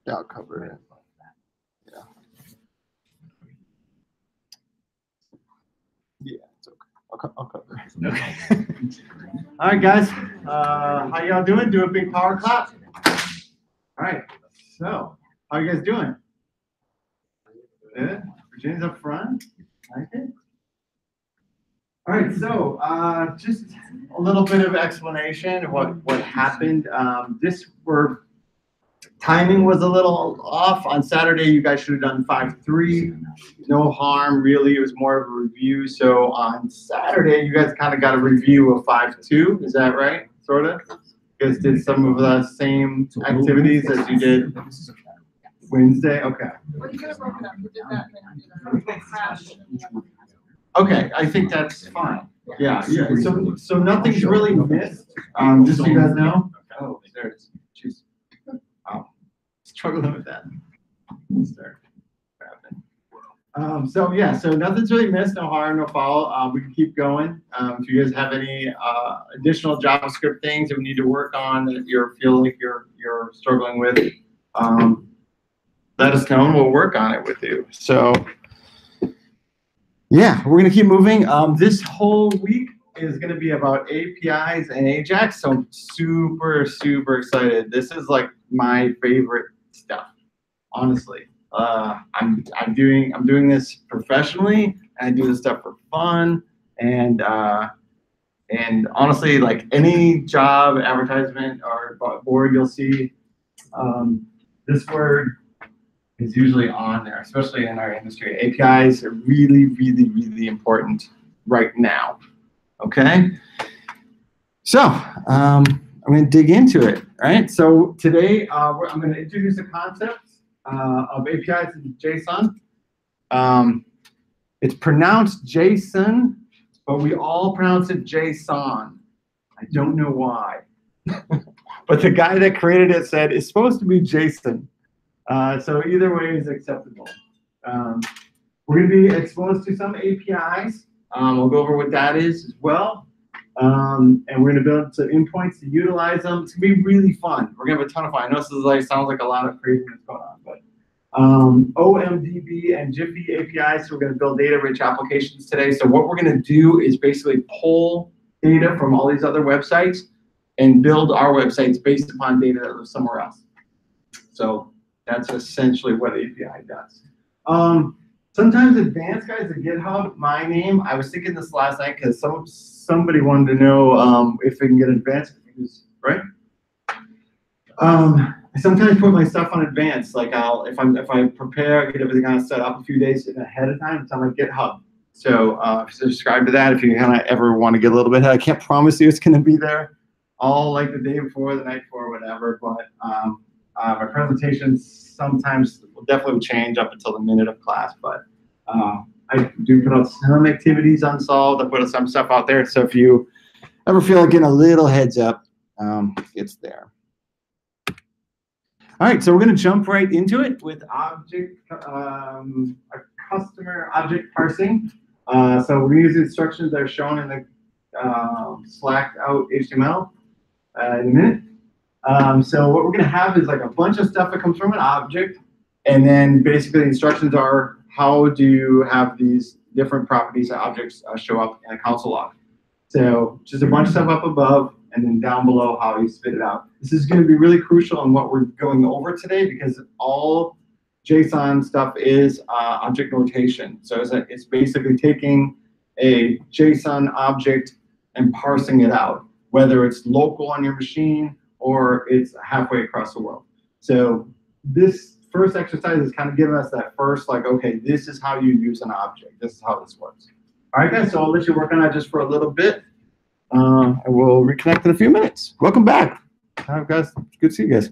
Yeah, I'll cover it. Yeah. Yeah, it's okay. I'll cover it. Okay. All right, guys. How y'all doing? Do a big power clap. All right. So, how you guys doing? Good. Virginia's up front. Okay. All right. So, just a little bit of explanation of what happened. Timing was a little off. On Saturday, you guys should have done 5.3. No harm, really. It was more of a review. So on Saturday, you guys kind of got a review of 5.2. Is that right? Sort of? You guys did some of the same activities as you did Wednesday? Okay. Well, you could have broken up. You did that and then crash. Okay, I think that's fine. Yeah. So nothing's really missed. Just so you guys know. Oh, there it is. Jeez. Wow. Struggling with that. Start grabbing. So nothing's really missed, no harm, no foul. We can keep going. If you guys have any additional JavaScript things that we need to work on that you feel like you're struggling with, let us know and we'll work on it with you. So yeah, we're gonna keep moving. This whole week is gonna be about APIs and Ajax. So I'm super excited. This is like my favorite stuff, honestly. I'm doing this professionally, and I do this stuff for fun, and honestly, like any job advertisement or board you'll see, this word is usually on there, especially in our industry. APIs are really important right now. Okay, so I'm going to dig into it. Right. So today I'm going to introduce the concept of APIs in JSON. It's pronounced Json, but we all pronounce it JSON. I don't know why. But the guy that created it said it's supposed to be Jason. So either way is acceptable. We're going to be exposed to some APIs. We'll go over what that is as well. And we're going to build some endpoints to utilize them. It's going to be really fun. We're going to have a ton of fun. I know this is sounds like a lot of craziness going on, but OMDB and Jiffy APIs. So we're going to build data-rich applications today. So what we're going to do is basically pull data from all these other websites and build our websites based upon data that lives somewhere else. So that's essentially what API does. Sometimes advanced guys at GitHub, my name, I was thinking this last night because somebody wanted to know if they can get advanced, right? I sometimes put my stuff on advanced, like if I prepare, get everything on set up a few days ahead of time, it's on my GitHub. So subscribe to that if you kind of ever want to get a little bit ahead. I can't promise you it's going to be there all like the day before, the night before, whatever, but my presentations sometimes will definitely change up until the minute of class, but I do put out some activities unsolved. I put some stuff out there, so if you ever feel like getting a little heads up, it's there. All right, so we're going to jump right into it with customer object parsing. So we're going to use the instructions that are shown in the Slack out HTML in a minute. So what we're going to have is like a bunch of stuff that comes from an object, and then basically the instructions are how do you have these different properties and objects show up in a console log. So just a bunch of stuff up above, and then down below how you spit it out. This is going to be really crucial in what we're going over today because all JSON stuff is object notation. So it's basically taking a JSON object and parsing it out, whether it's local on your machine or it's halfway across the world. So this first exercise is kind of giving us that first, like, okay, this is how you use an object. This is how this works. All right, guys, so I'll let you work on that just for a little bit. And we'll reconnect in a few minutes. Welcome back. All right, guys, good to see you guys.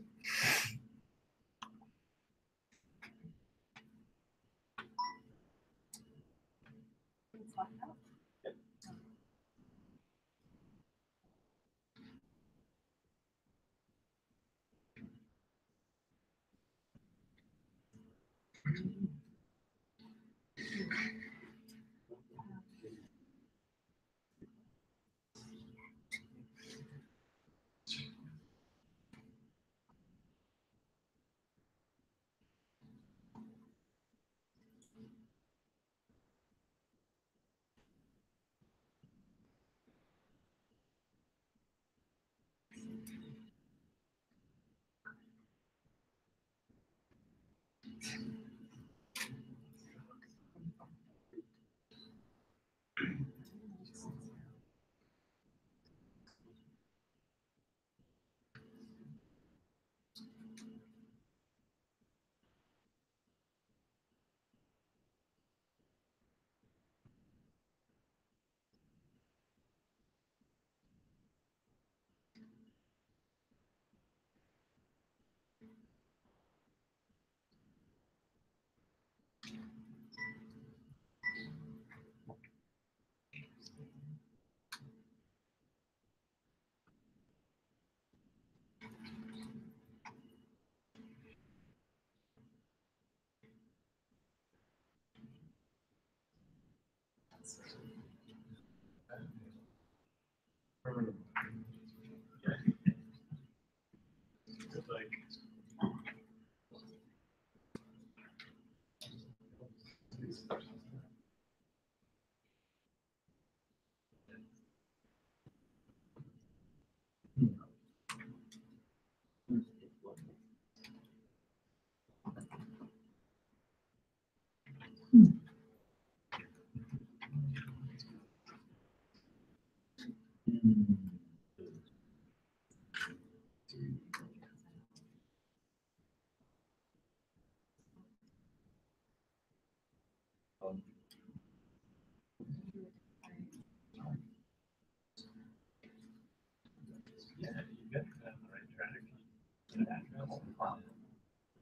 Yeah, you got that on the right track.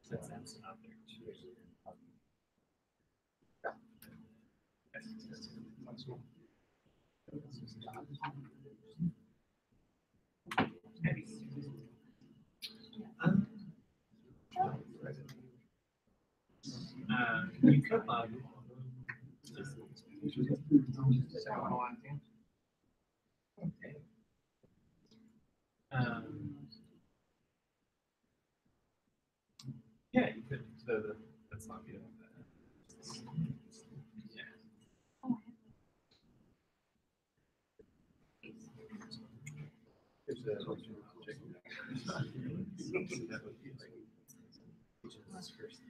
Since that's out there too. You could log. Okay. Yeah, you could. So that's not good. Yeah.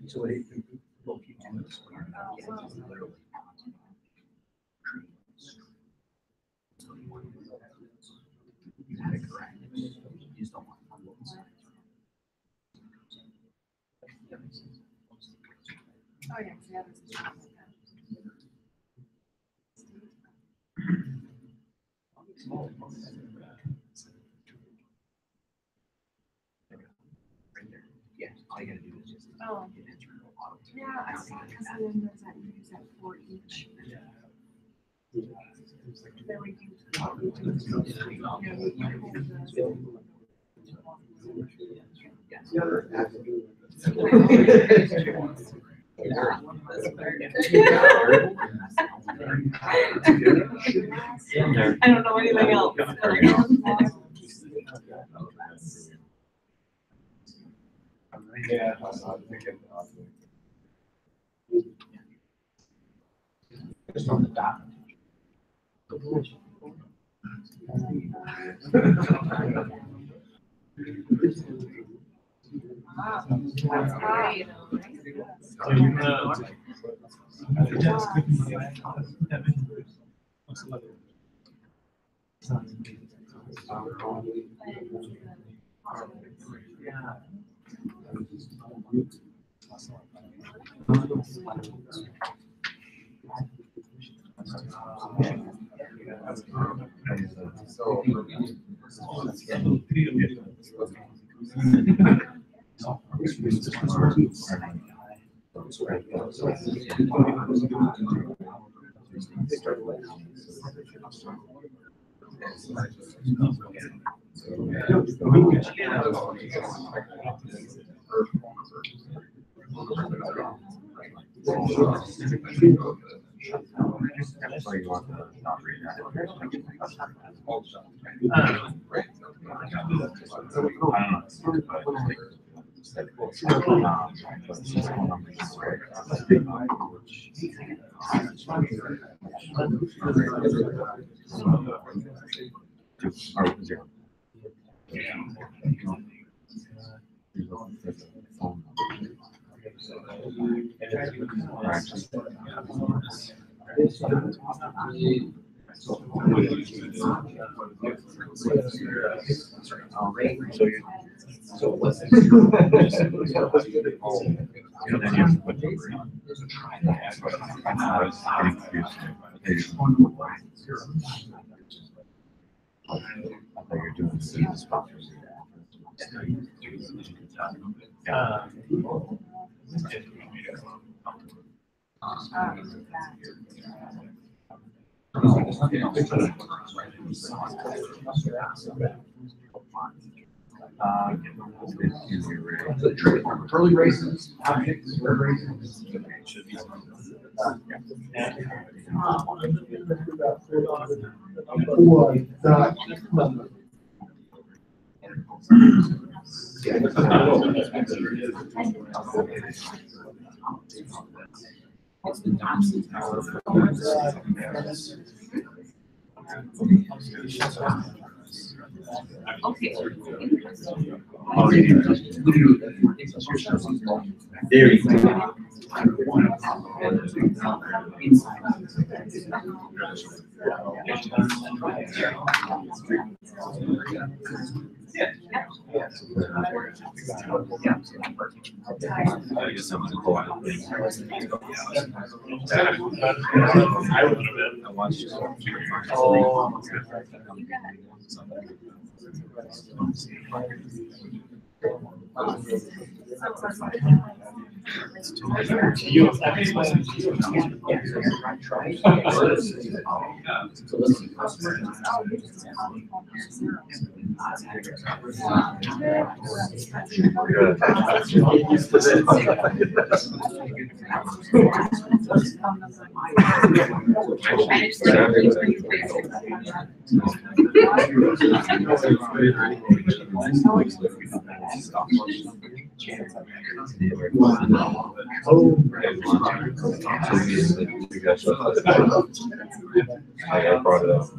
So they both you do this one. Literally. You can pick around. You just don't want to. Oh, yeah, 'cause the others is not like that. Yeah, all you gotta do is just. Oh. Hit enter and it'll auto. Yeah, I saw, because then there's that, you use that for each. Then we can. I don't know anything else. Yeah. Just on the dot. That's right. So what's it? Early races, objects, races. Okay. There you go. I brought it up.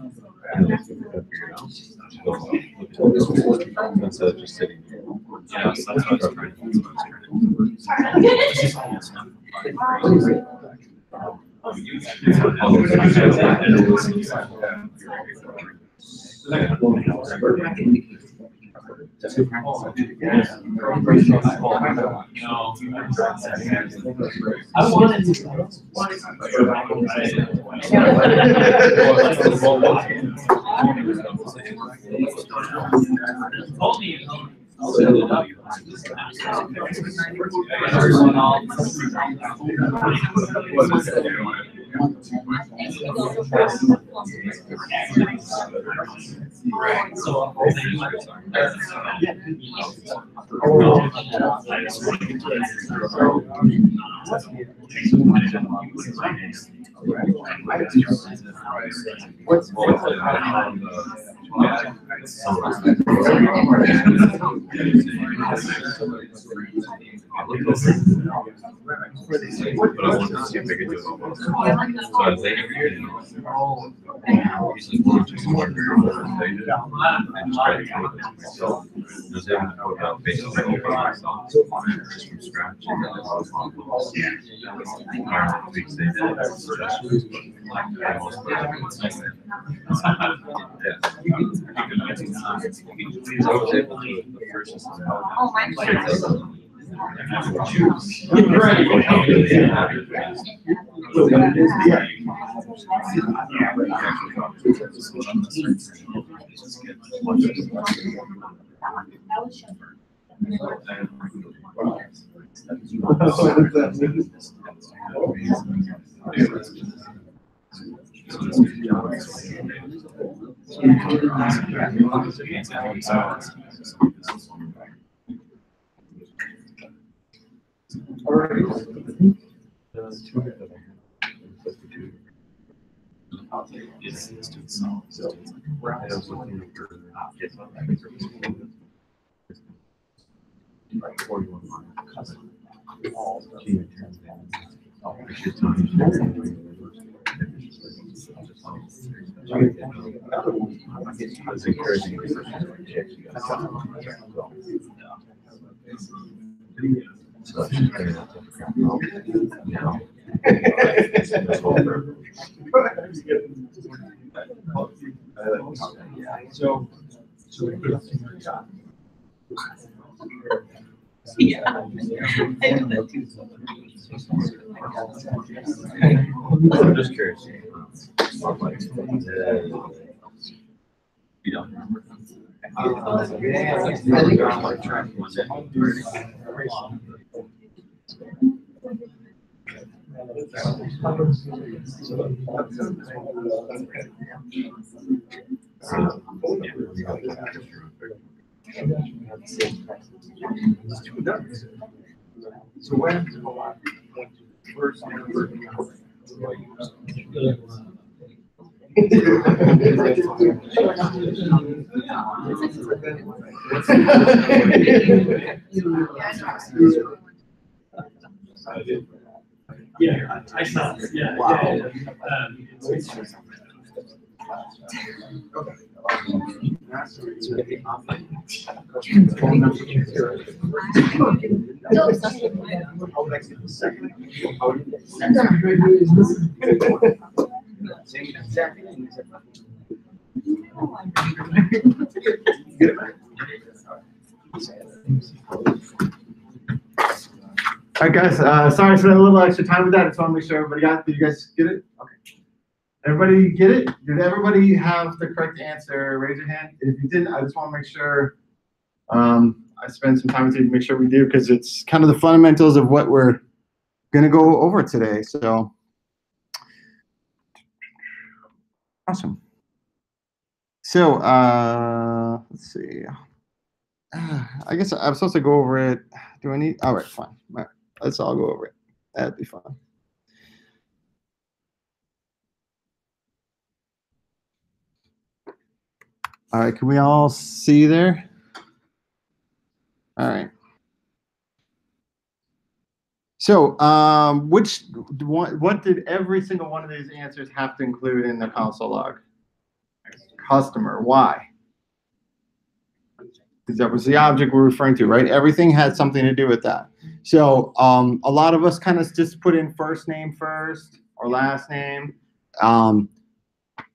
Instead of just sitting here. Yeah, so that's what I was I wanted So we put it in the shot. Yeah. I'm just curious. You don't remember? So when first Yeah, I saw it. Yeah. Wow. All right, guys. Sorry for a little extra time with that. I just want to make sure everybody got. Did you guys get it? Okay. Everybody get it? Did everybody have the correct answer? Raise your hand. If you didn't, I just want to make sure. I spend some time with you to make sure we do, because it's kind of the fundamentals of what we're going to go over today. So, awesome. So, let's see. I guess I'm supposed to go over it. Do I need? All right, fine. All right, let's all go over it. That'd be fun. All right, can we all see there? All right. So, what did every single one of these answers have to include in the console log? Customer. Why? Because that was the object we're referring to, right? Everything had something to do with that. So, a lot of us kind of just put in first name first or last name.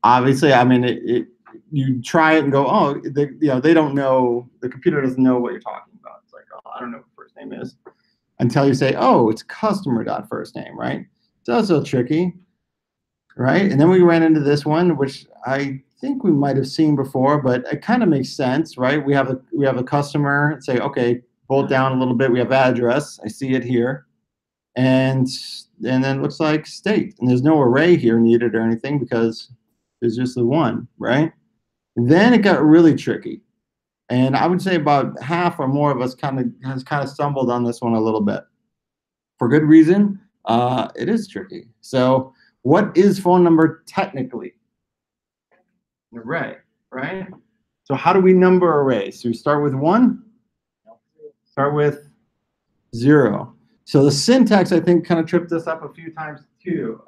Obviously, I mean, you try it and go, oh, they don't know, the computer doesn't know what you're talking about. It's like, oh, I don't know what first name is. Until you say, oh, it's customer.firstname, right? So that's a little tricky, right? And then we ran into this one, which I think we might have seen before, but it kind of makes sense, right? We have a customer, say, okay, pull it down a little bit. We have address. I see it here. And then it looks like state. And there's no array here needed or anything because there's just the one, right? And then it got really tricky. And I would say about half or more of us has stumbled on this one a little bit. For good reason, it is tricky. So what is phone number technically? An array, right? So how do we number arrays? So we start with 1, start with 0. So the syntax, I think, kind of tripped us up a few times too.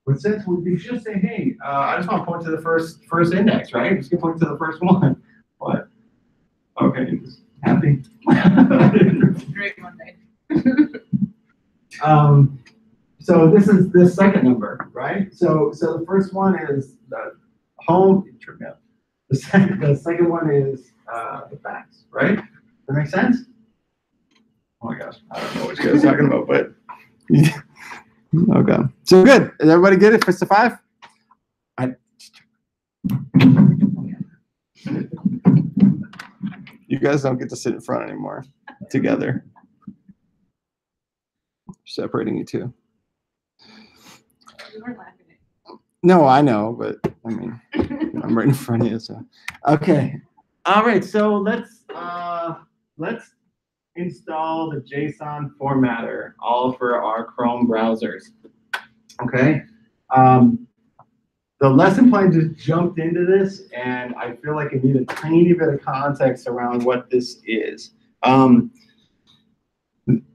But since we just say, hey, I just want to point to the first index, right? Just gonna point to the first one. What? Okay, happy. Great Monday. So this is the second number, right? So the first one is the home. The second one is the fax, right? Does that make sense? Oh my gosh, I don't know what you guys are talking about, but okay. So good. Did everybody get it? Fist of 5? You guys don't get to sit in front anymore together. Separating you two. We were laughing at you. No, I know, but I mean, I'm right in front of you. So, okay. All right. So let's install the JSON formatter, all for our Chrome browsers. Okay. The lesson plan just jumped into this, and I feel like I need a tiny bit of context around what this is.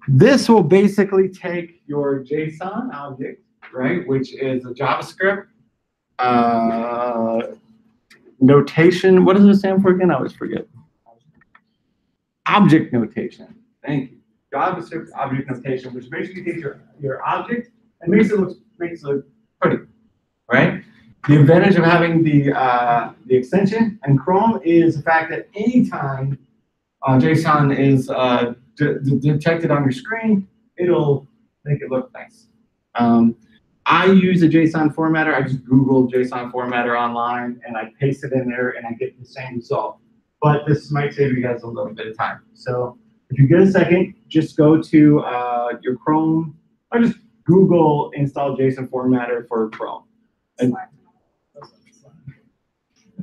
This will basically take your JSON object, right, which is a JavaScript notation. What does it stand for again? I always forget. Object notation. Thank you. JavaScript object notation, which basically takes your object and makes it look pretty, right? The advantage of having the extension and Chrome is the fact that anytime JSON is detected on your screen, it'll make it look nice. I use a JSON formatter. I just Googled JSON formatter online and I paste it in there and I get the same result. But this might save you guys a little bit of time. So if you get a second, just go to your Chrome or just Google install JSON formatter for Chrome. And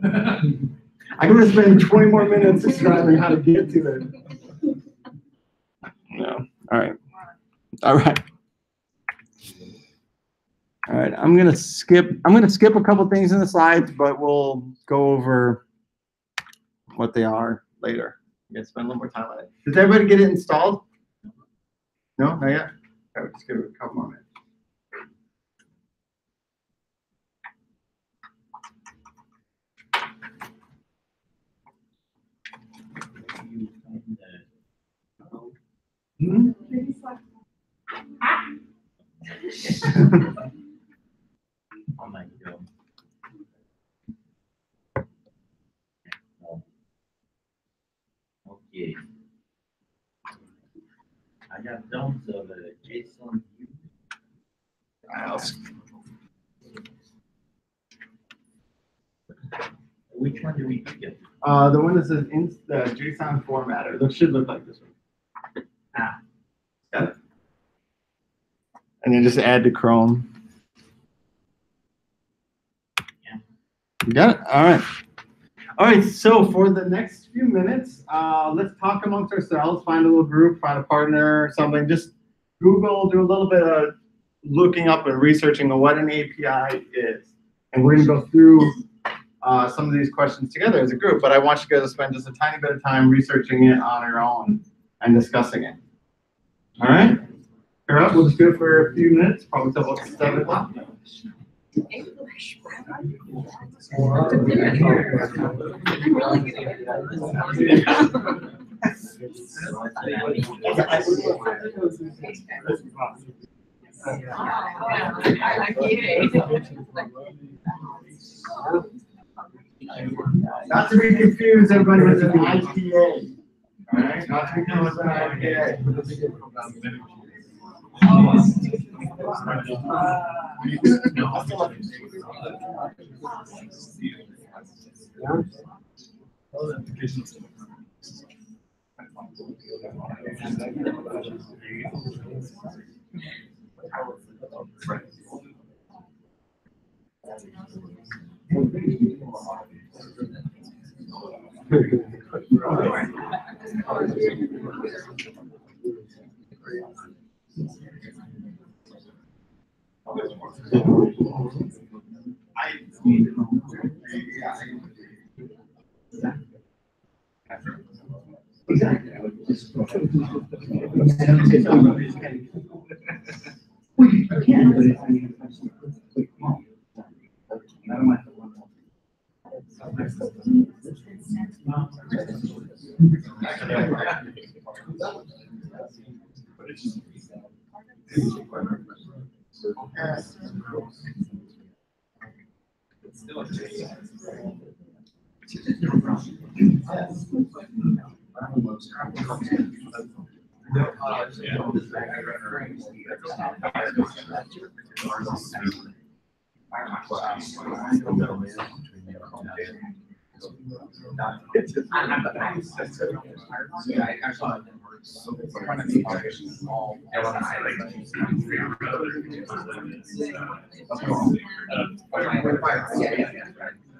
I'm going to spend 20 more minutes describing how to get to it. No. All right. All right. All right. I'm going to skip a couple things in the slides, but we'll go over what they are later. I'm going to spend a little more time on it. Did everybody get it installed? No, not yet? Okay, just give it a couple more minutes. Hmm? Oh my God. Okay. I got tons of JSON views. Which one do we get? The one that says the JSON formatter. It should look like this one. Got it? And then just add to Chrome. Yeah. You got it? All right. All right, so for the next few minutes, let's talk amongst ourselves, find a little group, find a partner or something. Just Google, do a little bit of looking up and researching on what an API is. And we're going to go through some of these questions together as a group, but I want you guys to spend just a tiny bit of time researching it on your own and discussing it. All right? Here up, we'll just do it for a few minutes, probably till about 7 o'clock. Not to be confused, everybody, with an IPA. All right? Not to be confused with an IPA.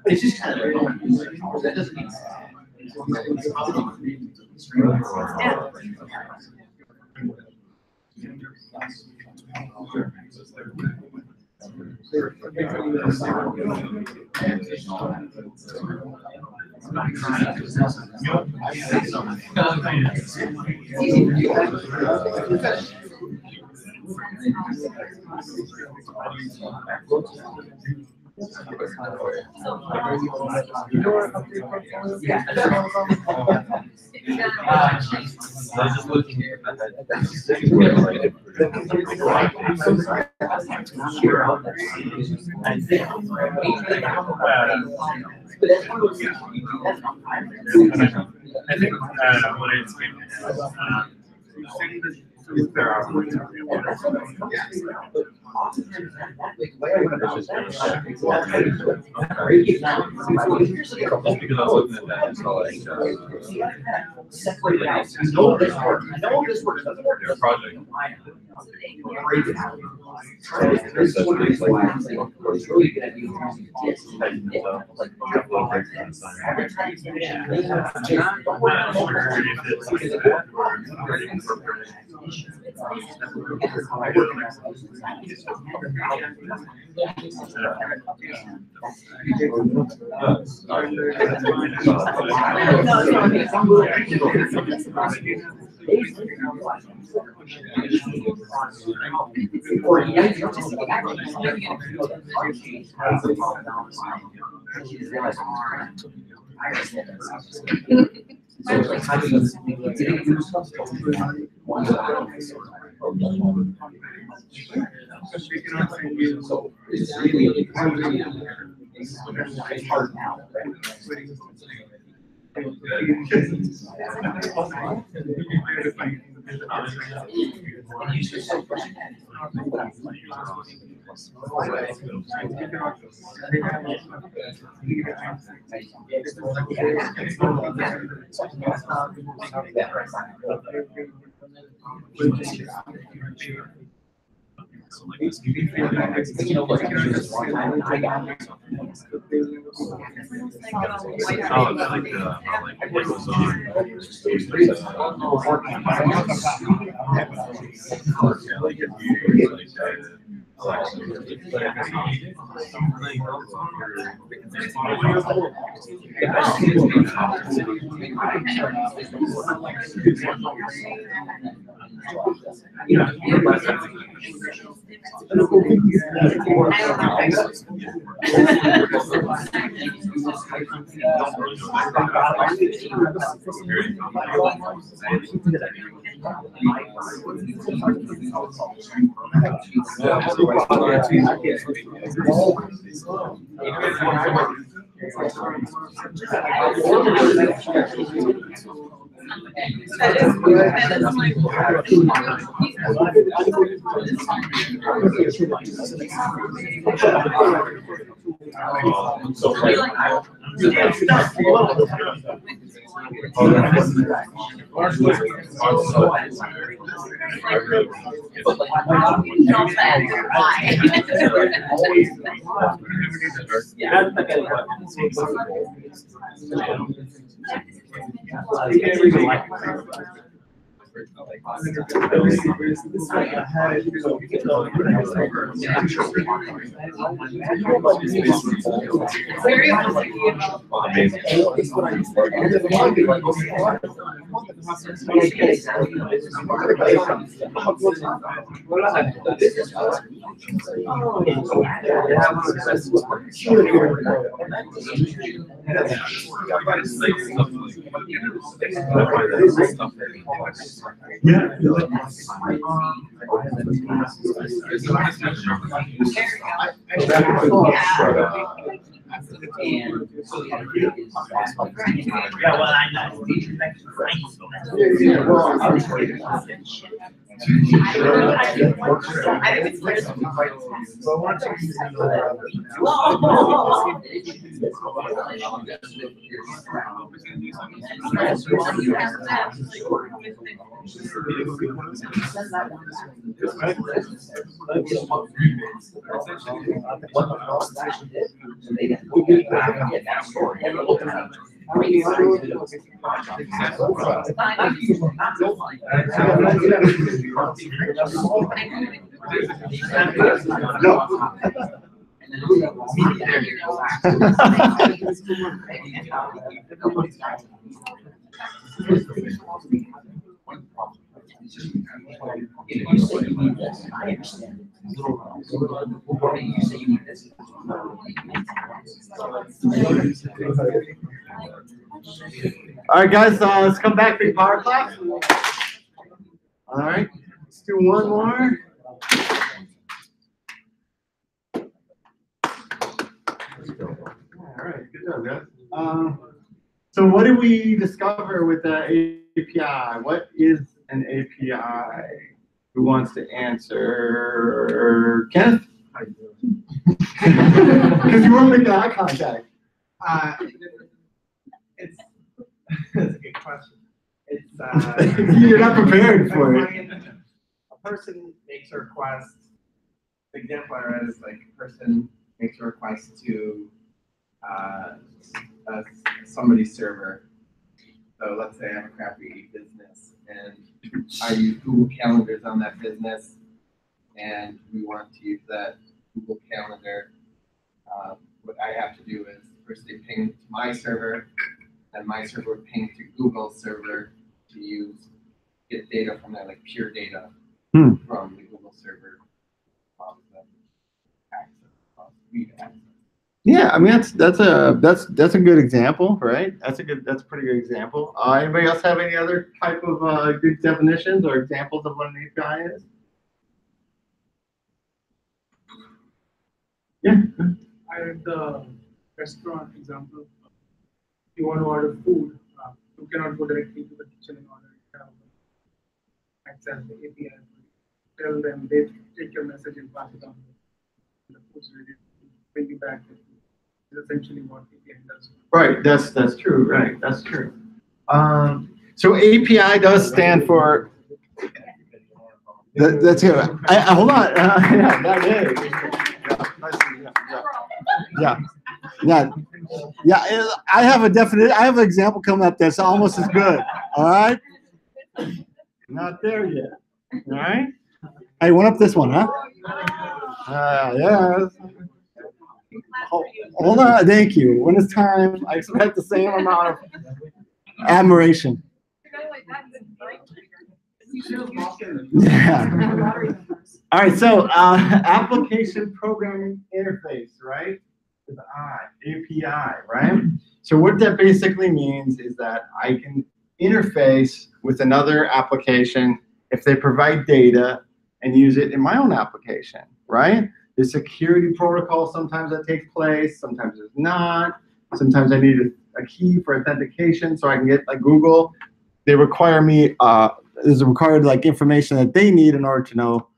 It's just kind of that doesn't mean I was just looking ahead. I think what it's if there are just because I was looking at that, it's all like Separate it out. No, this work. No, this work doesn't work. their project. Break it out. This is what it is like. It's really good at using this. Like, So it's really hard now. Yeah, well, I know. All right, guys, let's come back to power class. All right, let's do one more. All right, good job, guys. So what did we discover with the API? What is an API? Who wants to answer? Kenneth? Because you weren't making eye contact. It's that's a good question. It's You're not prepared for it. A person makes a request. The example I read is like a person makes a request to somebody's server. So let's say I have a crappy business and I use Google Calendars on that business, and we want to use that Google Calendar. What I have to do is first they ping to my server, and my server would ping to Google's server to get data from that, like pure data from the Google server. Yeah, I mean that's a good example, right? That's a pretty good example. Anybody else have any other type of good definitions or examples of what an API is? Yeah. I had the restaurant example. If you want to order food, you cannot go directly to the kitchen and order it. You have to access the API. Tell them, they take your message and pass it on. The food's ready to bring you back. It's essentially what API does. Right, that's true. Right, that's true. So API does stand for. That's it. Hold on. Yeah, that is. Yeah. I have an example coming up that's almost as good. All right. Not there yet. All right. Hey, one up this one, huh? Yeah. Hold on. Thank you. When it's time, I expect the same amount of admiration. Yeah. All right. So application programming interface, right? With API, right? So what that basically means is that I can interface with another application if they provide data and use it in my own application, right? The security protocol sometimes that takes place, sometimes it's not. Sometimes I need a key for authentication so I can get like Google. They require me, there's required like information that they need in order to know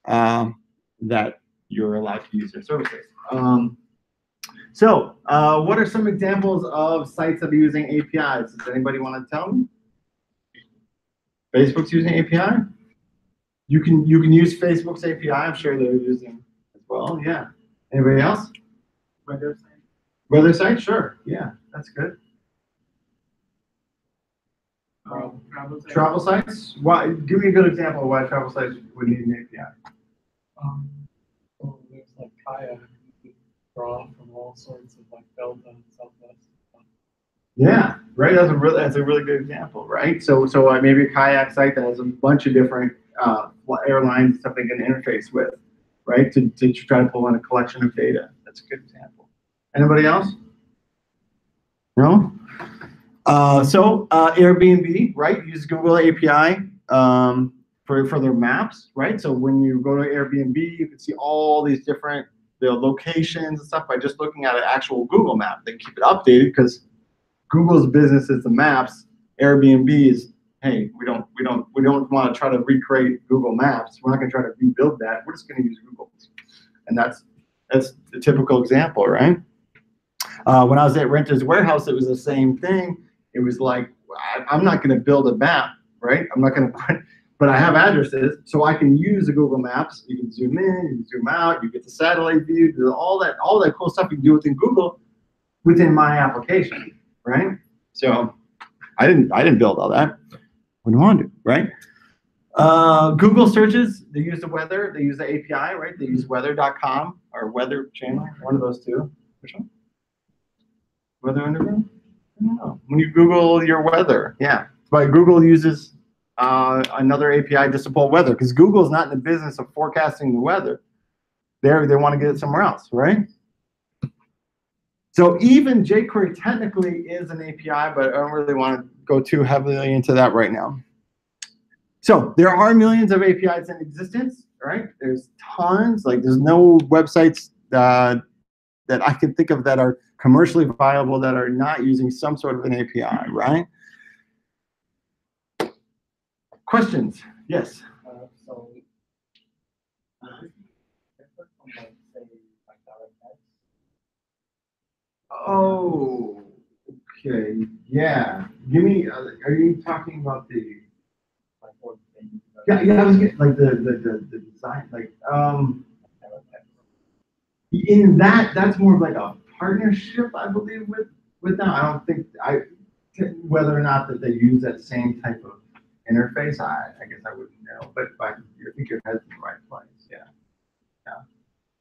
that you're allowed to use their services. So what are some examples of sites that are using APIs? Does anybody want to tell me? Facebook's using API? You can use Facebook's API. I'm sure they're using as well. Yeah. Anybody else? Weather site. Weather site? Sure. Yeah, that's good. Travel sites? Why? Give me a good example of why travel sites would need an API. So there's like kayak, you could draw from all sorts of like Delta and Southwest. Yeah, right. That's a really good example, right? So maybe a kayak site that has a bunch of different airlines and stuff they can interface with, right? To try to pull in a collection of data. That's a good example. Anybody else? No. So Airbnb, right? Uses Google API for their maps, right? So when you go to Airbnb, you can see all these different locations and stuff by just looking at an actual Google map. They keep it updated because Google's business is the maps. Airbnb is, hey, we don't want to try to recreate Google Maps. We're not going to try to rebuild that. We're just going to use Google, and that's the typical example, right? When I was at Renters Warehouse, it was the same thing. It was like, I'm not going to build a map, right? I'm not going to put, but I have addresses, so I can use the Google Maps. You can zoom in, you can zoom out, you get the satellite view, all that cool stuff you can do within Google, within my application, right? So I didn't build all that. Wouldn't want to, right? Google searches, they use the weather, they use the API, right? They use weather.com or Weather Channel, one of those two. Which one? Weather Underground? I don't know. When you Google your weather, yeah. But Google uses another API to support weather because Google is not in the business of forecasting the weather. They want to get it somewhere else, right? So even jQuery technically is an API, but I don't really want to go too heavily into that right now. So there are millions of APIs in existence, right? There's tons, like there's no websites that I can think of that are commercially viable that are not using some sort of an API, right? Questions? Yes. So, different from like, say, like Ajax. Oh, okay, yeah. Give me, are you talking about the, Like what they use, yeah, I was getting, like the design, like, in that, that's more of like a partnership, I believe, with them. I don't think, whether or not that they use that same type of interface, I guess I wouldn't know, but I think your head's in the right place, yeah.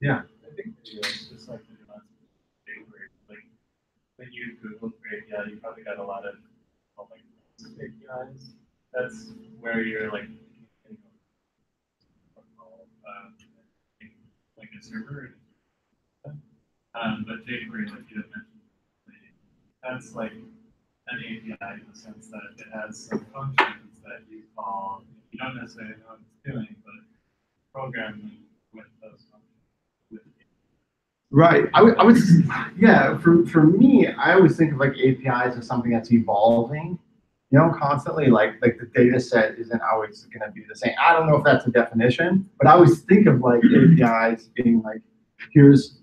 Yeah. I think it's just like the nuance like when you Google for API, you probably got a lot of like APIs. That's where you're like, you know, like a server. But jQuery, like you had mentioned, that's like an API in the sense that it has some functions that you call. You don't necessarily know what it's doing, but programming with those functions. Right. I would, yeah, for me, I always think of like APIs as something that's evolving, you know, constantly. Like the data set isn't always going to be the same. I don't know if that's a definition, but I always think of like APIs being like, here's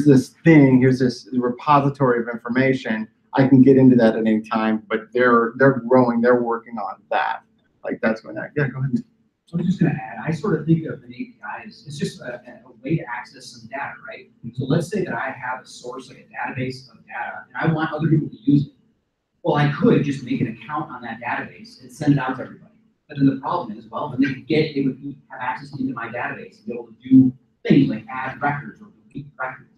this thing, here's this repository of information. I can get into that at any time, but they're growing, they're working on that. Like that's going on. Yeah, go ahead. So I'm just going to add, I sort of think of an API as it's just a way to access some data, right? So let's say that I have a source, like a database of data, and I want other people to use it. Well, I could just make an account on that database and send it out to everybody. But then the problem is, well, then they would have access into my database and be able to do things like add records or delete records.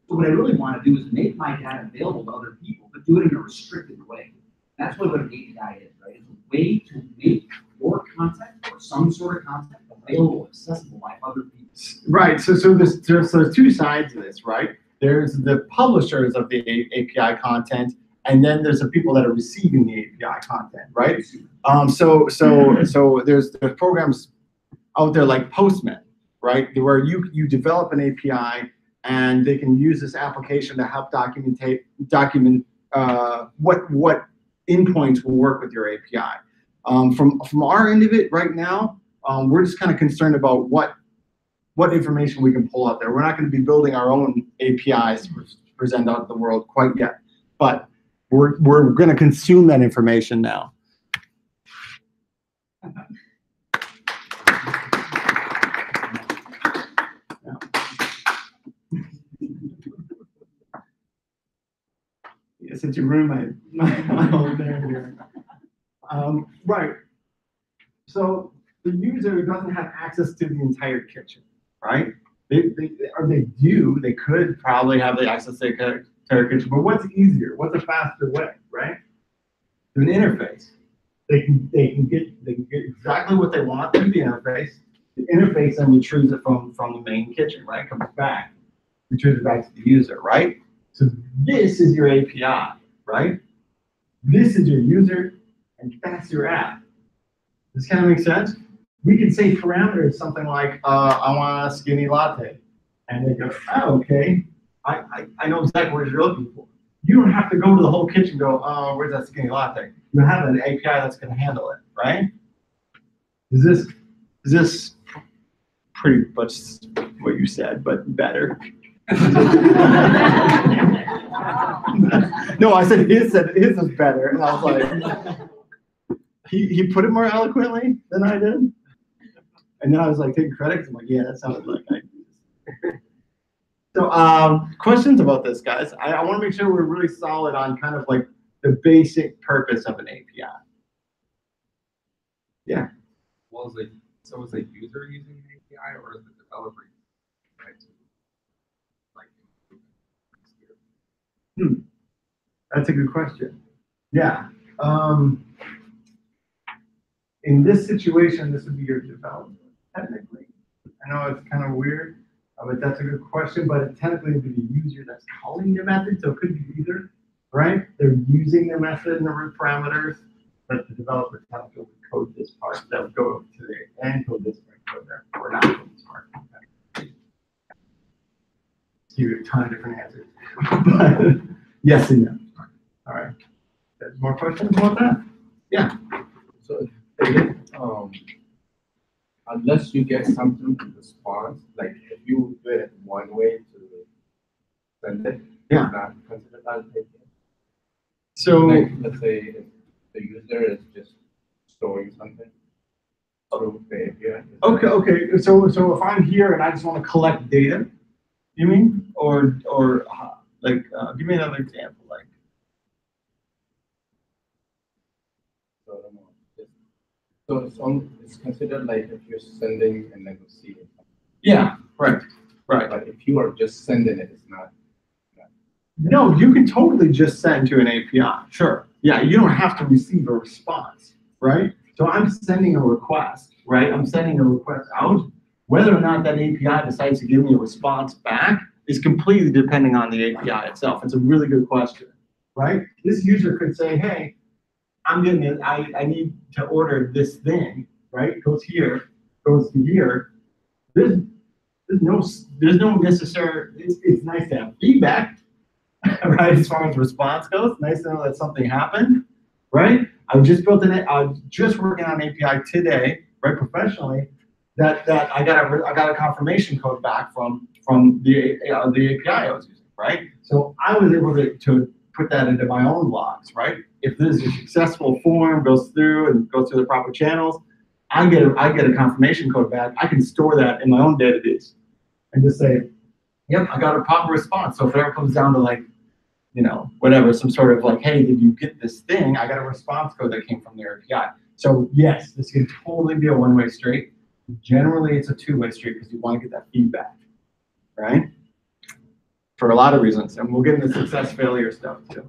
So what I really want to do is make my data available to other people, but do it in a restricted way. That's what an API is, right? It's a way to make your content or some sort of content available, accessible by other people. Right. So there's two sides of this, right? There's the publishers of the API content, and then there's the people that are receiving the API content, right? So there's programs out there like Postman, right, where you develop an API and they can use this application to help document what endpoints will work with your API. From our end of it right now, we're just kind of concerned about what information we can pull out there. We're not going to be building our own APIs to present out to the world quite yet, but we're going to consume that information now. Yeah, since you ruined my whole thing here. Right. So the user doesn't have access to the entire kitchen, right? They could probably have the access to the entire kitchen, but what's easier? What's a faster way, right? Through an interface. They can get exactly what they want through the interface. The interface then retrieves it from the main kitchen, right? Comes back, retrieves it back to the user, right? So this is your API, right? This is your user, and that's your app. Does this kind of make sense? We can say parameters something like, I want a skinny latte. And they go, oh, okay. I know exactly what you're looking for. You don't have to go to the whole kitchen and go, oh, where's that skinny latte? You have an API that's going to handle it, right? Is this pretty much what you said, but better? No, I said his is better, and I was like, he put it more eloquently than I did, and then I was like taking credit. I'm like, yeah, that sounded like I did. So, questions about this, guys? I want to make sure we're really solid on kind of like the basic purpose of an API. Yeah. Well, is the user using an API or is the developer using it? Like, That's a good question. Yeah. In this situation, this would be your developer, technically. I know it's kind of weird, but that's a good question. But technically, it would be the user that's calling the method, so it could be either, right? They're using the method and the root parameters, but the developer has to code this this part that would go to the and go this way, go there, or not go this part. Give you a ton of different answers. But yes and no. All right. There's more questions about that? Yeah. So, unless you get something to response, like if you do it one way to send it, Yeah. it's not considered as API. So Like, let's say if the user is just storing something through the API. okay. So if I'm here and I just want to collect data, you mean, or like give me another example, like. So, I don't know. It's considered like if you're sending and negotiating. Yeah. Right. But if you are just sending it, it's not. No, you can totally just send to an API. Sure. Yeah, you don't have to receive a response, right? So I'm sending a request, right? I'm sending a request out. Whether or not that API decides to give me a response back is completely depending on the API itself. It's a really good question, right? This user could say, hey, I'm getting it. I need to order this thing, right? It goes here, goes to here. There's no necessary. It's nice to have feedback. Right, as far as response goes, nice to know that something happened, right? I just built I was just working on an API today, right, professionally, that I got a confirmation code back from the API I was using, right? So I was able to put that into my own logs, right? If this is a successful form, goes through the proper channels, I get a confirmation code back. I can store that in my own database and just say, yep, I got a proper response. So if it ever comes down to like, whatever, some sort of like, hey, did you get this thing? I got a response code that came from their API. So yes, this can totally be a one-way street. Generally, it's a two-way street because you want to get that feedback, right? For a lot of reasons, and we'll get into success failure stuff too.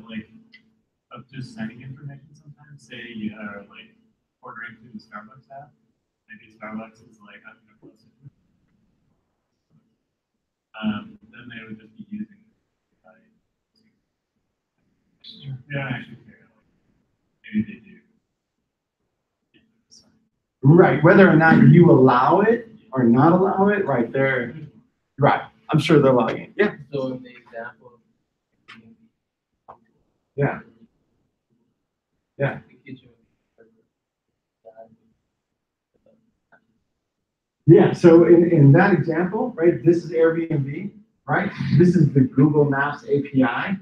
Like of just sending information sometimes. Say you are like ordering through the Starbucks app. Maybe Starbucks is like, I'm going to post it. Then they would just be using it. They don't actually care. Like, maybe they do. Right, whether or not you allow it or not allow it, right there. Right, I'm sure they're logging it. Yeah. So in the example. Yeah. Yeah. Yeah, so in that example, right, this is Airbnb, right? This is the Google Maps API,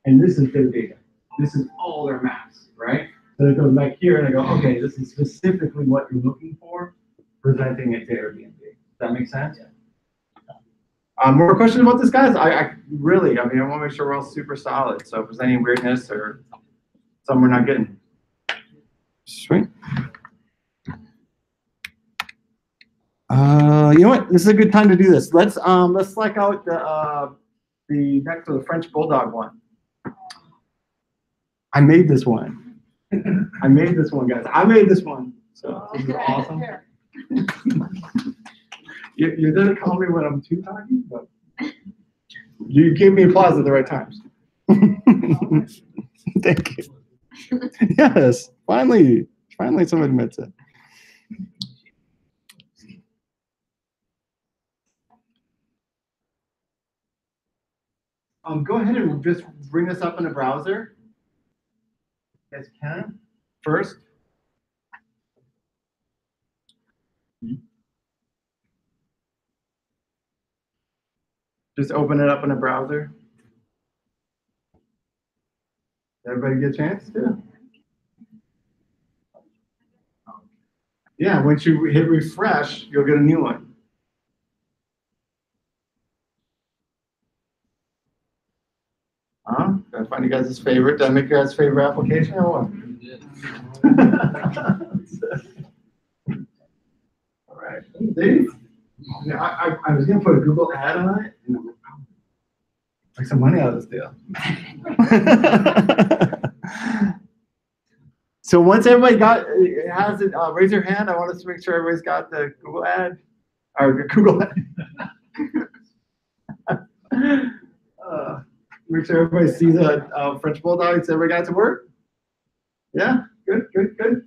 and this is their data. This is all their maps, right? So it goes back here, and I go, okay, this is specifically what you're looking for, presenting it to Airbnb. Does that make sense? Yeah. More questions about this, guys? I want to make sure we're all super solid. So if there's any weirdness or something we're not getting. Sweet. You know what? This is a good time to do this. Let's select out the next to the French Bulldog one. I made this one. I made this one, guys. I made this one. So this is awesome. You're there to call me when I'm too talking, but you gave me applause at the right times. Thank you. Yes, finally someone admits it. Go ahead and just bring this up in a browser. You guys can first. Just open it up in a browser. Everybody get a chance? Yeah. Yeah, once you hit refresh, you'll get a new one. Did I find you guys' favorite? Did I make your guys' favorite application or what? You did. All right. Dave? Yeah, I was going to put a Google ad on it. And make some money out of this deal. So once everybody has it, raise your hand. I want us to make sure everybody's got the Google ad. Or Google ad. Make sure everybody sees a French Bulldog. Everybody got to work? Yeah, good, good, good.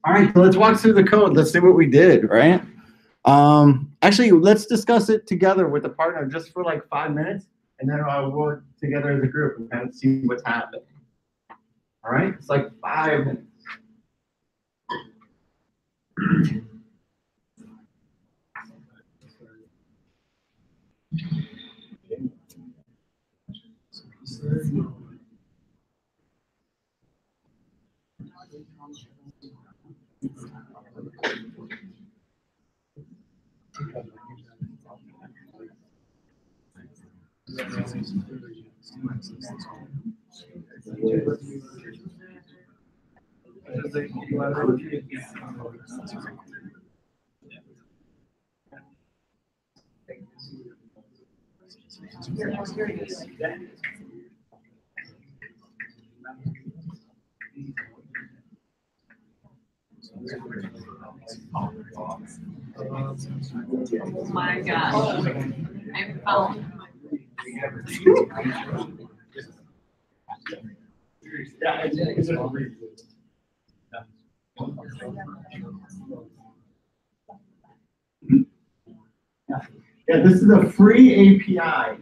All right, so let's walk through the code. Let's see what we did, right? Actually, let's discuss it together with a partner just for like 5 minutes, and then I'll work together as a group and kind of see what's happening. All right, it's like 5 minutes. Oh my gosh. I found. Yeah, this is a free API.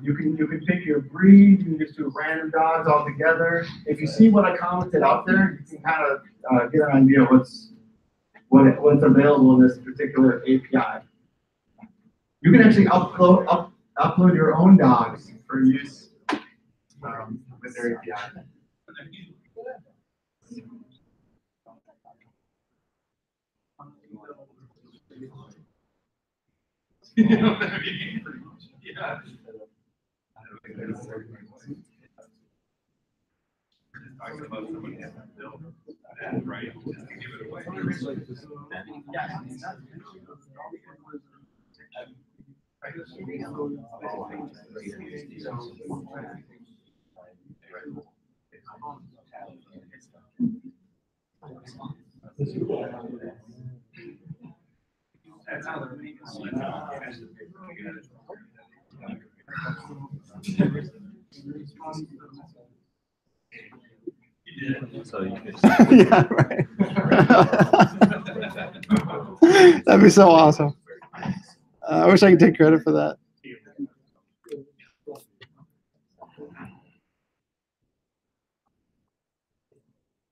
You can pick your breed. You can just do random dogs all together. If you see what I commented out there, you can kind of get an idea of what's available in this particular API. You can actually upload your own dogs for use with their API. You know what I mean? Yeah. Talking about somebody has to build that, right? Just give it away. That's how they're making So you could. Yeah, right. That'd be so awesome. I wish I could take credit for that.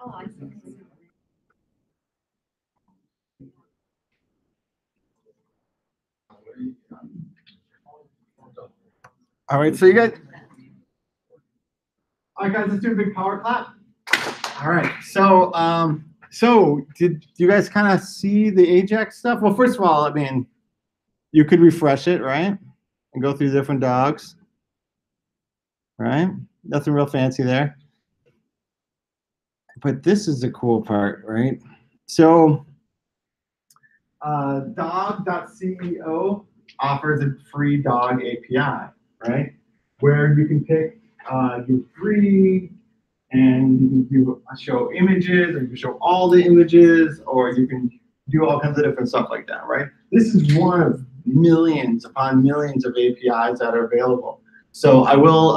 Oh, I see. All right, so you guys. All right, guys, let's do a big power clap. All right, so did you guys kind of see the Ajax stuff? Well, first of all, I mean, you could refresh it, right, and go through different dogs, right? Nothing real fancy there. But this is the cool part, right? So, dog.ceo offers a free dog API, right? Where you can pick your breed, and you can show images, or you can show all the images, or you can do all kinds of different stuff like that, right? This is one of millions upon millions of APIs that are available. So I will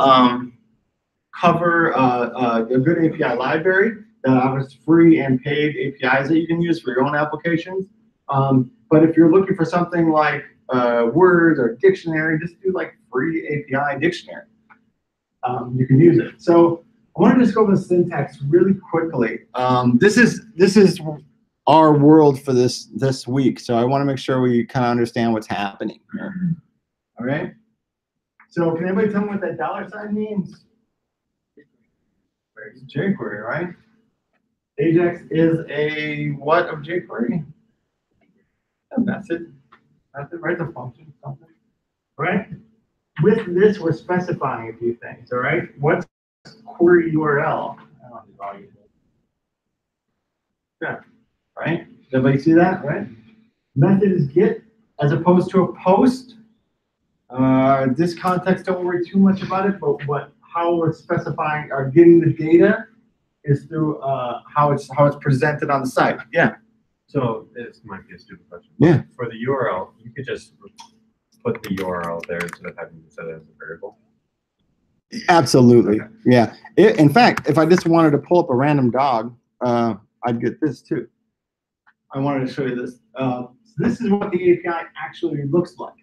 cover a good API library that offers free and paid APIs that you can use for your own applications. But if you're looking for something like words or dictionary, just do like free API dictionary. You can use it. So I want to just go over the syntax really quickly. This is our world for this week, so I want to make sure we kind of understand what's happening here. All right. So can anybody tell me what that $sign means? jQuery, right? Ajax is a what of jQuery? A method, right? A function, something, right? With this, we're specifying a few things, all right? What's query URL? Yeah, right? Does everybody see that, right? Method is get as opposed to a post. This context, don't worry too much about it, but how we're specifying or getting the data is through how it's presented on the site. Yeah. So this might be a stupid question. Yeah. For the URL, you could just put the URL there instead of having to set it as a variable. Absolutely. Yeah. In fact, if I just wanted to pull up a random dog, I'd get this too. I wanted to show you this. So this is what the API actually looks like.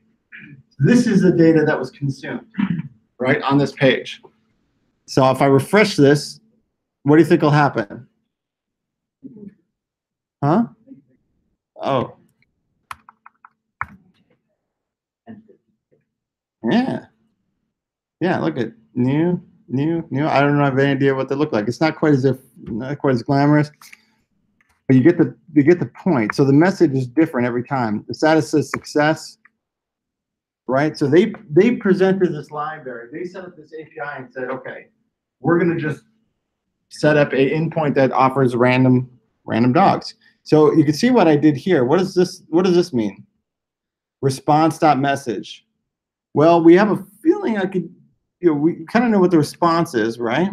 This is the data that was consumed, right, on this page. So if I refresh this, what do you think will happen? Huh? Oh. Yeah. Yeah, look at new. I don't have any idea what they look like. It's not quite as glamorous, but you get the point. So the message is different every time. The status says success, right? So they presented this library. They set up this API and said, okay, we're gonna just set up an endpoint that offers random dogs. So you can see what I did here. What does this mean? Response.message. Well, we have a feeling we kind of know what the response is, right?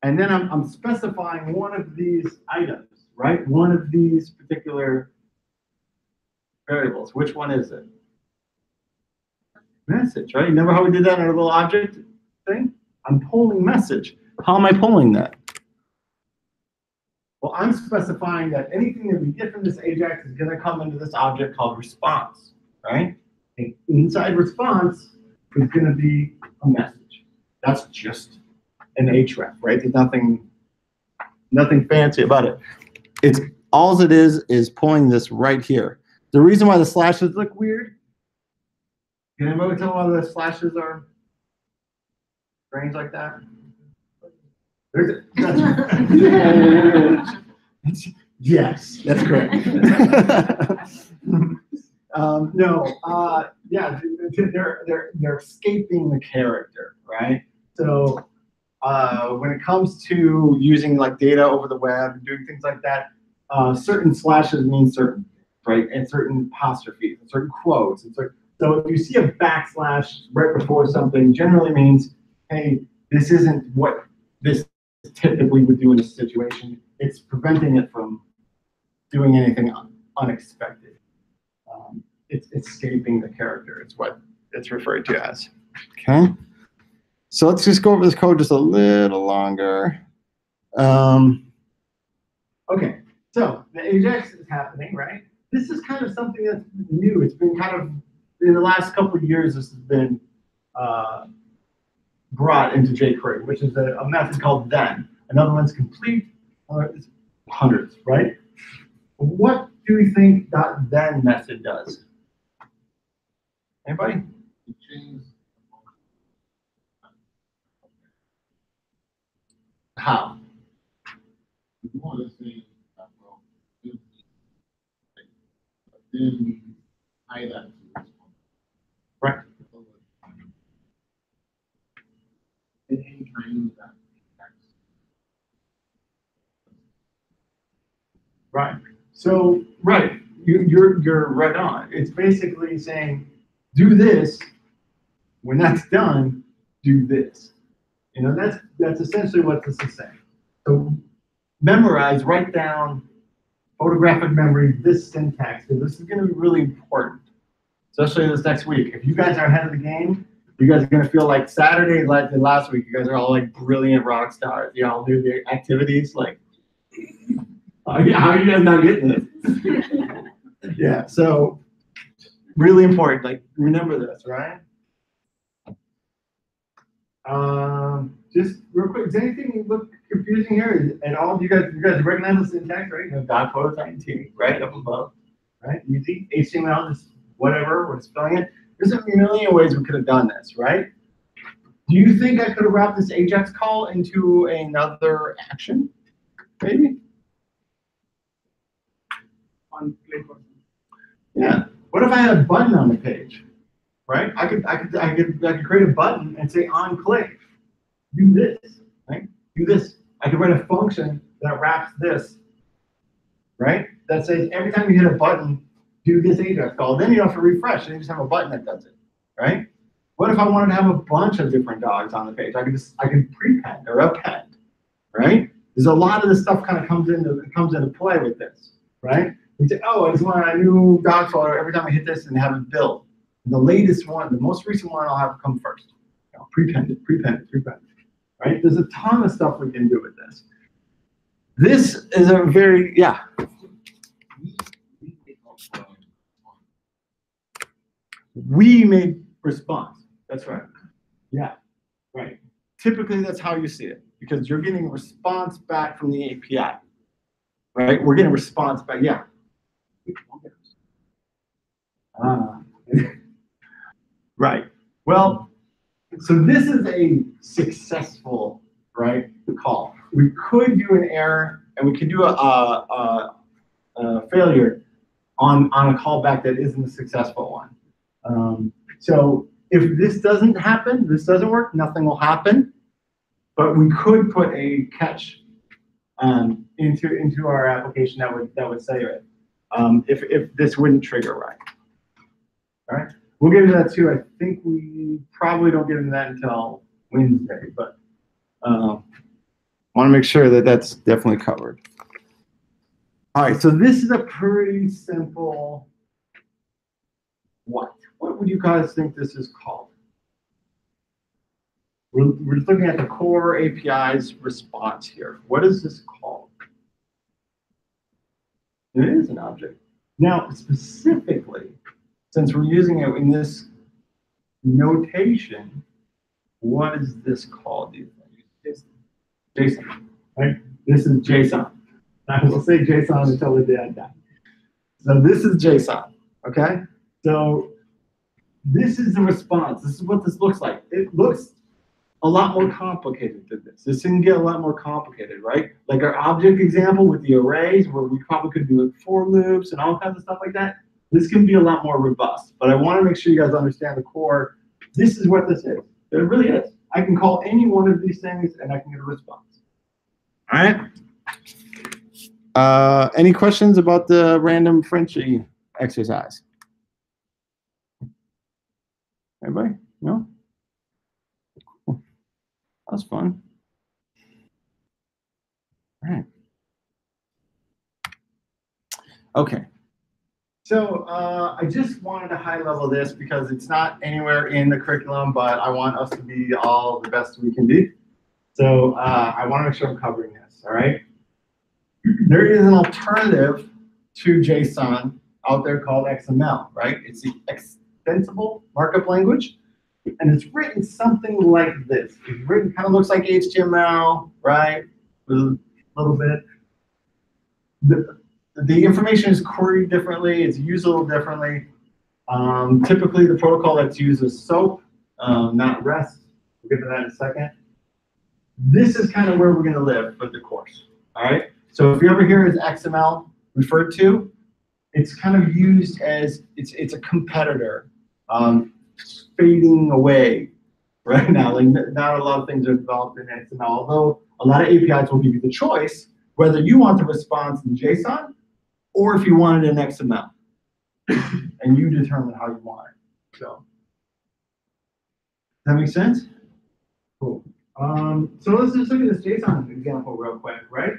And then I'm specifying one of these items, right? One of these particular variables. Which one is it? Message, right? Remember how we did that in our little object thing? I'm polling message. How am I polling that? Well, I'm specifying that anything that we get from this Ajax is going to come into this object called response, right? And inside response is going to be a message. That's just an href, right? There's nothing fancy about it. It's all it is pulling this right here. The reason why the slashes look weird, can anybody tell why the slashes are strange like that? Yes, that's correct. Yeah, they're escaping the character, right? So when it comes to using like data over the web and doing things like that, certain slashes mean certain, right? And certain apostrophes and certain quotes. And so if you see a backslash right before something, generally means, hey, this isn't what this typically would do in this situation. It's preventing it from doing anything unexpected. It's escaping the character. It's what it's referred to as. Okay. So let's just go over this code just a little longer. Okay. So the Ajax is happening, right? This is kind of something that's new. It's been kind of, in the last couple of years, this has been brought into jQuery, which is a method called then. Another one's complete, hundreds, right? What do we think .then method does? Anybody? How? Right. Right. So, right, you're right on. It's basically saying, do this. When that's done, do this. You know, that's essentially what this is saying. So, memorize, write down, photographic memory, this syntax, because this is going to be really important, especially this next week. If you guys are ahead of the game, you guys are going to feel like Saturday, like the last week, you guys are all like brilliant rock stars. You all do the activities like. How are you guys not getting it? Yeah, so really important. Like, remember this, right? Just real quick, does anything look confusing here at all? You guys recognize the syntax, right? You know, dot photos int, right up above, right? Easy. HTML, just whatever we're spelling it. There's a million ways we could have done this, right? Do you think I could have wrapped this Ajax call into another action? Maybe. On click or Yeah. What if I had a button on the page, right? I could create a button and say on click, do this, right? Do this. I could write a function that wraps this, right? That says every time you hit a button, do this Ajax call. Then you don't have to refresh. You just have a button that does it, right? What if I wanted to have a bunch of different dogs on the page? I could prepend or append, right? There's a lot of this stuff kind of comes into play with this, right? We say, oh, I just want a new dog photo every time I hit this and have it build. The latest one, the most recent one, I'll have come first. You know? prepended, right? There's a ton of stuff we can do with this. This is a very, yeah. We made response. That's right. Yeah, right. Typically, that's how you see it because you're getting a response back from the API, right? We're getting a response back. Yeah. Right. Well, so this is a successful, right, call. We could do an error and we could do a failure on a callback that isn't a successful one. So if this doesn't happen, this doesn't work, nothing will happen. But we could put a catch into our application that would say it if this wouldn't trigger right. All right, we'll get into that too. I think we probably don't get into that until Wednesday, but want to make sure that that's definitely covered. All right, so this is a pretty simple what? What would you guys think this is called? We're just looking at the core API's response here. What is this called? It is an object. Now, specifically, since we're using it in this notation, what is this called? Do you think? JSON, right? This is JSON. I will say JSON until the day I die. So this is JSON, okay? So this is the response. This is what this looks like. It looks a lot more complicated than this. This can get a lot more complicated, right? Like our object example with the arrays, where we probably could do like for loops and all kinds of stuff like that. This can be a lot more robust. But I want to make sure you guys understand the core. This is what this is. It really is. I can call any one of these things and I can get a response. All right. Any questions about the random Frenchy exercise? Anybody? No? Cool. That was fun. All right. Okay. So I just wanted to high level this because it's not anywhere in the curriculum, but I want us to be all the best we can be. So I want to make sure I'm covering this, all right? There is an alternative to JSON out there called XML, right? It's the extensible markup language, and it's written something like this. It's written, kind of looks like HTML, right? A little bit. The information is queried differently. It's used a little differently. Typically, the protocol that's used is SOAP, not REST. We'll get to that in a second. This is kind of where we're going to live with the course. All right. So if you ever hear as XML referred to, it's kind of used as it's a competitor fading away right now. Like not a lot of things are developed in XML, although a lot of APIs will give you the choice whether you want the response in JSON or if you want it in XML, and you determine how you want it. So, does that make sense? Cool. So let's just look at this JSON example real quick, right?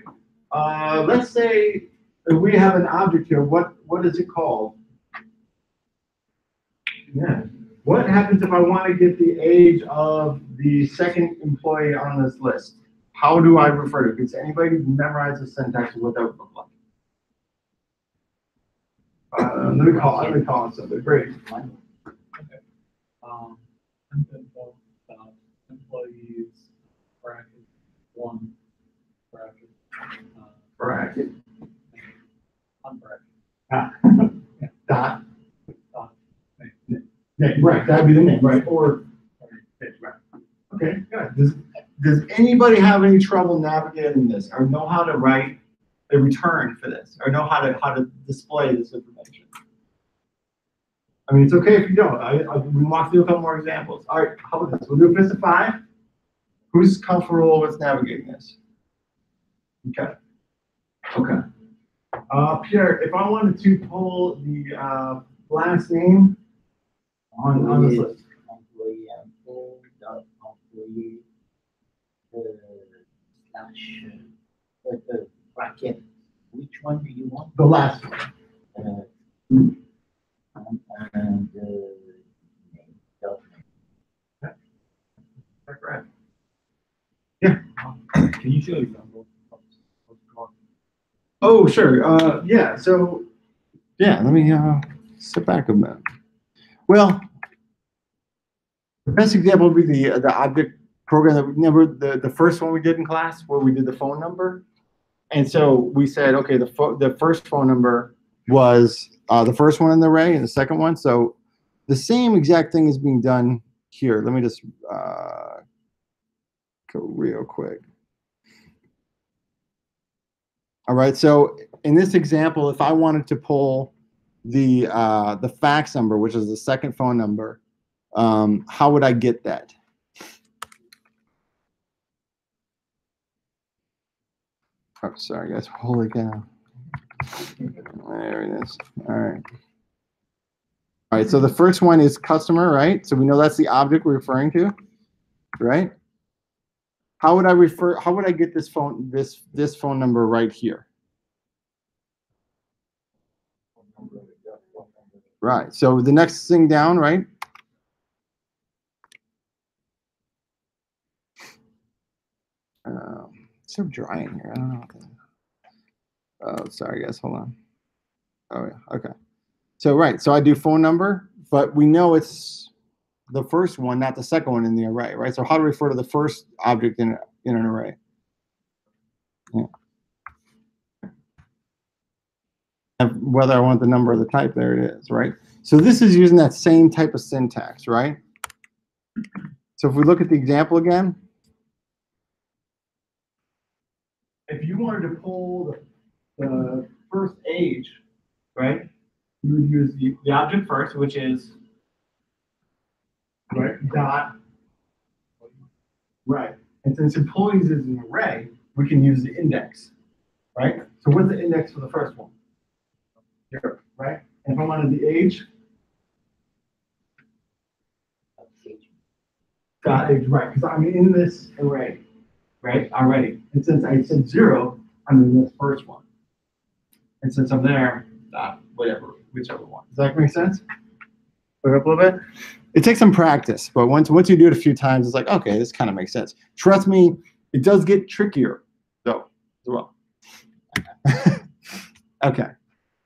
Let's say we have an object here. What is it called? Yeah. What happens if I want to get the age of the second employee on this list? How do I refer to it? Does anybody memorize the syntax of what that would look like? Let me call it something. Great. Okay. Employees bracket 1 bracket Bracket. unbracket. Dot. Dot. Name. Right. That'd be the name. Right. Or. Right. Okay. Good. Does anybody have any trouble navigating this, or know how to write a return for this, or know how to display this information? I mean, it's okay if you don't. We walk through a couple more examples. All right, how about this? We'll do a fist of 5. Who's comfortable with navigating this? Okay. Okay. Pierre, if I wanted to pull the last name on this list. Employee dot employee slash bracket. Which one do you want? The last one. And name dot name. Can you show example? Oh, sure. Yeah. So, yeah. Let me step back a minute. Well, the best example would be the object program that we never the first one we did in class where we did the phone number, and so we said, okay, the first phone number was the first one in the array and the second one. So the same exact thing is being done here. Let me just go real quick. All right, so in this example, if I wanted to pull the fax number, which is the second phone number, how would I get that? Oh, sorry, guys. Holy cow. There it is. All right. All right, so the first one is customer, right? So we know that's the object we're referring to, right? How would I get this phone number right here? Right. So the next thing down, right? It's so dry in here. I don't know. Oh, sorry, guys. Hold on. Oh, yeah. Okay. So, right. So I do phone number, but we know it's the first one, not the second one in the array, right? So how to refer to the first object in an array? Yeah. And whether I want the number or the type, there it is, right? So this is using that same type of syntax, right? So if we look at the example again, if you wanted to pull the first age, right, you would use the object first, which is right dot right. And since employees is an array, we can use the index, right? So what's the index for the first one? 0, right? And if I wanted the age, dot age, right? Because I'm in this array, right? Already. And since I said 0, I'm in this first one. And since I'm there, whatever, whichever one. Does that make sense? Look up a little bit. It takes some practice, but once you do it a few times, it's like, okay, this kind of makes sense. Trust me, it does get trickier, though, as well. Okay.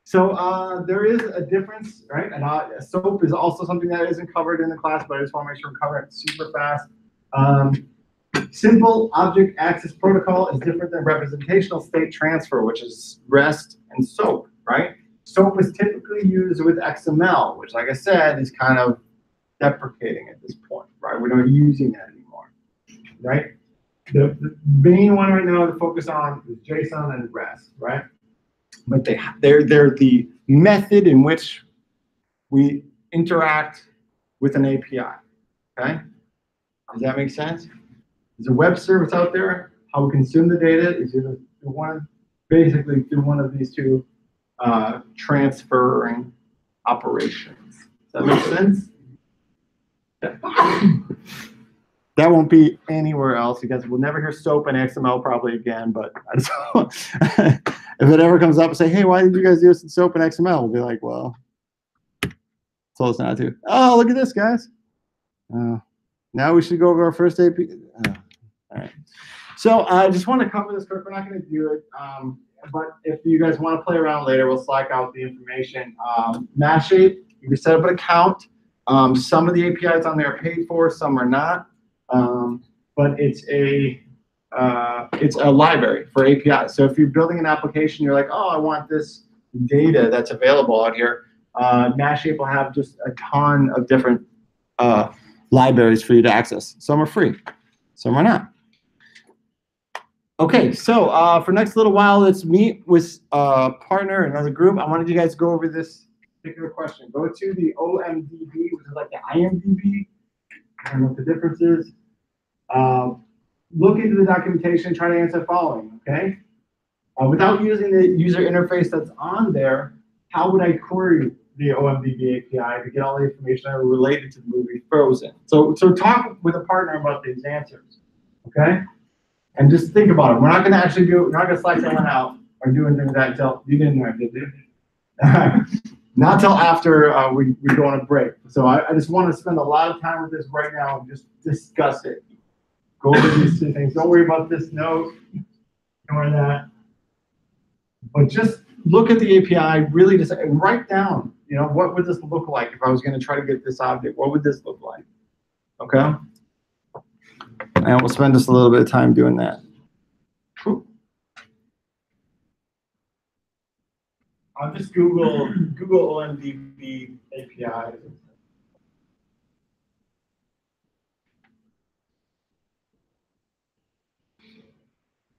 So there is a difference, right? And SOAP is also something that isn't covered in the class, but I just want to make sure I'm covering it super fast. Simple object access protocol is different than representational state transfer, which is REST and SOAP, right? SOAP is typically used with XML, which, like I said, is kind of deprecating at this point, right? We're not using that anymore, right? The main one right now to focus on is JSON and REST, right? But they're the method in which we interact with an API, okay? Does that make sense? There's a web service out there. How we consume the data is either basically through one of these two transferring operations. Does that make sense? Yeah. That won't be anywhere else. You guys will never hear SOAP and XML probably again, but I just if it ever comes up and say, hey, why did you guys do this in SOAP and XML? We'll be like, well, told us not to. Oh, look at this, guys. Now we should go over our first AP. All right. So I just want to cover this quick. We're not going to do it. But if you guys want to play around later, we'll Slack out the information. Mashape, you can set up an account. Some of the APIs on there are paid for, some are not. But it's a library for APIs. So if you're building an application, you're like, oh, I want this data that's available out here. Mashape will have just a ton of different libraries for you to access. Some are free, some are not. Okay, so for next little while, let's meet with a partner, another group. I wanted you guys to go over this particular question. Go to the OMDB, which is like the IMDb. I don't know what the difference is. Look into the documentation, try to answer the following, okay? Without using the user interface that's on there, how would I query the OMDB API to get all the information that are related to the movie Frozen? So talk with a partner about these answers, okay? And just think about it. We're not going to actually do it. We're not going to select someone out or do anything like that until you didn't know, did you? Not till after we go on a break. So I just want to spend a lot of time with this right now and just discuss it. go over these two things. Don't worry about this note, ignore that. But just look at the API, really just write down, what would this look like if I was going to try to get this object? What would this look like? Okay? And we'll spend just a little bit of time doing that. I'll just Google OMDB API.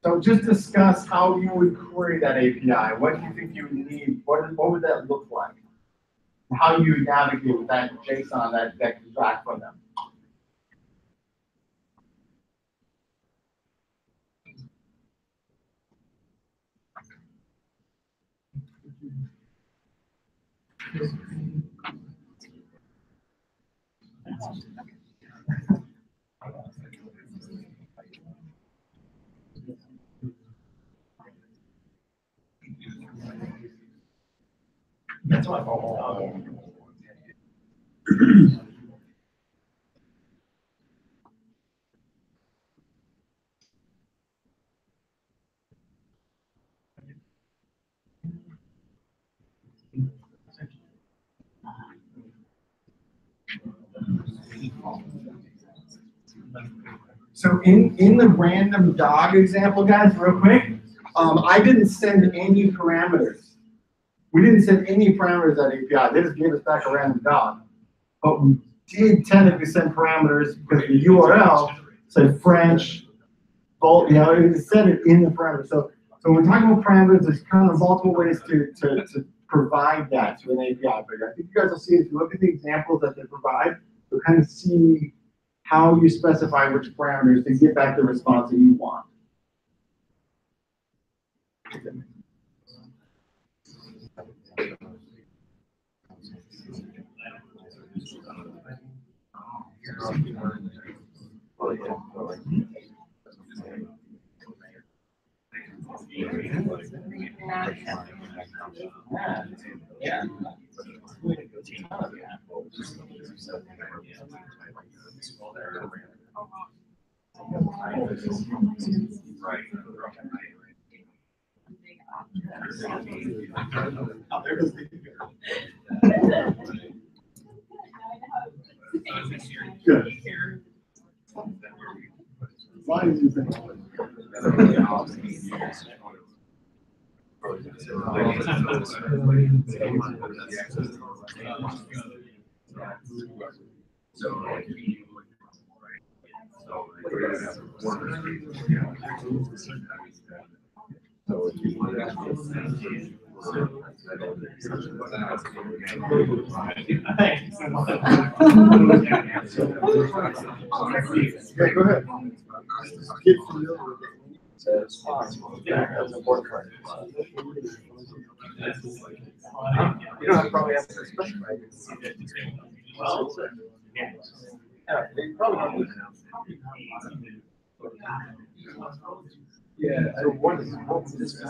So just discuss how you would query that API. What do you think you would need? What would that look like? How you would navigate with that JSON that can track from them. That's what So in the random dog example, guys, real quick, I didn't send any parameters. We didn't send any parameters to that API. They just gave us back a random dog. But we did technically send parameters because the URL said French, it said it in the parameter. So when we're talking about parameters, there's kind of multiple ways to provide that to an API. But I think you guys will see if you look at the examples that they provide, you'll kind of see how you specify which parameters to get back the response that you want. Yeah. Good. Why is it Yeah, go ahead. Get familiar with it. Yeah, that's important part. You don't probably have to specify it. Yeah, they probably don't. Yeah, so what is this? So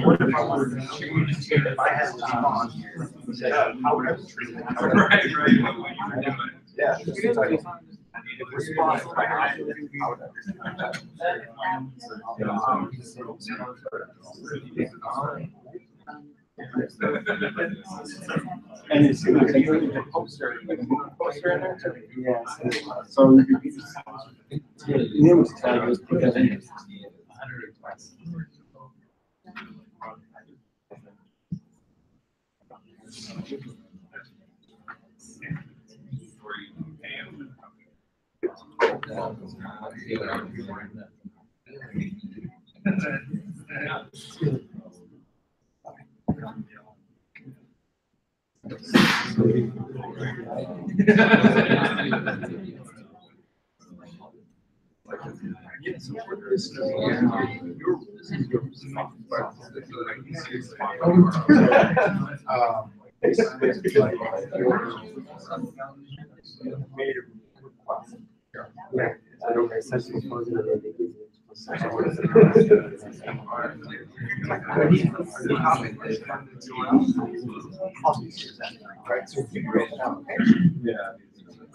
what if I wanted to change, if I had to respond, say, how would I treat it? Right. Yeah. If response, and you see like a poster in there? Yes. So you could use the image tag is put that in.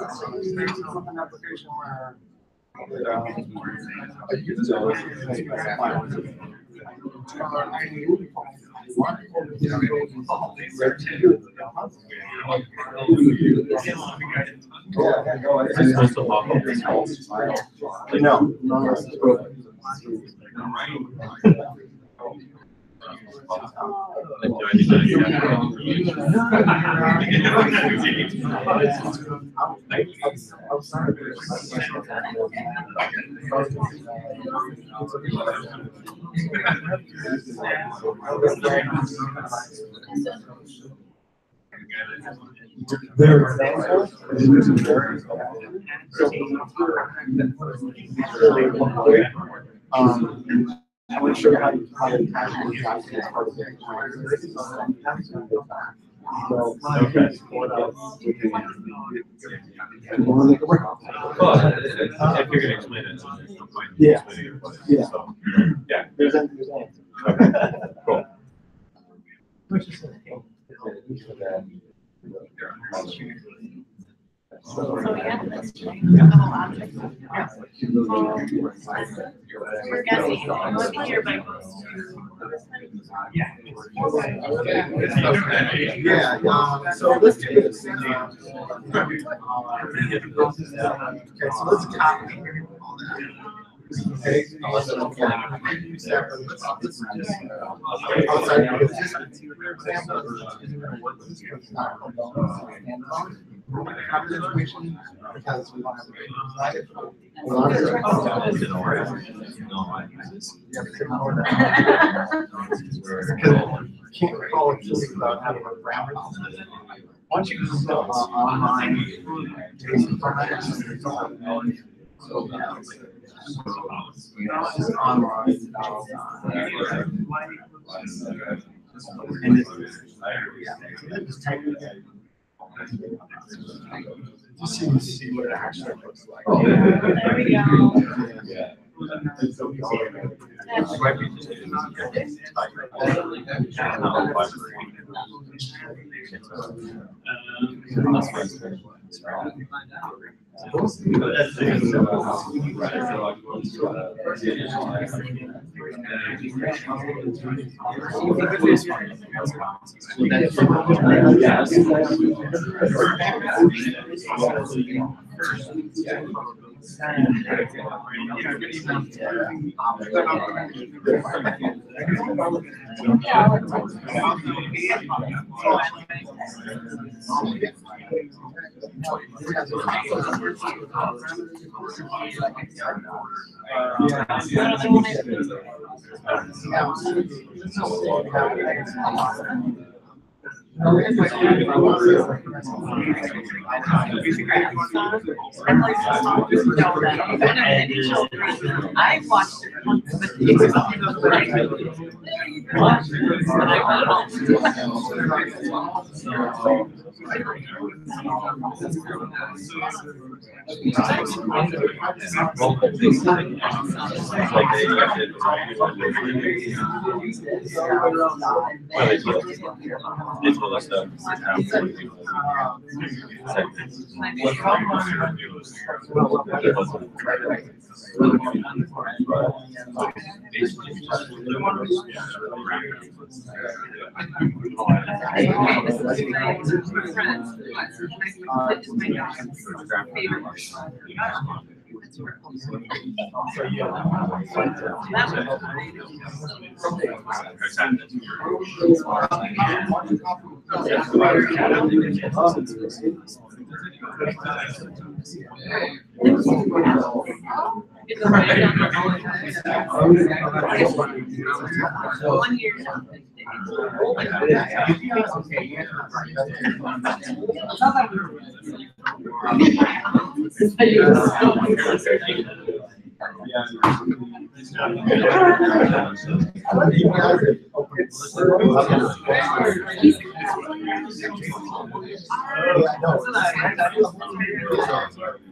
an application where I want to show you how to attach the Json as part of the so, okay. You want to make it work? If you're gonna explain it, there's no point in Yeah. explaining it. Yeah. So, yeah. There's an answer. Okay. Cool. So yeah, that's true. The whole object. We're guessing, we'll be here by close to. Yeah, so let's do this. Okay, so let's copy all that. Okay, let's use that, but let's just outside of this, for example, isn't gonna work with this because it's not a standalone. We're gonna copy the information because we don't have to. A lot of it. Can't recall it just without having a ground. Once you go online, Json format, so it's online. And just type it in. Just so you see what it actually looks like. There we go. Yeah. I watched it once, but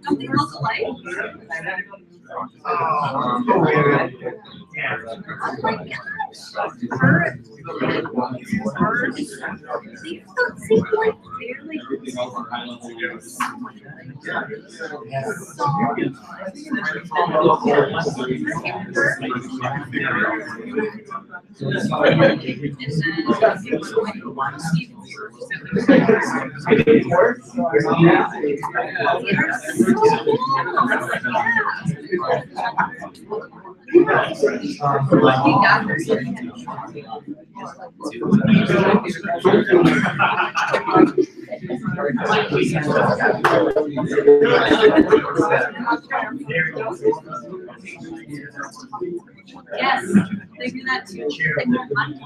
something else like. Yes, they do that too. They don't like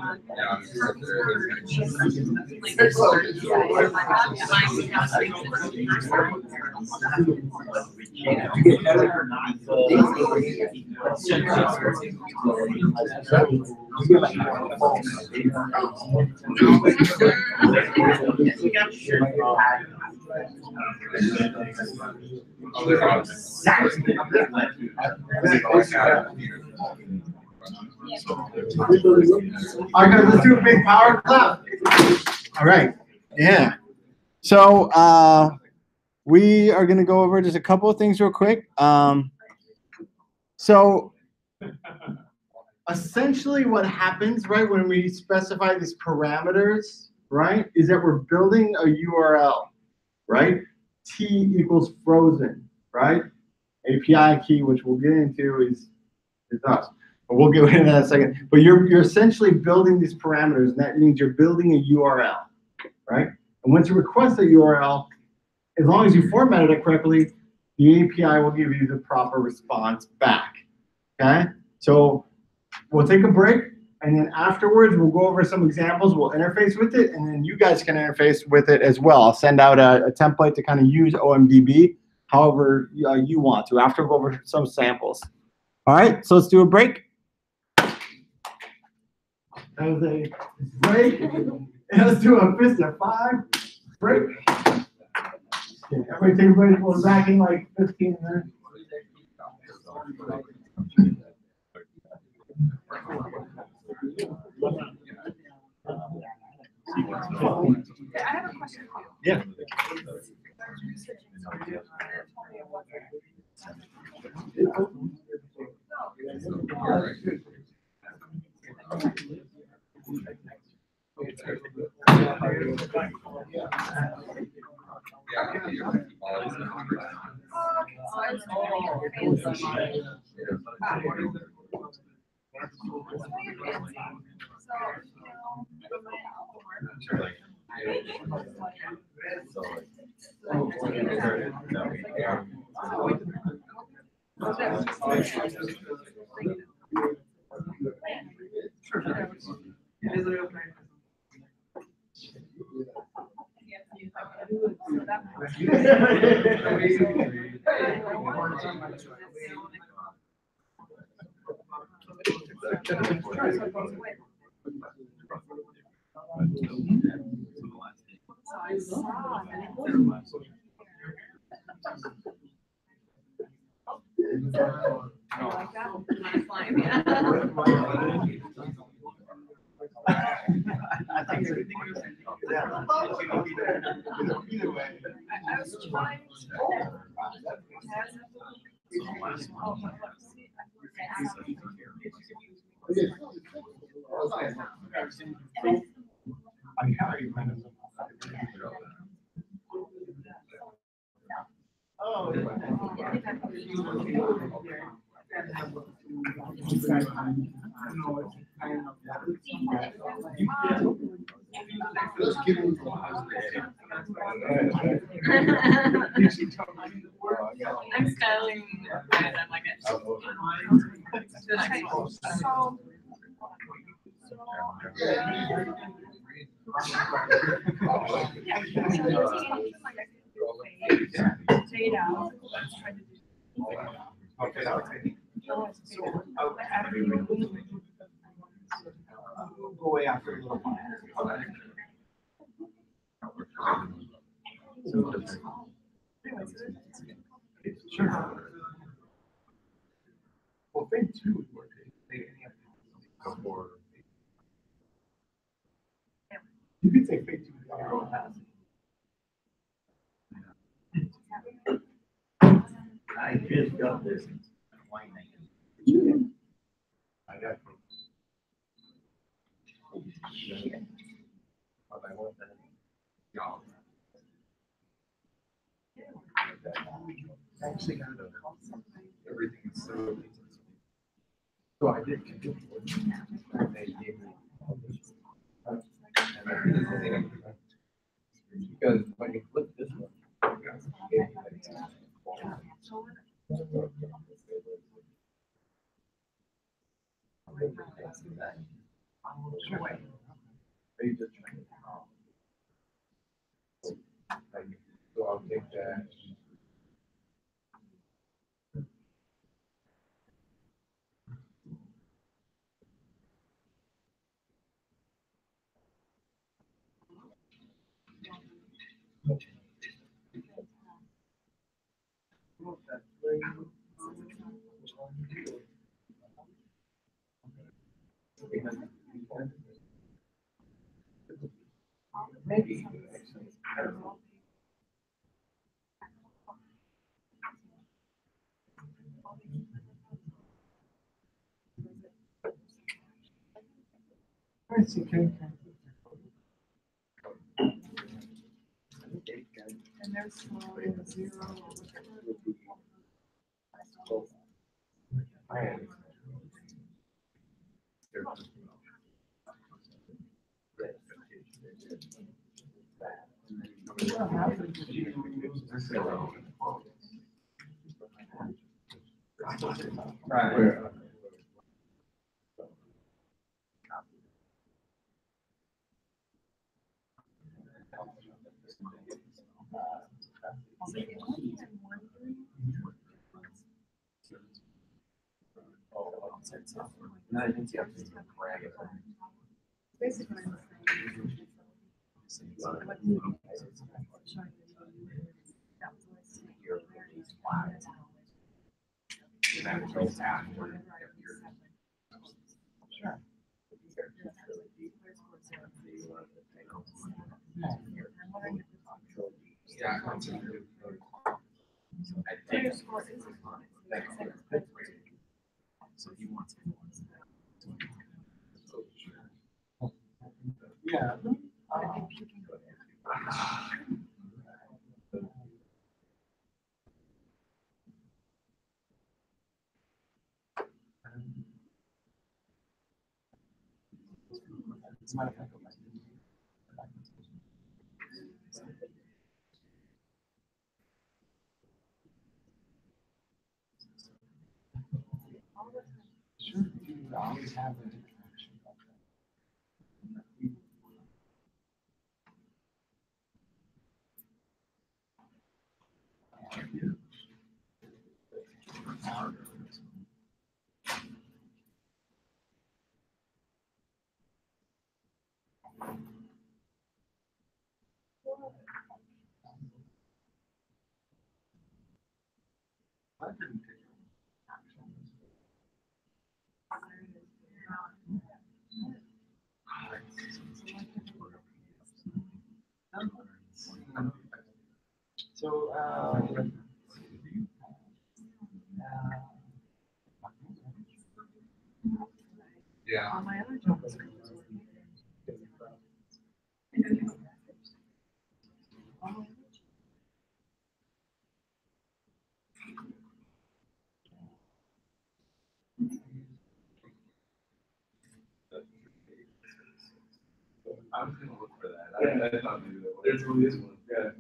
All right, guys, let's do a big power clap. All right, yeah. So we are going to go over just a couple of things real quick. So essentially what happens, right, when we specify these parameters, right, is that we're building a URL, right? T equals frozen, right? API key, which we'll get into, is us. But we'll get into that in a second. But you're essentially building these parameters, and that means you're building a URL, right? And once you request a URL, as long as you formatted it correctly, the API will give you the proper response back, okay? So we'll take a break, and then afterwards, we'll go over some examples. We'll interface with it, and then you guys can interface with it as well. I'll send out a template to kind of use OMDB however you want to, after we'll go over some samples. All right, so let's do a break. That was a break. And let's do a fist of 5 break. Okay, everybody take a break. We'll be back in like 15 minutes. I have a question for you. Yeah. I'm styling and I'm like, Go away after a little while. Sure. Well, thing 2 is working. You could say fake. I just got this. I got. Shit. But I want that. Y'all. Actually, got Everything is so. So I did. They gave me all this. And I really didn't think of it. Because when you flip this one, it gave me like, Are you just trying to? So I'll take that. Maybe. I don't know. And there's zero. Right. And I think you have to drag it. Basically, I'm saying. Sure. Yeah. So he wants. Yeah. As a matter of fact, sure, you always have an interaction about that. So, Yeah. On my other job. I was gonna look for that. I thought maybe that was. There's one, this one. Yeah.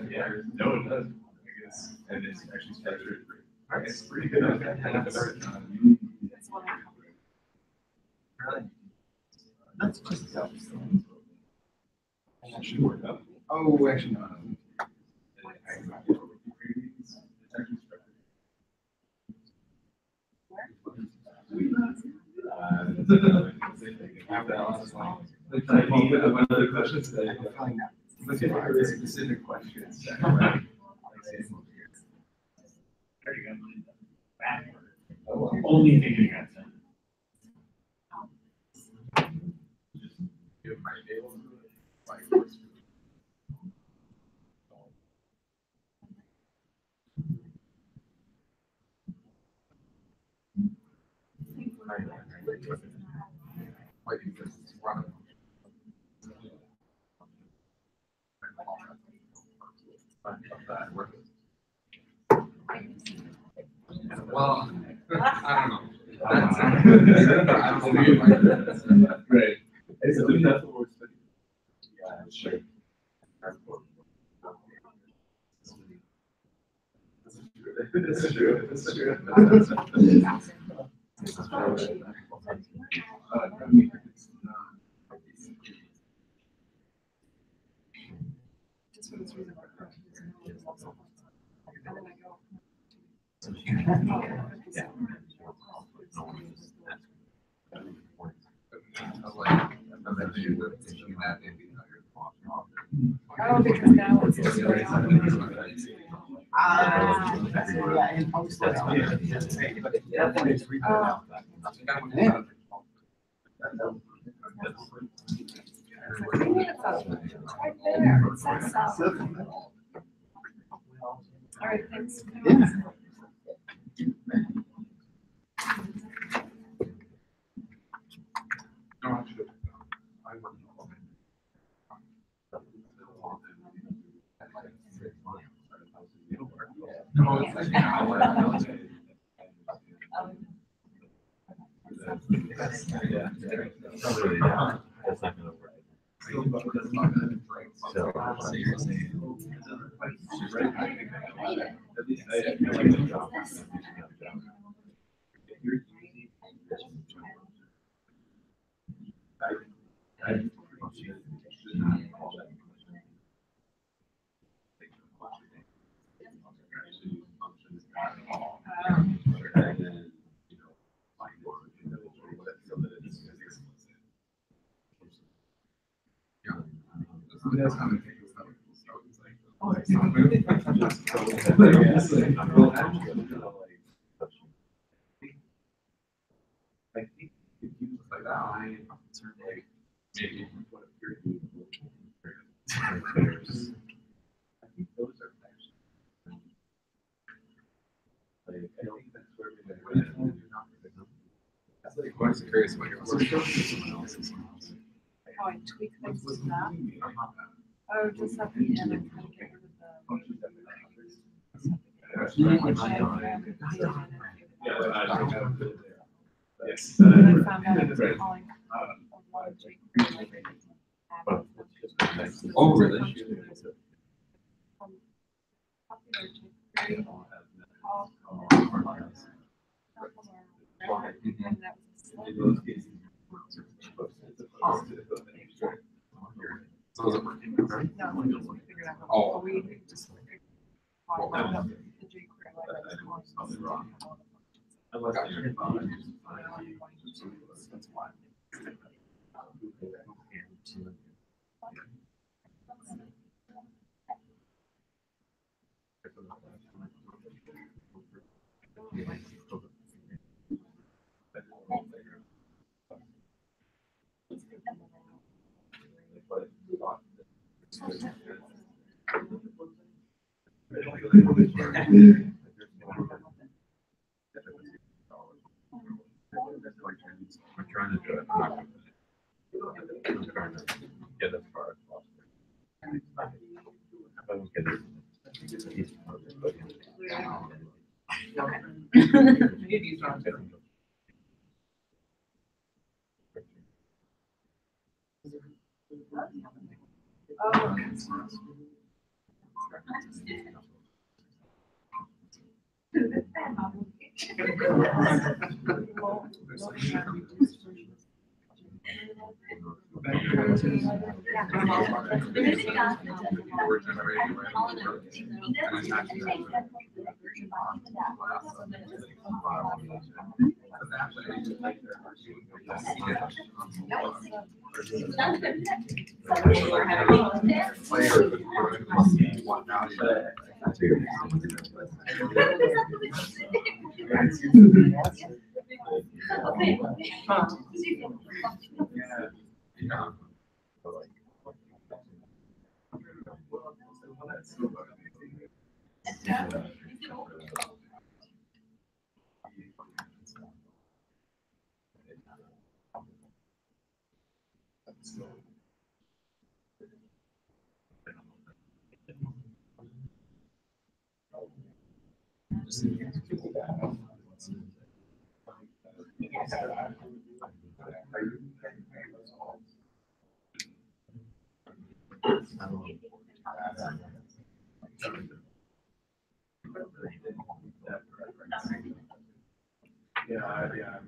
Yeah, no, it does. I guess, and it's actually structured. It's pretty good. That's what I. Really? That's just the opposite. And that should work out. Oh, actually, no. One other question today. Let's get into the specific questions. There you go. Oh, Only thing you got. Like, because it's running. Well, I don't know. That's, I don't know. Right. That's what works for you. Yeah, sure. This is true. This is true. Just for this reason. Oh, because now it's. Yeah, and post that. Right there, it says so. All right, thanks. Yeah. No, it's like, Yeah. That's really not. That's not gonna work. So you're saying. At least I feel like the job. I think if you look like that, I certainly maybe what appeared to be I think those are actually. Like, I don't think that's where we're that's like, I'm just curious about your work. How I tweak things with that. Oh, just at the end, I'm trying to get rid of the. Yes. And then I found out I was calling a lot of jQuery. Oh, really? So is it working? Oh. We just figured out the jQuery library. That's why. I'm trying to do it. I'm not gonna finish it. I'm trying to get as far as possible. If I don't get it, it's easy. Yeah. Yeah.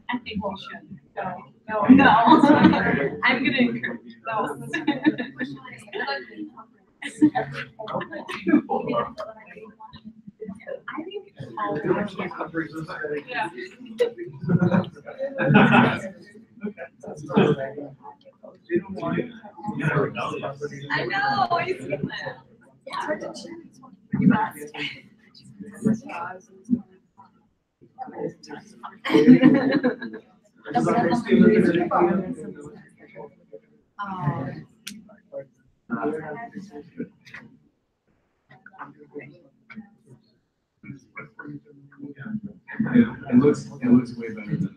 I think we should. No. I'm gonna encourage Yeah. I know, I see that. It's hard to choose. You must. It looks way better than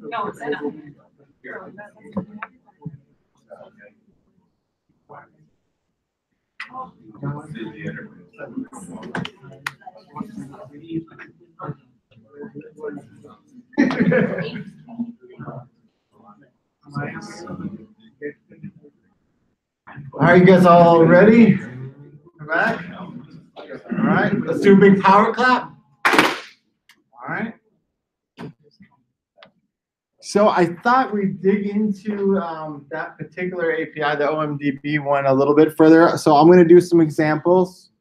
No, it's not. All right, you guys all ready? Come back. All right, let's do a big power clap. All right. So I thought we'd dig into that particular API, the OMDB one, a little bit further. So I'm going to do some examples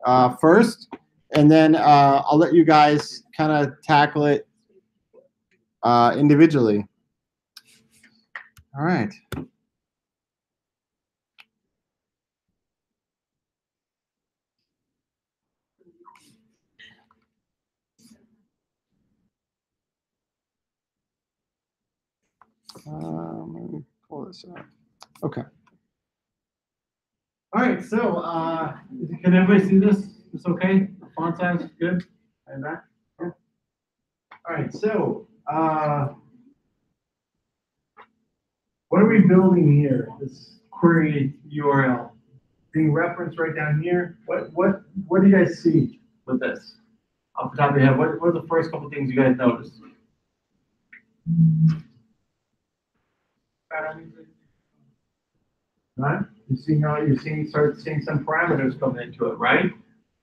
first, and then I'll let you guys kind of tackle it individually. All right. Let me pull this up. Okay. All right, so can everybody see this? It's okay? The font size is good? And that? Yeah. All right, so what are we building here? This query URL being referenced right down here. What do you guys see with this? Off the top of your head, what are the first couple things you guys noticed? Right? Start seeing some parameters coming into it, right?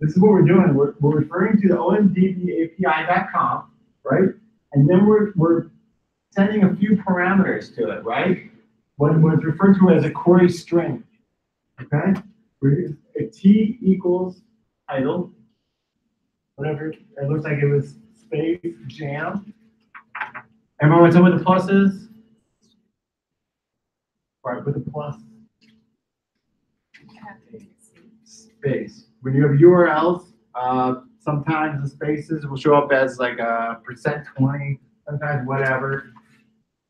This is what we're doing. We're referring to the omdbapi.com, right? And then we're sending a few parameters to it, right? What is referred to as a query string, okay? A T equals title, whatever. It looks like it was space jam. Everyone what's up with the pluses? Right, with the plus. Space. When you have URLs, sometimes the spaces will show up as like a %20, sometimes whatever.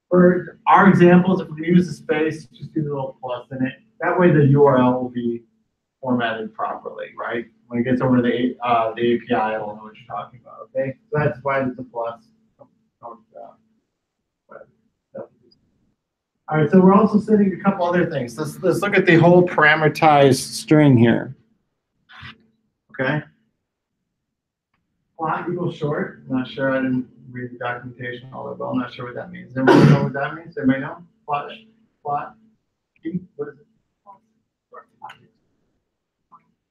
For our examples, if we use the space, just do the little plus in it. That way the URL will be formatted properly, right? When it gets over to the API, it'll know what you're talking about, okay? So that's why it's a plus. Don't All right, so we're also setting a couple other things. Let's look at the whole parameterized string here. Okay. Plot equals short. I'm not sure. I didn't read the documentation all that well. I'm not sure what that means. Does everybody know what that means? Everybody know? Plot. What is it?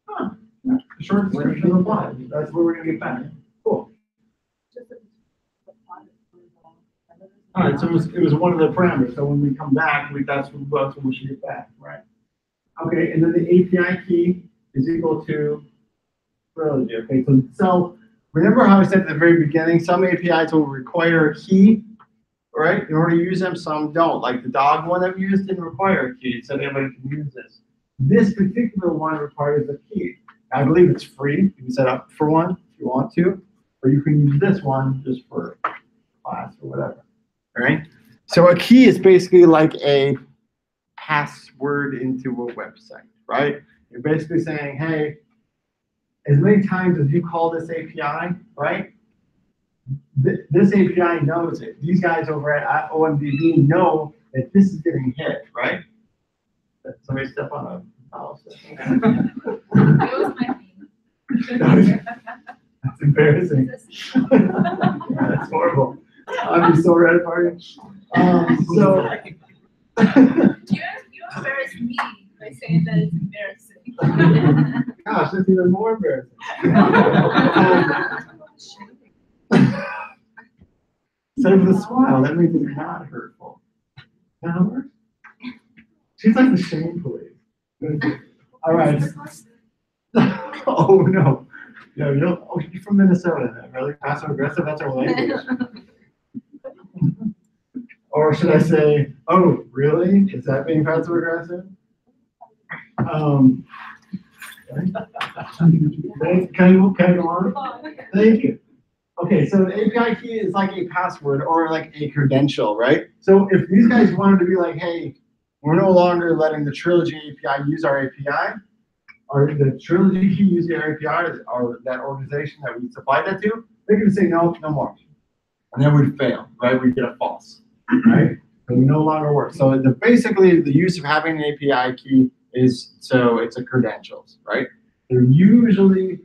Huh. Short description of the plot. That's where we're gonna get back. Cool. All right, so it was one of the parameters. So when we come back, that's what we should get back, right? Okay, and then the API key is equal to trilogy. Okay, so remember how I said at the very beginning, some APIs will require a key, right? In order to use them, some don't. Like the dog one that we used didn't require a key. It said anybody can use this. This particular one requires a key. I believe it's free. You can set up for one if you want to, or you can use this one just for class or whatever. All right. So a key is basically like a password into a website, right? You're basically saying, hey, as many times as you call this API, right? This API knows it. These guys over at OMDB know that this is getting hit, right? Somebody step on a mouse. That's embarrassing. That's horrible. I'd be so red if I so you embarrass me by saying that it's embarrassing. Gosh, that's even more embarrassing. Instead of the smile, that means it's not hurtful. That works? She's like the shame police. All right. Oh no. No, you don't. Oh, you're from Minnesota. Really passive aggressive? That's our language. Or should I say, oh, really? Is that being passive aggressive? Can I go on? Thank you. Okay, so an API key is like a password or like a credential, right? So if these guys wanted to be like, hey, we're no longer letting the Trilogy API use our API, or the Trilogy key use our API, or that organization that we supplied that to, they're going to say no, no more. And then we'd fail, right? We'd get a false, right? So we no longer work. So basically, the use of having an API key is, so it's a credentials, right? They're usually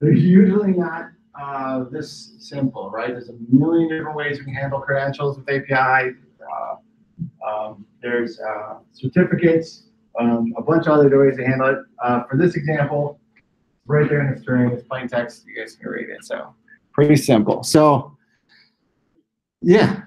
not this simple, right? There's a million different ways we can handle credentials with API. There's certificates, a bunch of other ways to handle it. For this example, right there in the string, it's plain text. You guys can read it. So pretty simple. So yeah.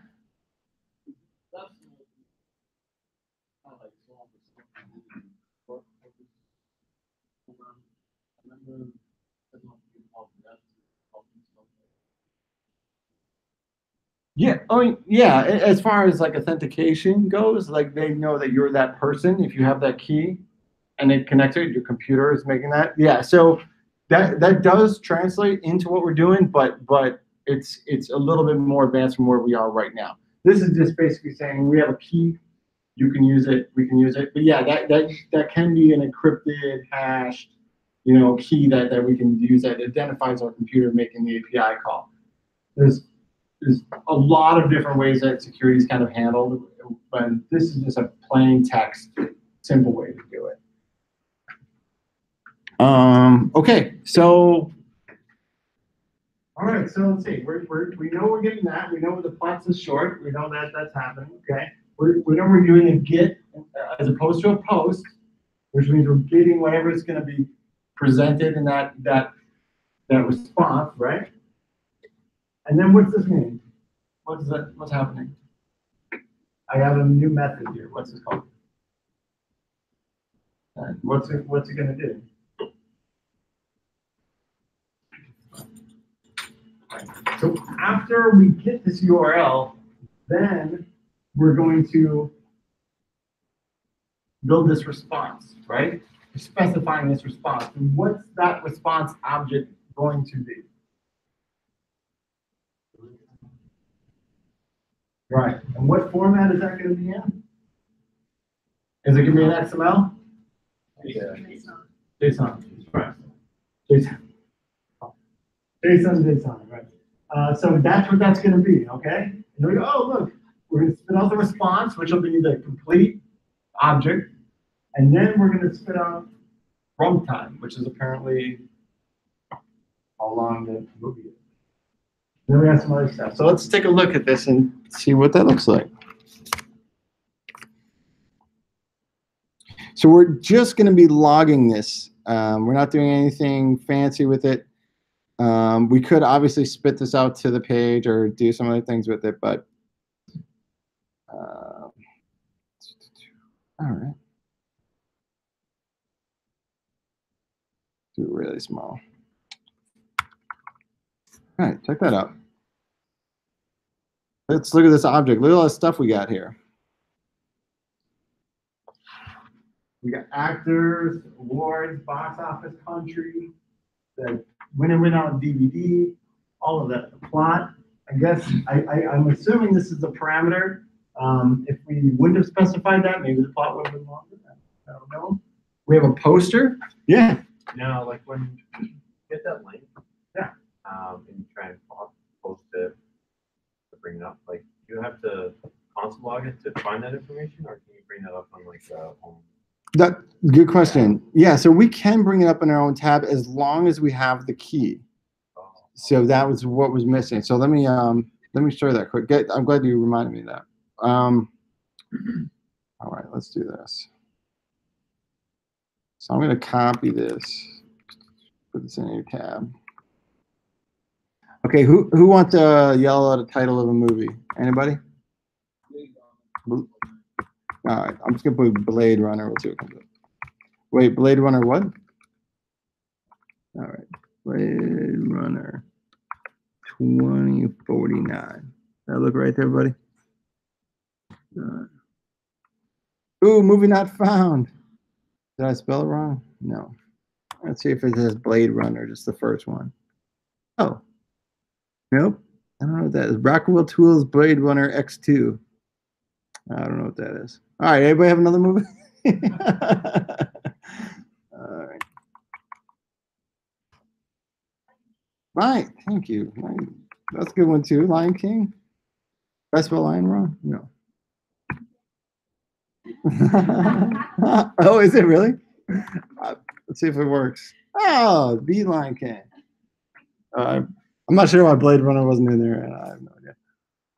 Yeah, I mean, yeah, as far as like authentication goes, like they know that you're that person if you have that key and it connected, your computer is making that. Yeah, so that does translate into what we're doing, but it's a little bit more advanced from where we are right now. This is just basically saying we have a key, you can use it, we can use it. But yeah, that can be an encrypted, hashed, key that we can use that identifies our computer making the API call. There's a lot of different ways that security is kind of handled, but this is just a plain text, simple way to do it. Okay, so all right, so let's see. We know we're getting that. We know the plots is short. We know that that's happening. Okay, we know we're doing a get as opposed to a post, which means we're getting whatever is going to be presented in that response, right? And then what's this mean? What's happening? I have a new method here. What's this called? And what's it going to do? So after we get this URL, then we're going to build this response, right? We're specifying this response. And what's that response object going to be? Right. And what format is that going to be in? Is it going to be an XML? Yeah. JSON. Right. JSON, right. So that's what that's going to be, okay? And we go, oh, look, we're gonna spit out the response, which will be the complete object, and then we're gonna spit out runtime, which is apparently how long the movie is. Then we have some other stuff. So let's take a look at this and see what that looks like. So we're just going to be logging this. We're not doing anything fancy with it. We could obviously spit this out to the page or do some other things with it, but all right. Do it really small. All right, check that out. Let's look at this object. Look at all the stuff we got here. We got actors, awards, box office, country, the win and win out DVD, all of that. The plot. I guess I'm assuming this is the parameter. If we wouldn't have specified that, maybe the plot would have been longer. I don't know. We have a poster. Yeah. No, like when you get that link. Yeah. And you try and post it to bring it up, like you have to console log it to find that information, or can you bring that up on like the home? That good question. Yeah, so we can bring it up in our own tab as long as we have the key. So that was what was missing. So let me show you that quick. I'm glad you reminded me of that. All right, let's do this. So I'm going to copy this, put this in a tab. Okay, who wants to yell out a title of a movie? Anybody? All right, I'm just going to put Blade Runner. We'll see what comes up. Wait, Blade Runner what? All right, Blade Runner 2049. Does that look right there, buddy? Ooh, movie not found. Did I spell it wrong? No. Let's see if it says Blade Runner, just the first one. Oh. Nope. I don't know what that is. Rockwell Tools Blade Runner X2. I don't know what that is. All right, anybody have another movie? All right. Right, thank you. That's a good one too. Lion King. Did I spell lion wrong? No. Oh, is it really? Let's see if it works. Oh, the Lion King. I'm not sure why Blade Runner wasn't in there. I have no idea.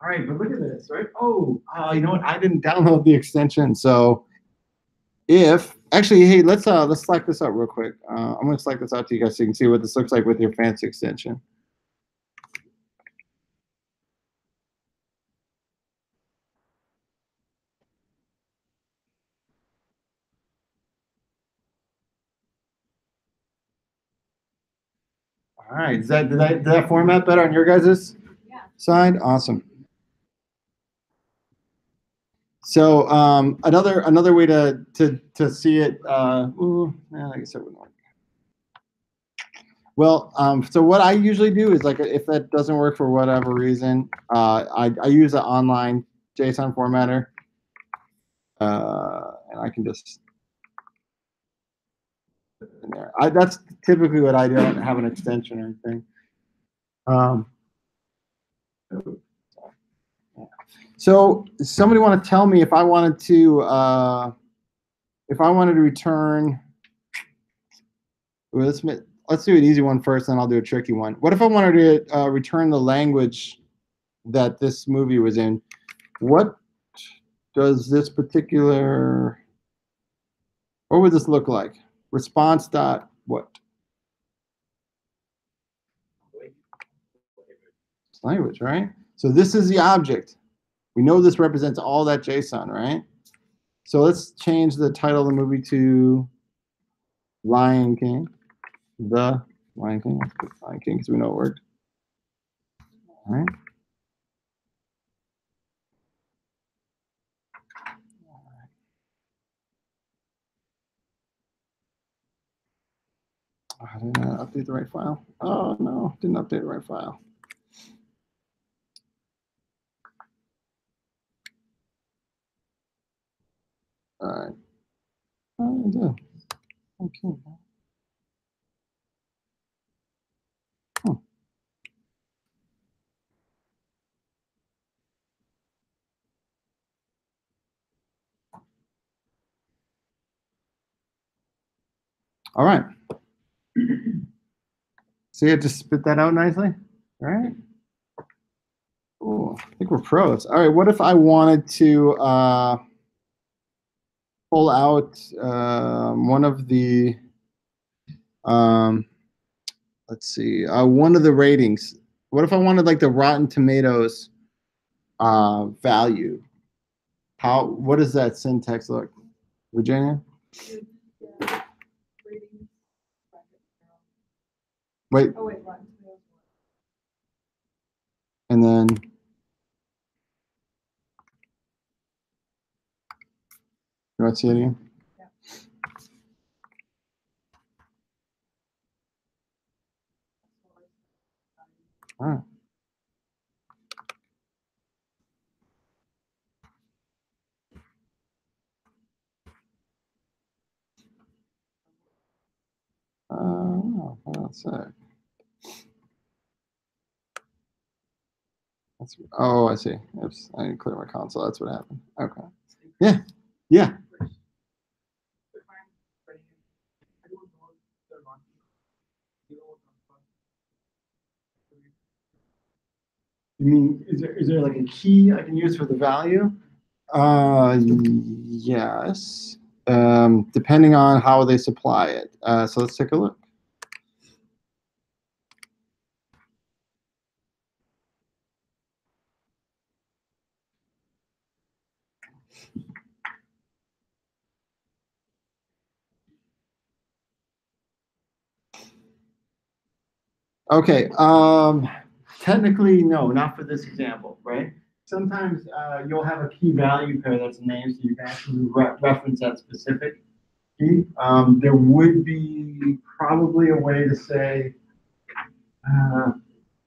All right, but look at this, right? Oh, you know what? I didn't download the extension, so if actually, hey, let's select this up real quick. I'm going to select this out to you guys so you can see what this looks like with your fancy extension. All right, did that format better on your guys' side? Awesome. So another way to see it. I guess it wouldn't work. Well, so what I usually do is, like, if that doesn't work for whatever reason, I use an online JSON formatter, and I can just put it in there. That's typically what I do. I don't have an extension or anything. So somebody want to tell me if I wanted to return. Well, let's do an easy one first, then I'll do a tricky one. What if I wanted to return the language that this movie was in? What does this particular, what would this look like? Response dot what? Language, right? So this is the object. We know this represents all that JSON, right? So let's change the title of the movie to Lion King. The Lion King. Let's put Lion King because we know it worked. All right. Oh, I didn't update the right file. Oh no, didn't update the right file. All right. Oh, I do. Okay. All right. See, it just spit that out nicely. All right. Ooh, I think we're pros. All right. What if I wanted to pull out one of the, let's see, one of the ratings? What if I wanted like the Rotten Tomatoes value? What does that syntax look? Virginia? Wait. Oh, wait, Rotten Tomatoes. And then you want to see it again? Yeah. All right. Hold on a sec. Oh, I see. Oops, I didn't clear my console. That's what happened. Okay. Yeah. Yeah. You mean, is there like a key I can use for the value? Yes. Depending on how they supply it. So let's take a look. Okay. Technically, no, not for this example, right? Sometimes you'll have a key value pair that's a name, so you can actually reference that specific key. There would be probably a way to say,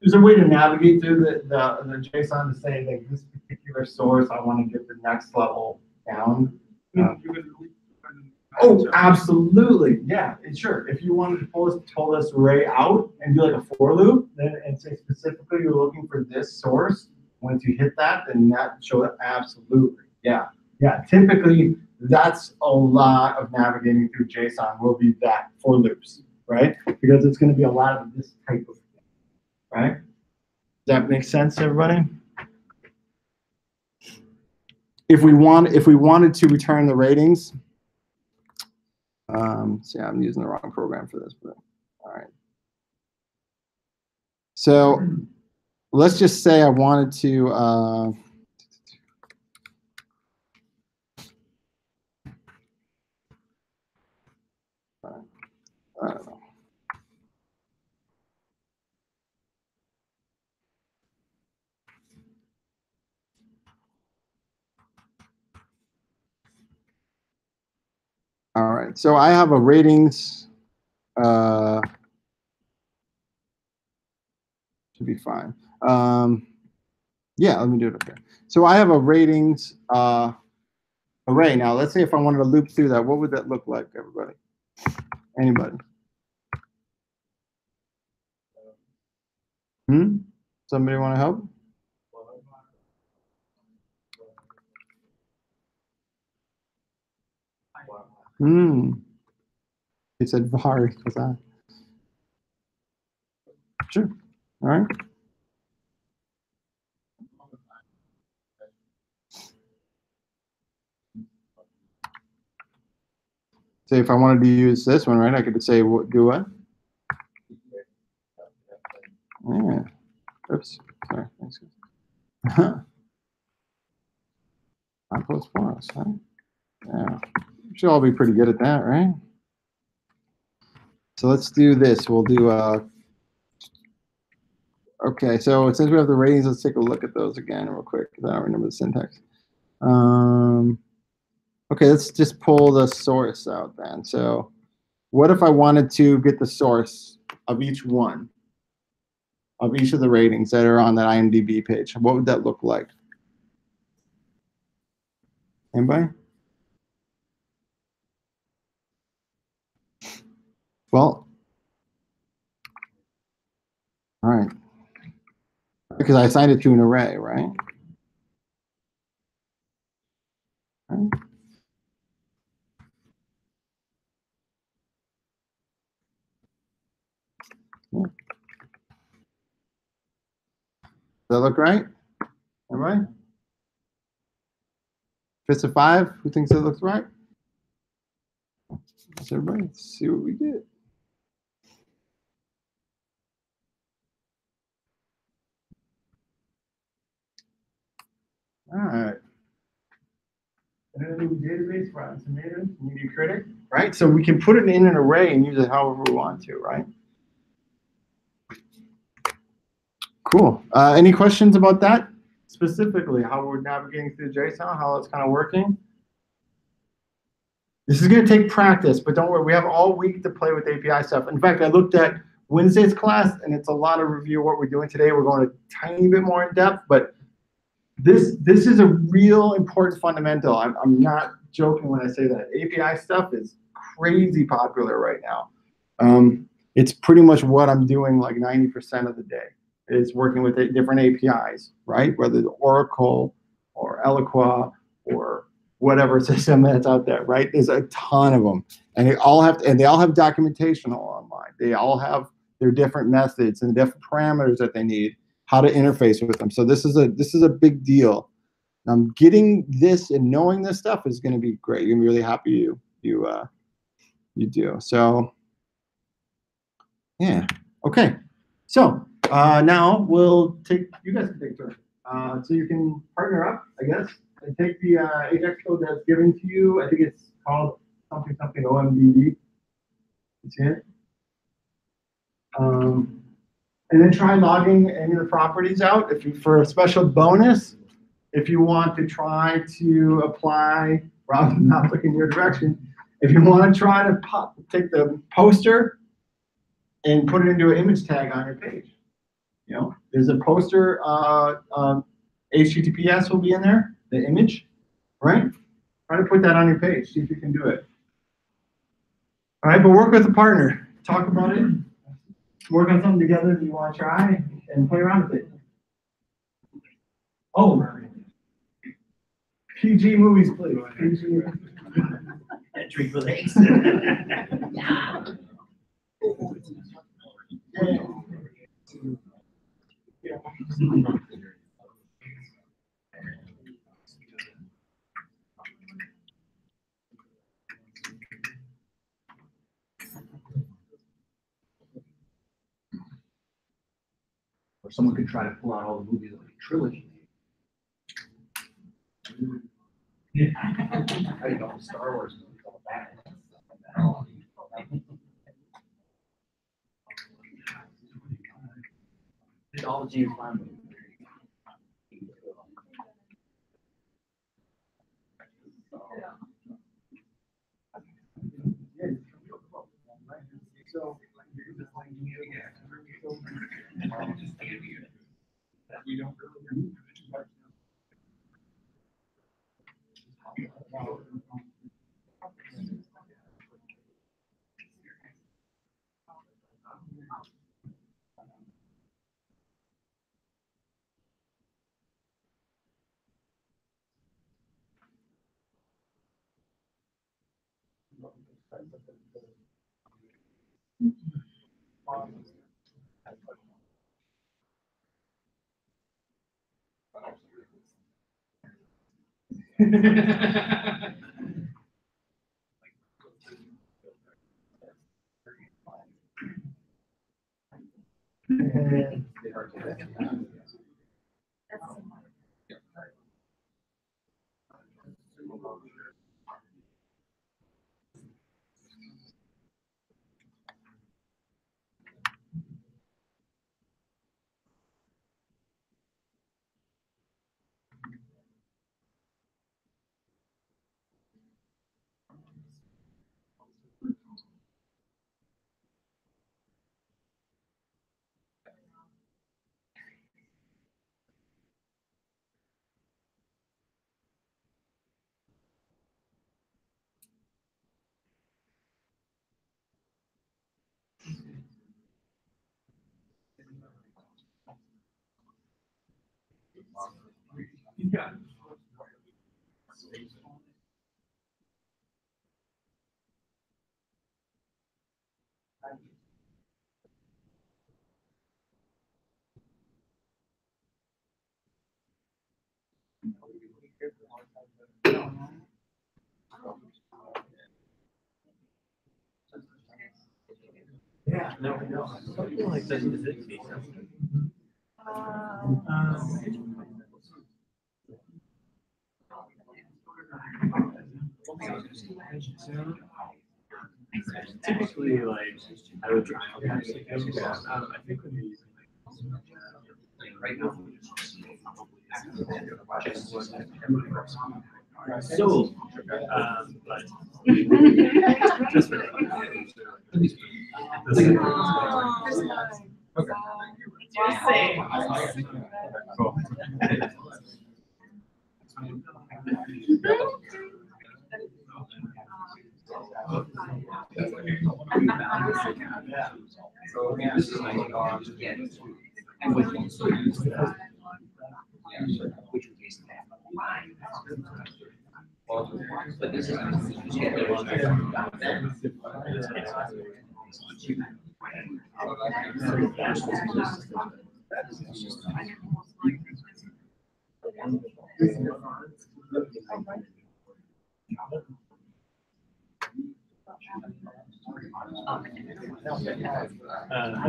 there's a way to navigate through the JSON to say like this particular source, I want to get the next level down. Oh, absolutely. Yeah, sure. If you wanted to pull this array out and do like a for loop, then and say specifically you're looking for this source, once you hit that, then that show it absolutely. Yeah. Yeah. Typically, that's a lot of navigating through JSON will be that for loops, right? Because it's going to be a lot of this type of thing, right? Does that make sense, everybody? If we wanted to return the ratings. See, I'm using the wrong program for this, but all right. So let's just say I wanted to, I don't know. All right, so I have a ratings, should be fine. Yeah, let me do it up here. So I have a ratings array. Now, let's say if I wanted to loop through that, what would that look like, everybody? Anybody? Somebody want to help? He said var equals that. Sure. All right. Say if I wanted to use this one, right? I could say do what? Yeah. Oops. Sorry. Thanks. I plus plus, right? Yeah. Should all be pretty good at that, right? So let's do this. We'll do okay, so since we have the ratings, let's take a look at those again real quick because I don't remember the syntax. Okay, let's just pull the source out then. So what if I wanted to get the source of each one, of each of the ratings that are on that IMDb page? What would that look like? Anybody? Well, all right. Because I assigned it to an array, right? Yeah. Does that look right? Everybody? Fist of 5, who thinks it looks right? That's everybody. Let's see what we get. All right. Another new database for automated media critic, right? So we can put it in an array and use it however we want to, right? Cool. Any questions about that? Specifically, how we're navigating through JSON, how it's kind of working? This is going to take practice, but don't worry. We have all week to play with API stuff. In fact, I looked at Wednesday's class, and it's a lot of review of what we're doing today. We're going a tiny bit more in depth, but this is a real important fundamental. I'm not joking when I say that. API stuff is crazy popular right now. It's pretty much what I'm doing like 90% of the day is working with different APIs, right? Whether it's Oracle or Eloqua or whatever system that's out there, right? There's a ton of them, and they all have documentation online. They all have their different methods and the different parameters that they need, how to interface with them. So this is a big deal. Getting this and knowing this stuff is going to be great. You're going to be really happy you do. So yeah, okay. So now you guys can take a turn. So you can partner up, I guess, and take the Ajax code that's given to you. I think it's called something OMDB. You see it? And then try logging any of the properties out. For a special bonus, if you want to try to apply, rather than not looking your direction, if you want to try to take the poster and put it into an image tag on your page. You know, there's a poster, HTTPS will be in there, the image, right? Try to put that on your page, see if you can do it. All right, but work with a partner. Talk about it. Work on something together that you want to try and play around with it. Oh, PG movies, please. PG. Entry for legs. Or someone could try to pull out all the movies like a trilogy. Yeah. I think all the Star Wars movies, all that. All the James Bond movies. We don't really. Yeah. Yeah, no, something like this is it. Typically, like, I would try. I think when you're using Right now. So, but just for So this is like, and what you still use that. Which would be but this is. how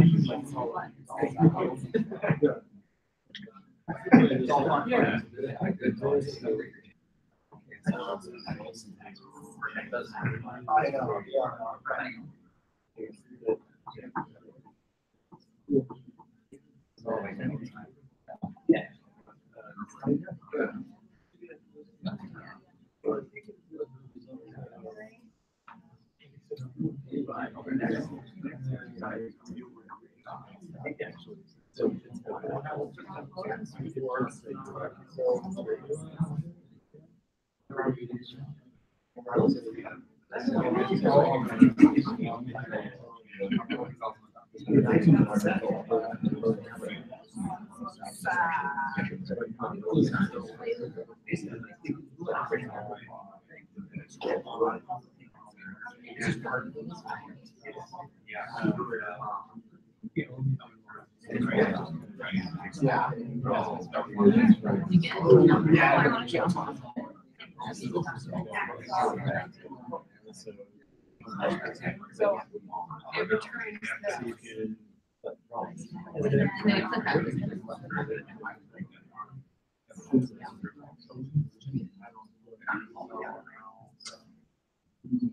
do you like yeah. So it returns the.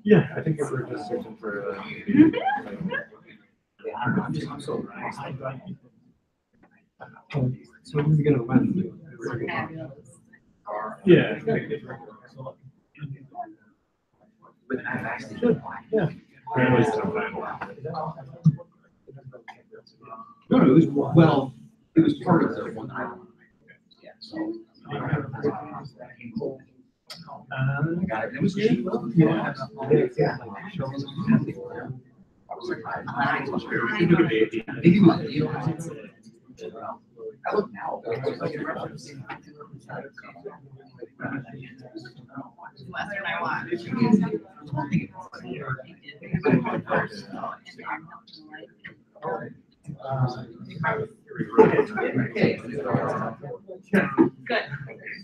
Yeah, I think if we're just searching for. So we're gonna win. Yeah. Yeah. No, it was, well, it was part of the one that I wanted. Yeah, so. It was cheap. Yeah. I look now. Western I want. Good.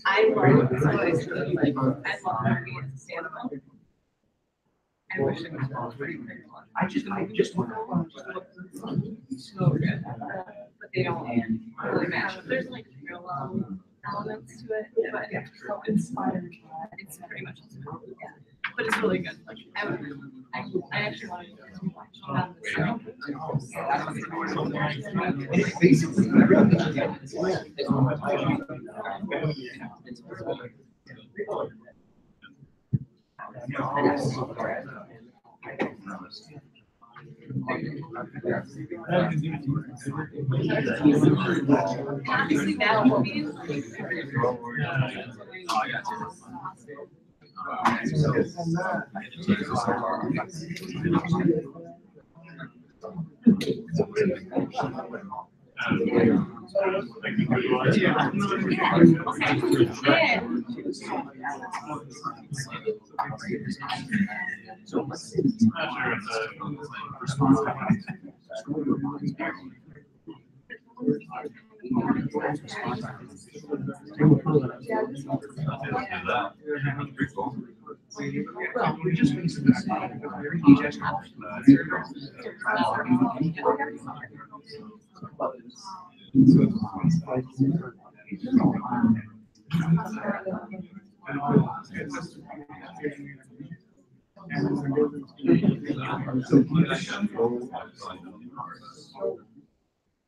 I love toys. I love Barbie as a stand-up. I wish it was pretty quick. I just look. So good. But they don't really match. There's like real elements to it, but it's so inspired. It's pretty much, yeah. But it's really good. Like, I actually wanted to watch it on the screen. And it's basically everything. Honestly, that will be. Well, we're just basically saying, Ajax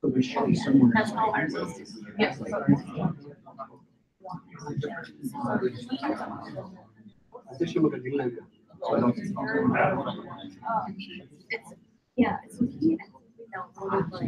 So we show you somewhere. That's all ours is. Yes. It's, yeah, it's with heat. We don't like,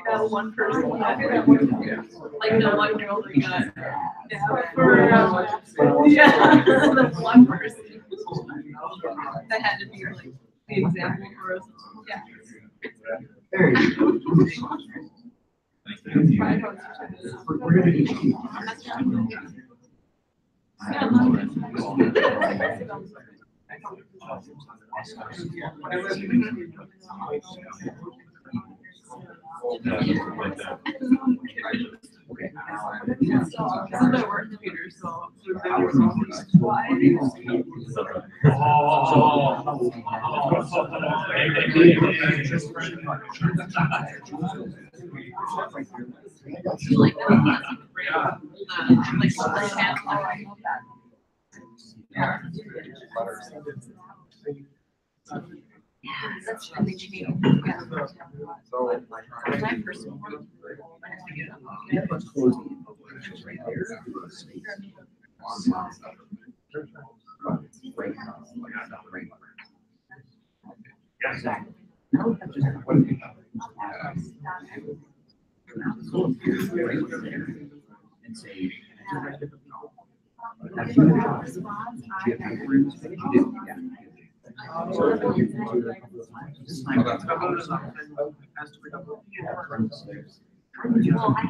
that one person, like the one girl that got, the one person that had to be like the example for us. Yeah. Some of work computer, so. You like that? Yeah, that's an engineering. My personal one. And say.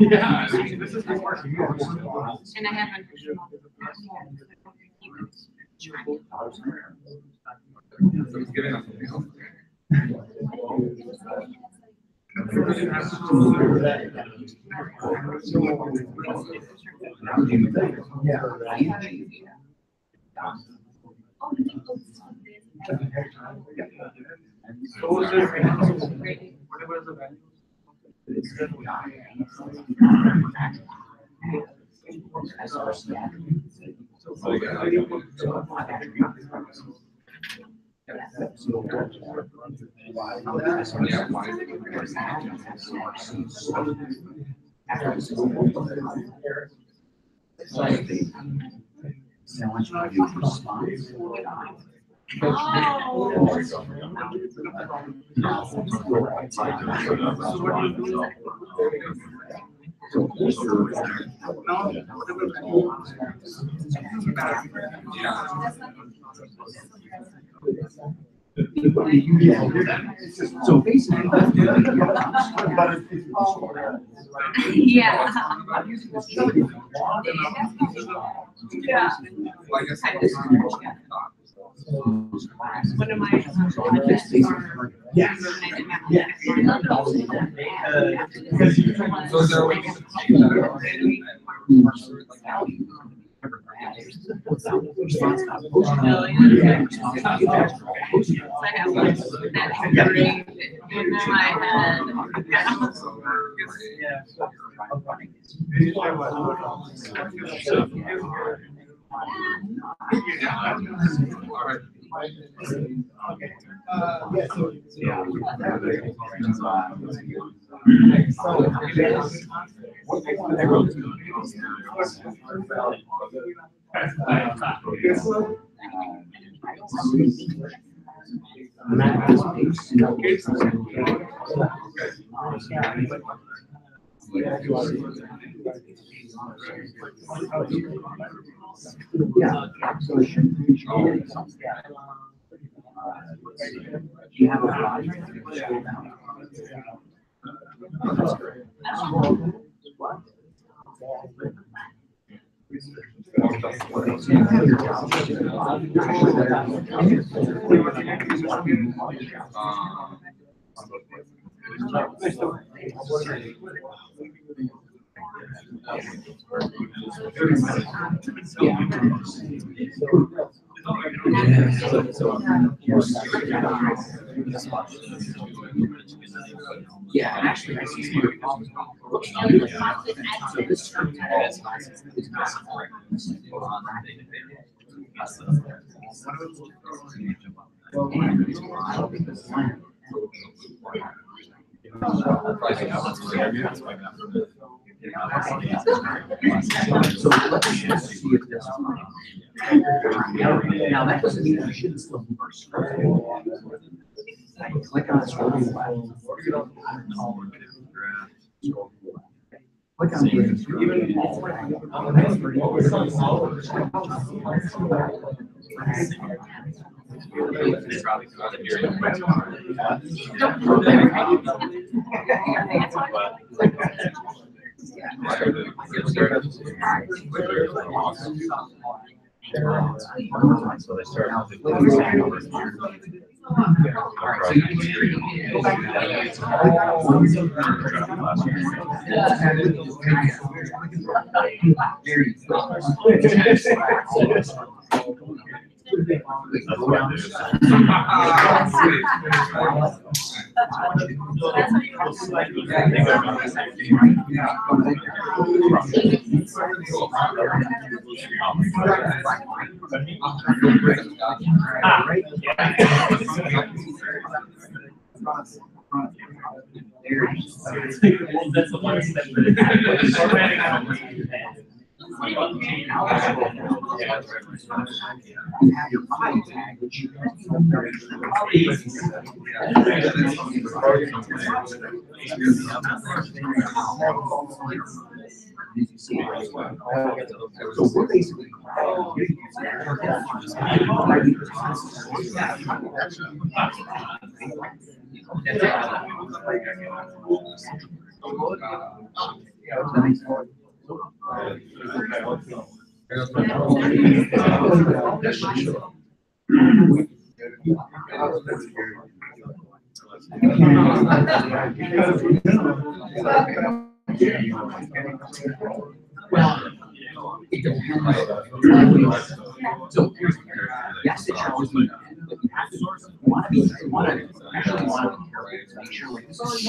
Yeah, this is my work. And I haven't. So it's giving us something else. Whatever is the value. So basically. Yeah. Yeah. Well, I guess I just- One of my projects are. Yes. Yeah. So is there a way to change that? I have like that engraved in my head. All right. Yeah, so it should reach. You have a project. What? Yeah, actually, I see some of the problems. So this term is not So let's just see if this. Now, that doesn't mean we shouldn't still move our script. Click on scroll to the left. Click on So they start with the That's the one step that you have your file tag, which you can so we're basically well, it depends. So yes, it shows me, but you have to want to be, want to actually want to be careful to make sure like this is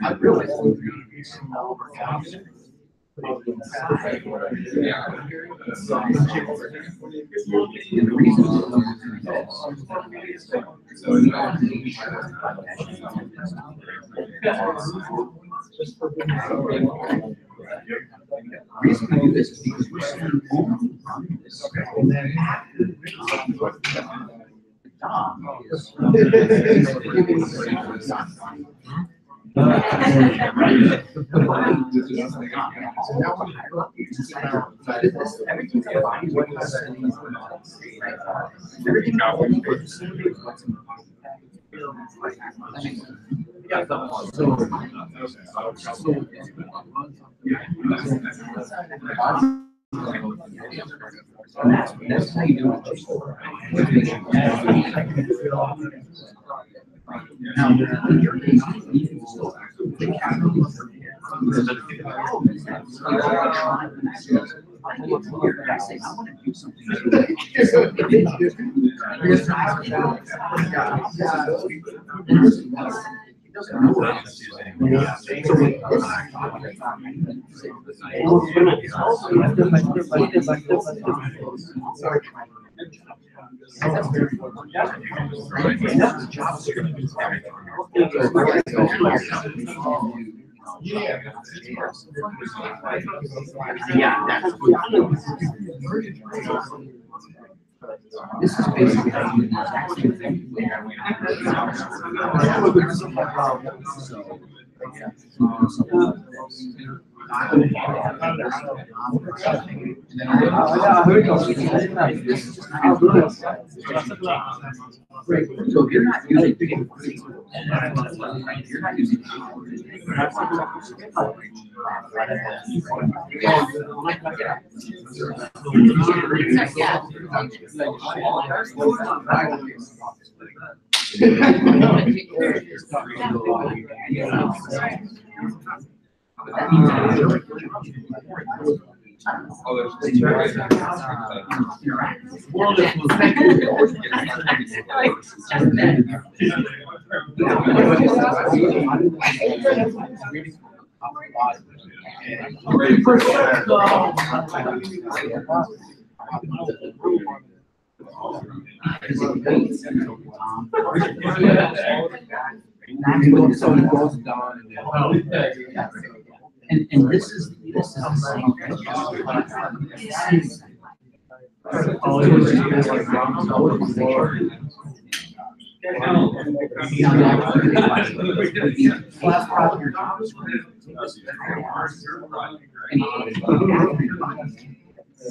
I realized and the reason reason we do this is because we're seeing only from this. And then Dom is. Everything's that's how you do it. Now, in your case, you can still I say, I want to do something. doesn't know what it's using. So with this is basically how you do the exact same thing. Right. So if you're not using you're not using and this is the same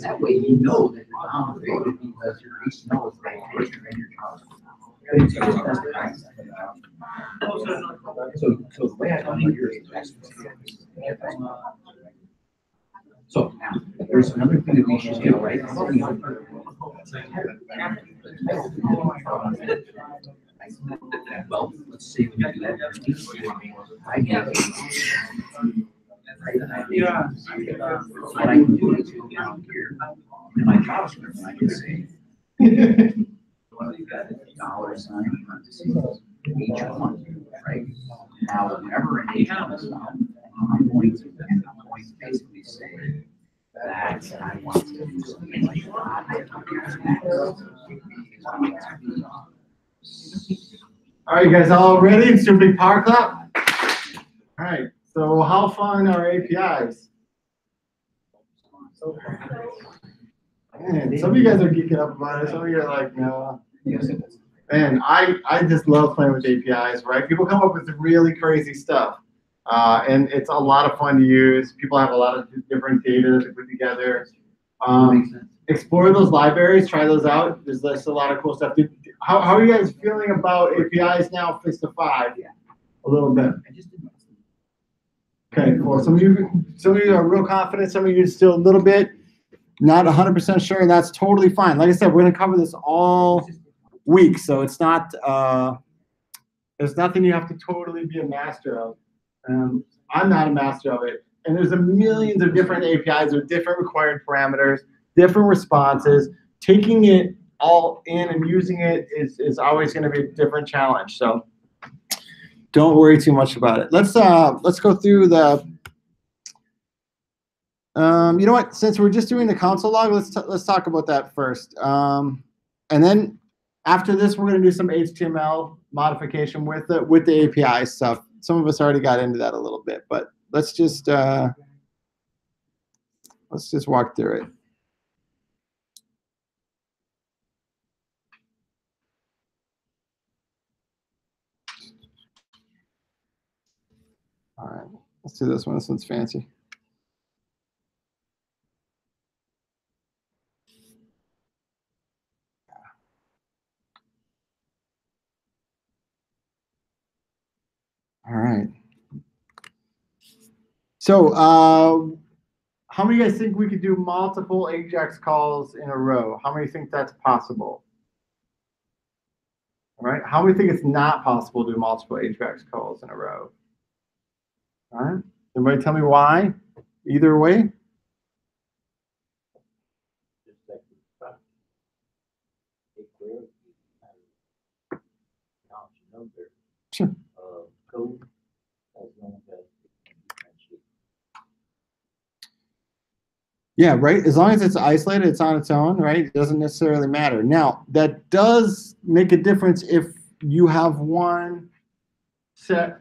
that way you know that you're dominated because your HTML is right and your So the way I do it here is so now there's another thing that we should do, right? Well, let's see if we do that. I get it. Yeah. What I can do is go down here in my JavaScript and I can say $, each one, right? Now, whenever an HTML is found, I'm going to basically say that I want to do something like All right, you guys all ready? Let's do a big power clap. All right, so how fun are APIs? Man, some of you guys are geeking up about it. Some of you are like, no. Man, I just love playing with APIs, right? People come up with really crazy stuff. And it's a lot of fun to use. People have a lot of different data to put together. Explore those libraries, try those out. There's a lot of cool stuff. How are you guys feeling about APIs now, Fist of 5? A little bit. Okay, cool. Some of you are real confident. Some of you are still a little bit not 100% sure, and that's totally fine. Like I said, we're going to cover this all week, so it's not. There's nothing you have to totally be a master of. I'm not a master of it. And there's millions of different APIs with different required parameters, different responses. Taking it all in and using it is always going to be a different challenge. So don't worry too much about it. Let's go through the. You know what? Since we're just doing the console log, let's talk about that first. And then after this, we're going to do some HTML modification with the API stuff. Some of us already got into that a little bit, but let's just walk through it. All right, let's do this one. This one's fancy. All right. So how many of you guys think we could do multiple Ajax calls in a row? How many think that's possible? All right. How many think it's not possible to do multiple Ajax calls in a row? All right. Everybody tell me why, either way. Sure. code as long as it can differentiate. Yeah, right. As long as it's isolated, it's on its own, right? It doesn't necessarily matter. Now, that does make a difference if you have one set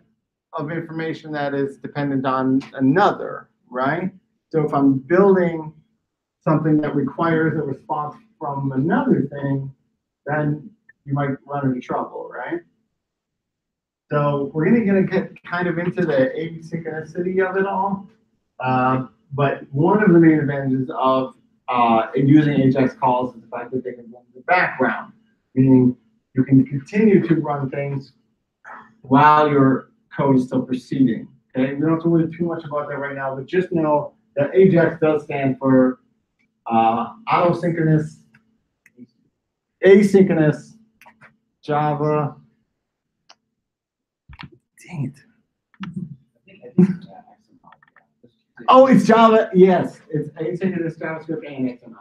of information that is dependent on another, right? So if I'm building something that requires a response from another thing, then you might run into trouble, right? So we're gonna get kind of into the asynchronicity of it all. But one of the main advantages of using Ajax calls is the fact that they can run in the background, meaning you can continue to run things while your code is still proceeding. Okay, we don't have to worry too much about that right now, but just know that Ajax does stand for autosynchronous, asynchronous, Java. Dang it. Oh, it's Java. Yes, it's asynchronous JavaScript and XML.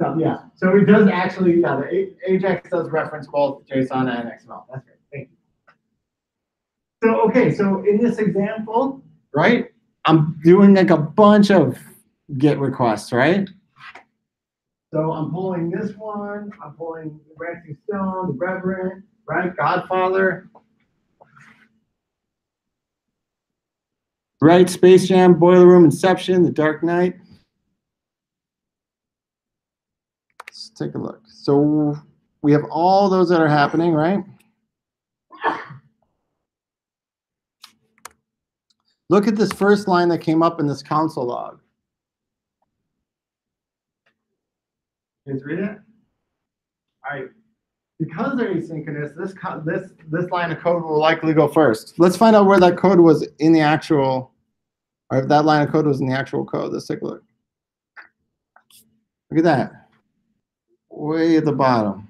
So yeah, so it does actually, yeah, the Ajax does reference both JSON and XML. That's great. Thank you. So okay, so in this example, right, I'm doing like a bunch of GET requests, right? So I'm pulling this one, I'm pulling the Branching Stone, the Reverend, right, Godfather. Right, Space Jam, Boiler Room, Inception, The Dark Knight. Let's take a look. So we have all those that are happening, right? Look at this first line that came up in this console log. You guys read it? All right. Because they're asynchronous, this line of code will likely go first. Let's find out where that code was in the actual, or if that line of code was in the actual code. Let's take a look. Look at that. Way at the bottom.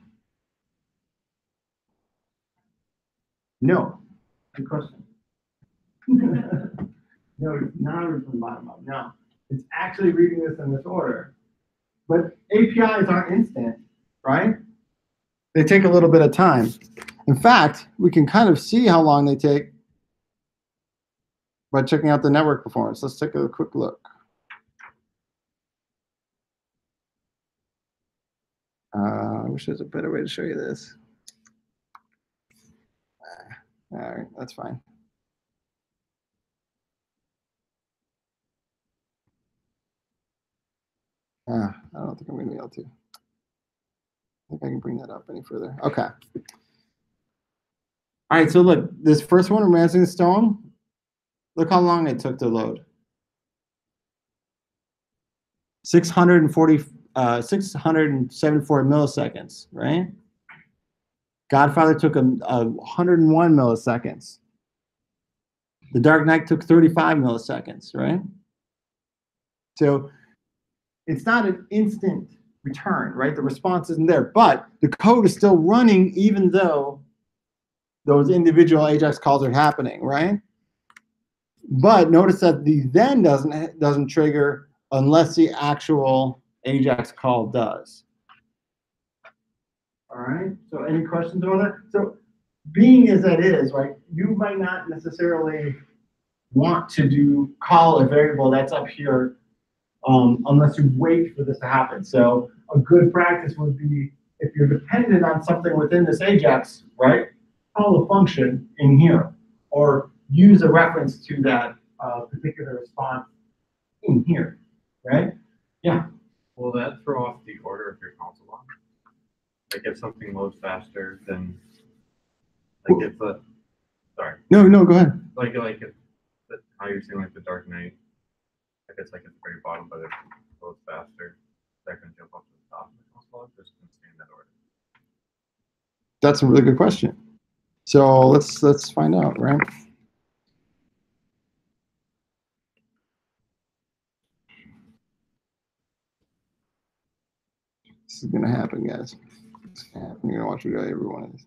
No. Good question. No, it's not reading from the bottom up. No. It's actually reading this in this order. But APIs aren't instant, right? They take a little bit of time. In fact, we can kind of see how long they take by checking out the network performance. Let's take a quick look. I wish there's a better way to show you this. All right, that's fine. I don't think I'm going to be able to. I think I can bring that up any further. Okay. All right, so look, this first one, Ransom Stone, look how long it took to load. 674 milliseconds, right? Godfather took 101 milliseconds. The Dark Knight took 35 milliseconds, right? So it's not an instant return, right? The response isn't there, but the code is still running even though those individual Ajax calls are happening, right? But notice that the then doesn't trigger unless the actual Ajax call does. All right, so any questions on that? So being as that is, right, you might not necessarily want to call a variable that's up here unless you wait for this to happen. So a good practice would be if you're dependent on something within this Ajax, right, call a function in here or use a reference to that particular response in here, right? Yeah. Will that throw off the order of your console log? Like if something loads faster than, like if the, sorry. No, go ahead. Like if, how you're saying like the Dark Knight, if it's like at the very bottom, but it loads faster, they're going to jump up to the top of the console log, just going to stay in that order. That's a really good question. So let's find out, right? This is gonna happen, guys. It's gonna happen. You're gonna watch me do every one of these.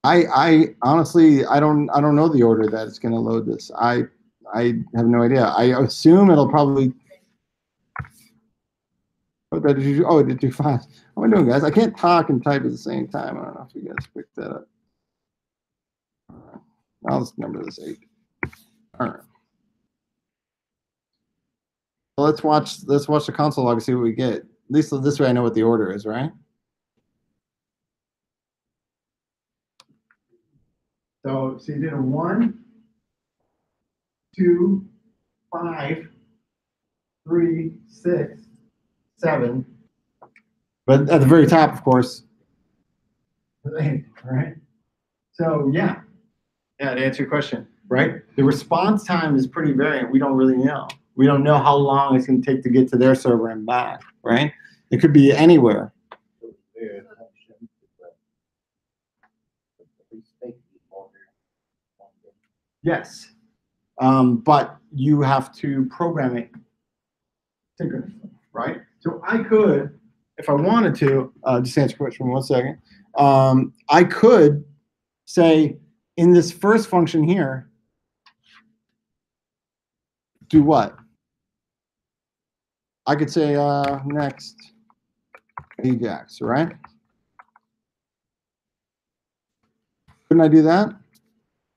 I honestly I don't know the order that it's gonna load this. I have no idea. I assume it'll probably Put that. Oh, it did too fast. What am I doing, guys? I can't talk and type at the same time. I don't know if you guys picked that up. I'll just number this 8. All right. Well, let's watch the console log and see what we get. At least this way I know what the order is, right? So you did a 1, 2, 5, 3, 6, 7. But at the very top, of course. Right? So yeah. Yeah, to answer your question, right? The response time is pretty variant. We don't really know. We don't know how long it's going to take to get to their server and back, right? It could be anywhere. Yes. But you have to program it synchronously, right? So I could, if I wanted to, just answer your question for 1 second. I could say in this first function here, do what? I could say next Ajax, right? Couldn't I do that?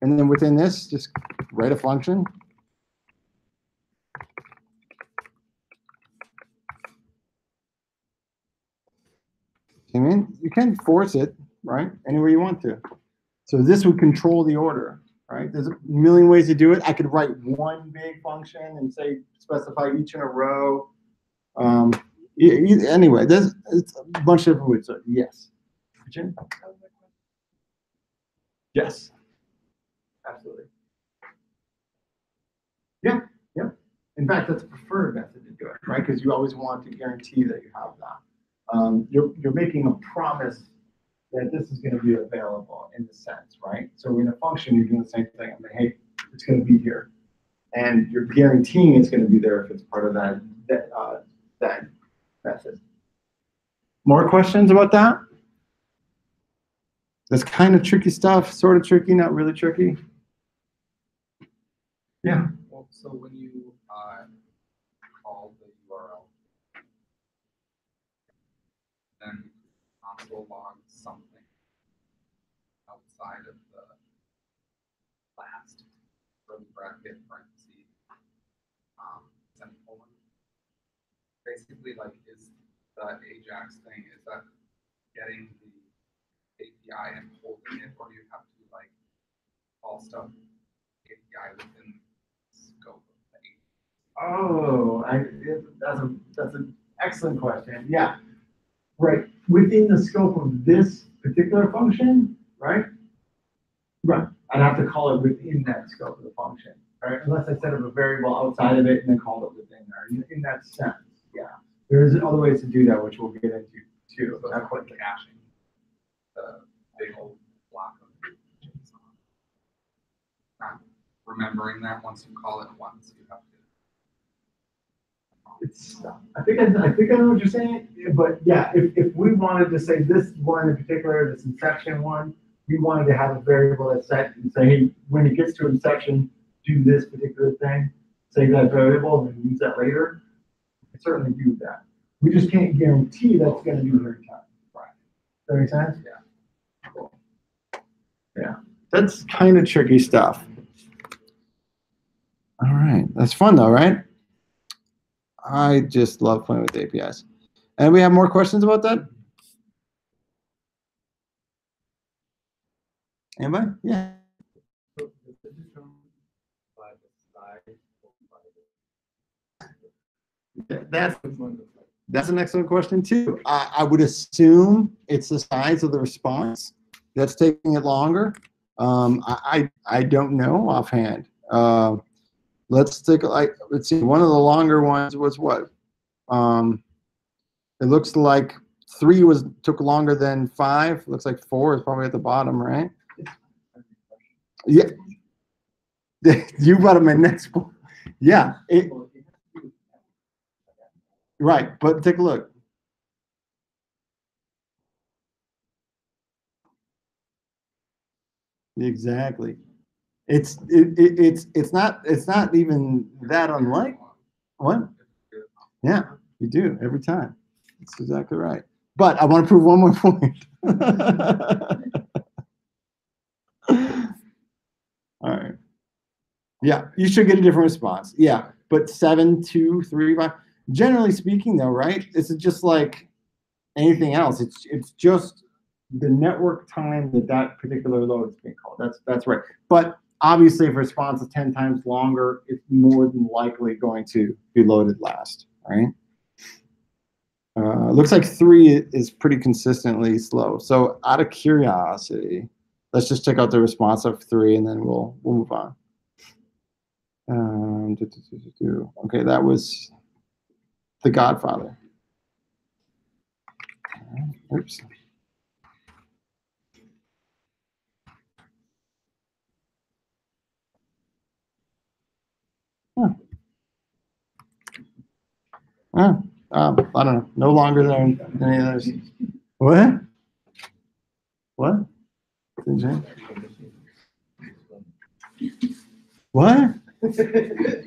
And then within this, just write a function. I mean, you can force it, right? Anywhere you want to. So this would control the order, right? There's a million ways to do it. I could write one big function and say specify each in a row. Anyway, there's a bunch of different ways. So yes. Jim? Yes. Absolutely. Yeah. Yeah. In fact, that's a preferred method to do it, right? Because you always want to guarantee that you have that. You're making a promise that this is going to be available in the sense, right? So in a function, you're doing the same thing. I mean, hey, it's going to be here, and you're guaranteeing it's going to be there if it's part of that method. More questions about that? That's kind of tricky stuff, sort of tricky, not really tricky. Yeah. Well, so when you call the URL, then console logs something outside of the last curly bracket parentheses semicolon. Basically, like, is the Ajax thing, is that getting the API and holding it, or do you have to like call stuff API within the scope of the API? Oh, that's an excellent question. Yeah, right. Within the scope of this particular function, right? Right. I'd have to call it within that scope of the function, right? Unless I set up a variable outside of it and then called it within there. In that sense, yeah. There's other ways to do that, which we'll get into too. So that's like caching the big old block of JSON. Not remembering that once you call it once, you have to. It's, I think I know what you're saying, but yeah, if we wanted to say this one in particular, this inception one, we wanted to have a variable that's set and say, hey, when it gets to inception, do this particular thing, save that variable, and then use that later. We can certainly do that. We just can't guarantee that's going to be every time. Right. Does that make sense? Yeah. Cool. Yeah. That's kind of tricky stuff. All right. That's fun though, right? I just love playing with APIs. And we have more questions about that? Anybody? Yeah. That's an excellent question too. I would assume it's the size of the response that's taking it longer. I don't know offhand. Let's take let's see. One of the longer ones was what? It looks like 3 took longer than 5. Looks like 4 is probably at the bottom, right? Yeah. You brought up my next point. Yeah. Right, but take a look. Exactly. It's not even that unlike. What? Yeah, you do every time. That's exactly right. But I want to prove one more point. All right. Yeah, you should get a different response. Yeah, but 7, 2, 3, 5. Generally speaking, though, right? This is just like anything else. It's just the network time that particular load is being called. That's right. But obviously, if a response is 10 times longer, it's more than likely going to be loaded last, right? Looks like 3 is pretty consistently slow. So out of curiosity, let's just check out the response of 3, and then we'll move on. Okay, that was The Godfather. Oops. Huh. I don't know. No longer than any of those. What? What? What? The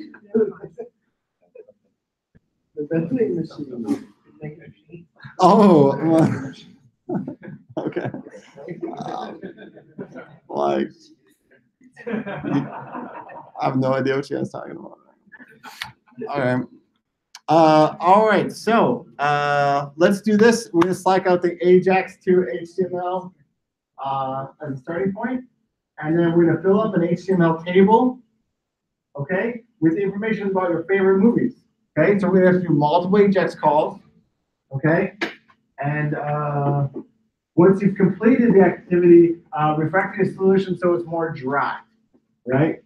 vending machine. Oh, okay. Like, I have no idea what you guys are talking about. All right. So let's do this. We're going to slack out the Ajax to HTML as a starting point, and then we're going to fill up an HTML table, okay, with information about your favorite movies. Okay, so we're going to have to do multiple Ajax calls, okay, and once you've completed the activity, refactor your solution so it's more dry, right?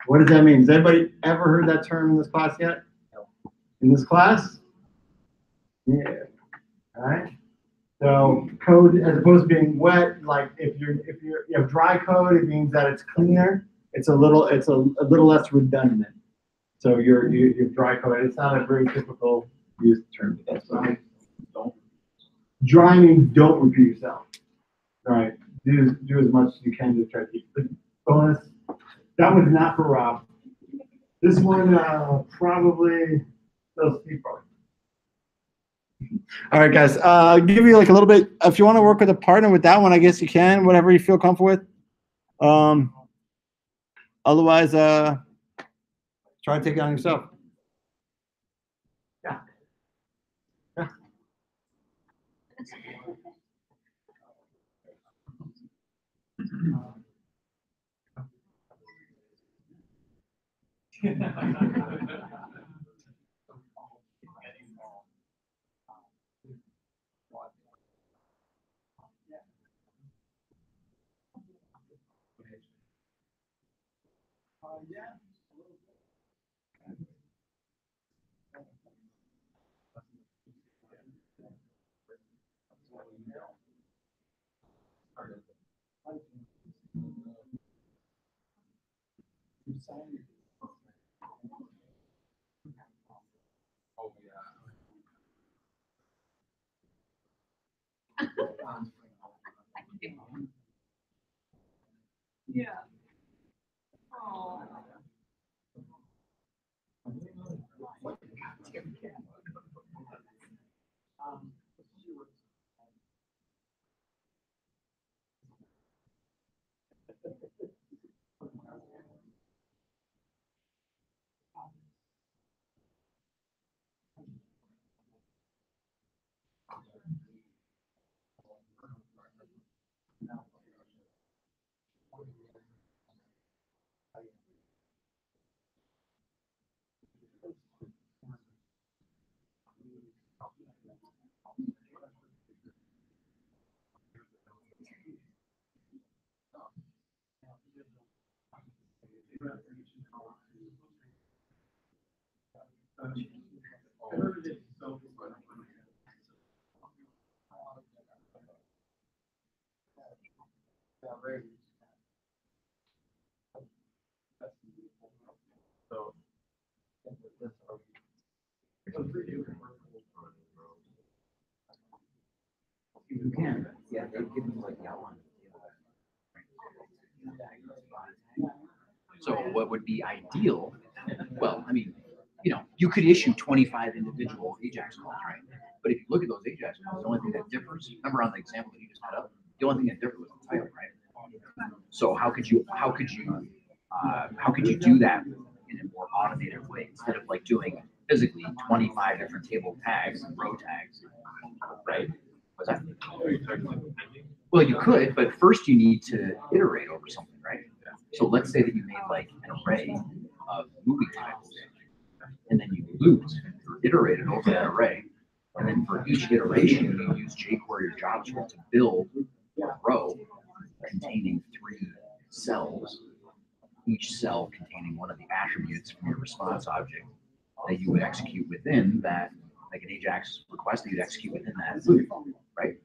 What does that mean? Has anybody ever heard that term in this class yet? In this class? Yeah. All right. So code, as opposed to being wet, like if you have dry code, it means that it's cleaner. It's a little less redundant. So you dry code. It's not a very typical used term. That's right. Dry means don't repeat yourself. All right. Do as much as you can to try to keep the bonus. That one's not for Rob. This one probably those Steve probably. All right, guys. I'll give you like a little bit. If you want to work with a partner with that one, I guess you can. Whatever you feel comfortable with. Otherwise, try to take it on yourself. Yeah. Yeah. Oh, Yeah. Oh. You can, yeah, they give you like the outline. So what would be ideal? Well, I mean, you know, you could issue 25 individual Ajax calls, right? But if you look at those Ajax calls, the only thing that differs, remember on the example that you just had up, the only thing that differs was the title, right? So how could you do that in a more automated way instead of like doing physically 25 different table tags and row tags, right? What's that? Well, you could, but first you need to iterate over something, right? So let's say that you made like an array of movie titles, and then you looped or iterated over that array, and then for each iteration you use jQuery or JavaScript to build a row containing 3 cells, each cell containing one of the attributes from your response object that you would execute within that, like an Ajax request that you'd execute within that loop, right?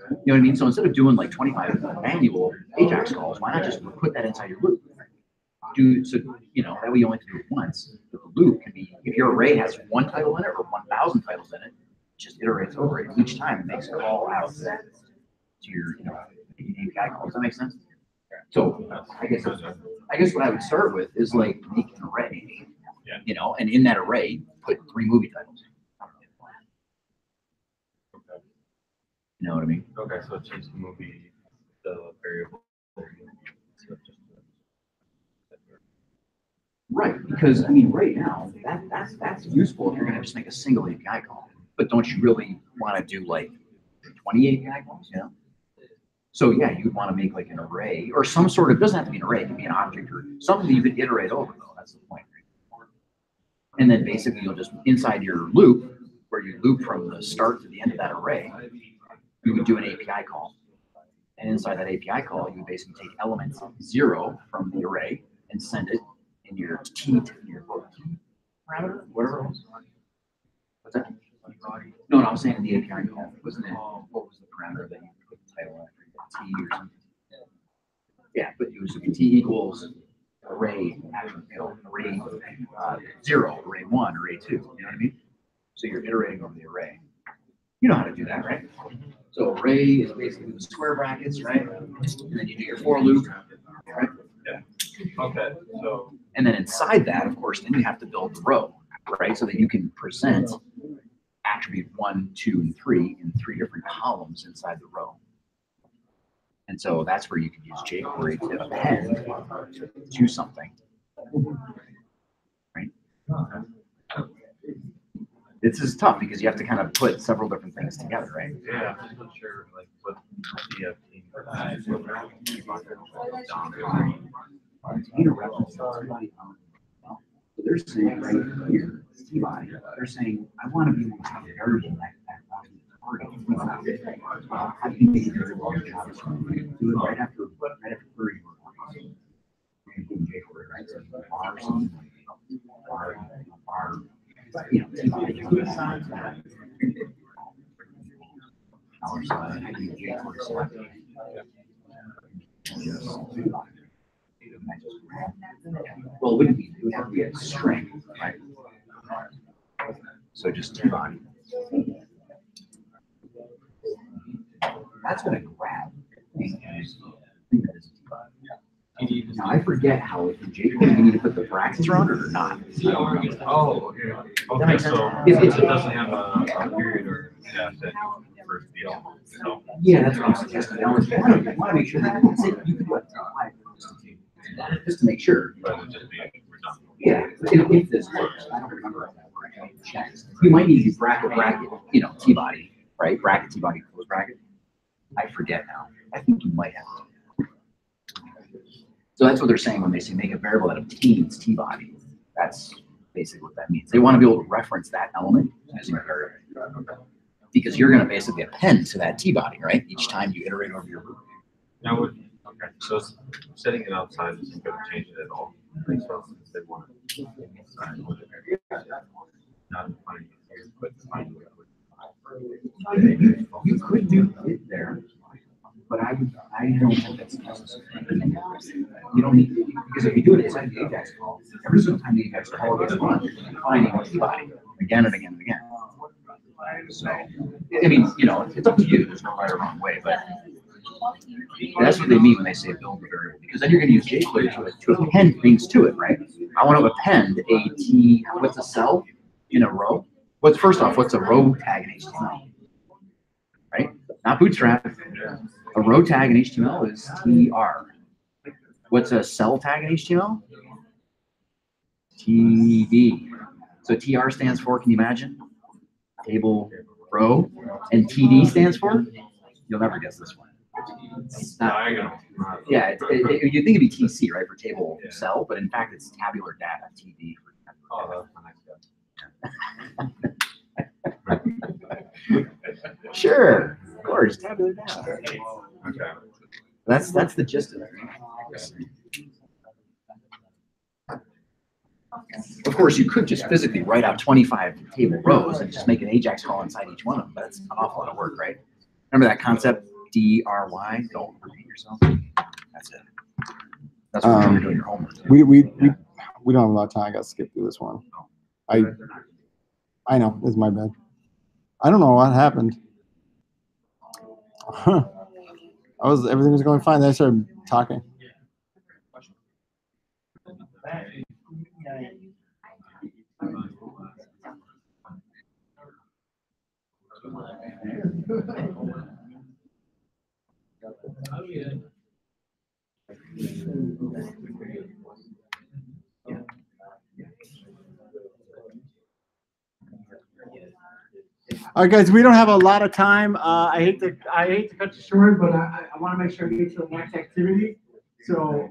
You know what I mean? So instead of doing like 25 manual Ajax calls, why not just put that inside your loop? So, you know, that way you only have to do it once. But the loop can be, if your array has 1 title in it or 1,000 titles in it, just iterates over it each time and makes it all out to your, you know, API call. Does that make sense? So I guess what I would start with is like make an array, you know, and in that array put 3 movie titles. You know what I mean? Okay, so change the movie, the variable. Right, because I mean, right now that's useful if you're going to just make a single API call. But don't you really want to do like 20 API calls? You know. So yeah, you'd want to make like an array or some sort of, doesn't have to be an array, it can be an object or something that you could iterate over though. That's the point. And then basically you'll just, inside your loop, where you loop from the start to the end of that array, you would do an API call. And inside that API call, you would basically take element 0 from the array and send it in your T parameter, whatever it was. What's that? No, I was saying the API call. Wasn't it? What was the parameter that you put the title after? T or something. Yeah, but it was T equals array, you know, array 0, array 1, array 2. You know what I mean? So you're iterating over the array. You know how to do that, right? So array is basically the square brackets, right? And then you do your for loop, right? Yeah. Okay. So. And then inside that, of course, then you have to build the row, right? So that you can present attribute 1, 2, and 3 in 3 different columns inside the row. And so that's where you can use jQuery to append to something, right? This is tough because you have to kind of put several different things together, right? Yeah, I'm just not sure like what the So they're saying right here, T-body, they're saying, I want to be able to have a variable that target. How do you make a variable in JavaScript? Do it right after query. jQuery, right? So bar something, bar, you know, T-body. Our side, how do you jQuery select? Well, it wouldn't be, it would have to be a string, right? So just T-body. That's going to grab. Now I forget how in jQuery you need to put the brackets around it or not. Oh, okay. That makes sense. So it doesn't have a period or dash that first the element. So. Yeah, that's what I'm suggesting. I want to make sure that you can do it just to make sure. Rather than just being redundant. Yeah, if this works, I don't remember if that works. I need to check. You might need to use bracket, you know, T-body, right? Bracket, T-body, close bracket. I forget now. I think you might have to. So that's what they're saying when they say make a variable that obtains T-body. That's basically what that means. They want to be able to reference that element using a variable. Because you're going to basically append to that T-body, right? Each time you iterate over your loop. Now, okay, so setting it outside isn't going to change it at all. So since they want it inside, not defining it, but defining it. You could do it there, but I don't think that's necessary. You don't need to, because if you do it inside the Ajax call, every single time the Ajax call gets run, you're defining a T-body again and again and again. So, I mean, you know, it's up to you. There's no right or wrong way, but that's what they mean when they say build the variable, because then you're going to use jQuery to append things to it, right? I want to append a T, what's a cell in a row? What's first off, what's a row tag in HTML? Right? Not Bootstrap. A row tag in HTML is TR. What's a cell tag in HTML? TD. So TR stands for, can you imagine? Table row. And TD stands for? You'll never guess this one. It's not, yeah, you think it'd be TC, right, for table cell, but in fact it's tabular data, TD. Sure, of course, tabular data. Okay. That's the gist of it. Of course, you could just physically write out 25 table rows and just make an Ajax call inside each one of them, but that's an awful lot of work, right? Remember that concept, DRY, don't repeat yourself? That's it. That's what you're doing your homework. We don't have a lot of time. I got to skip through this one. I know, it's my bad. I don't know what happened. Everything was going fine. Then I started talking. All right, guys, we don't have a lot of time. I hate to cut you short, but I want to make sure we get to the next activity. So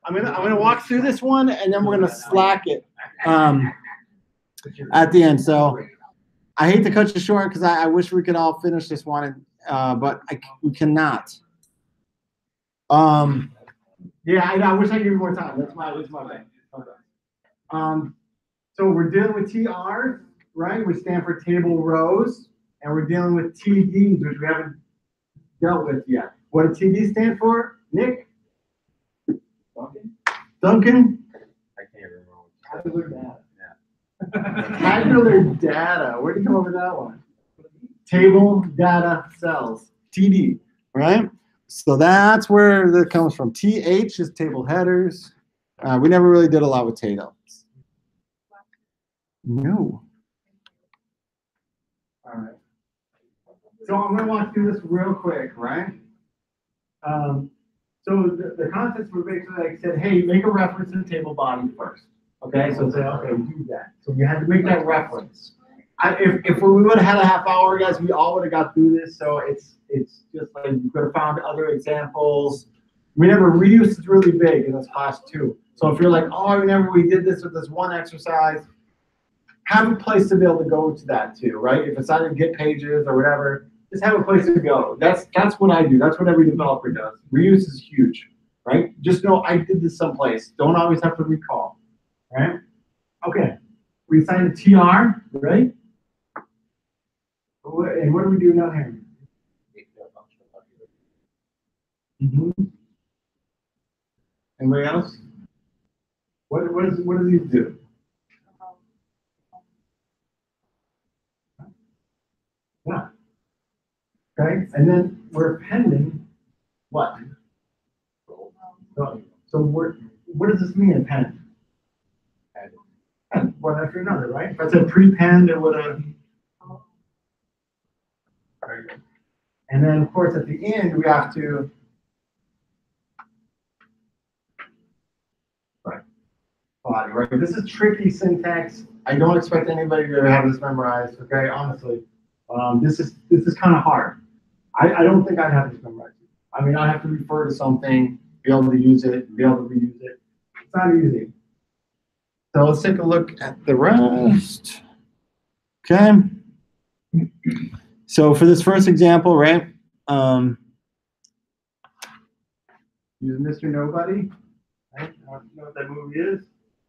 I'm gonna walk through this one, and then we're gonna Slack it at the end. So I hate to cut you short because I wish we could all finish this one, but we cannot. Yeah, I wish I could give you more time. That's my bad. Okay. So we're dealing with TRs, right? Which stand for table rows, and we're dealing with TDs, which we haven't dealt with yet. What does TD stand for, Nick? Duncan? I can't remember. Tabular data. Yeah. Tabular data. Where did you come up with that one? Table data cells. TD, right? So that's where that comes from. TH is table headers. We never really did a lot with tables. No. All right. So I'm going to walk through this real quick, right? So the concepts were basically like said, hey, make a reference to the table body first. Okay, so say, okay, do that. So you had to make that reference. If we would have had a half hour, guys, we all would have got through this. So it's just like you could have found other examples. Remember, reuse is really big in this class too. So if you're like, oh, I remember we did this with this one exercise, have a place to be able to go to that too, right? If it's not in Git pages or whatever, just have a place to go. That's what I do. That's what every developer does. Reuse is huge, right? Just know I did this someplace. Don't always have to recall, right? Okay, we assigned a TR, right? And what do we do now here? Anybody else? What do these do? Yeah. Okay, and then we're appending what? So what does this mean, append? One after another, right? If I said prepend, it would have. And then, of course, at the end, we have to. Body, right? This is tricky syntax. I don't expect anybody to have this memorized. Okay, honestly, this is kind of hard. I don't think I'd have this memorized. I mean, I have to refer to something, be able to use it, be able to reuse it. It's not easy. So let's take a look at the rest. Okay. So for this first example, right? Use Mr. Nobody. Right? I don't know what that movie is.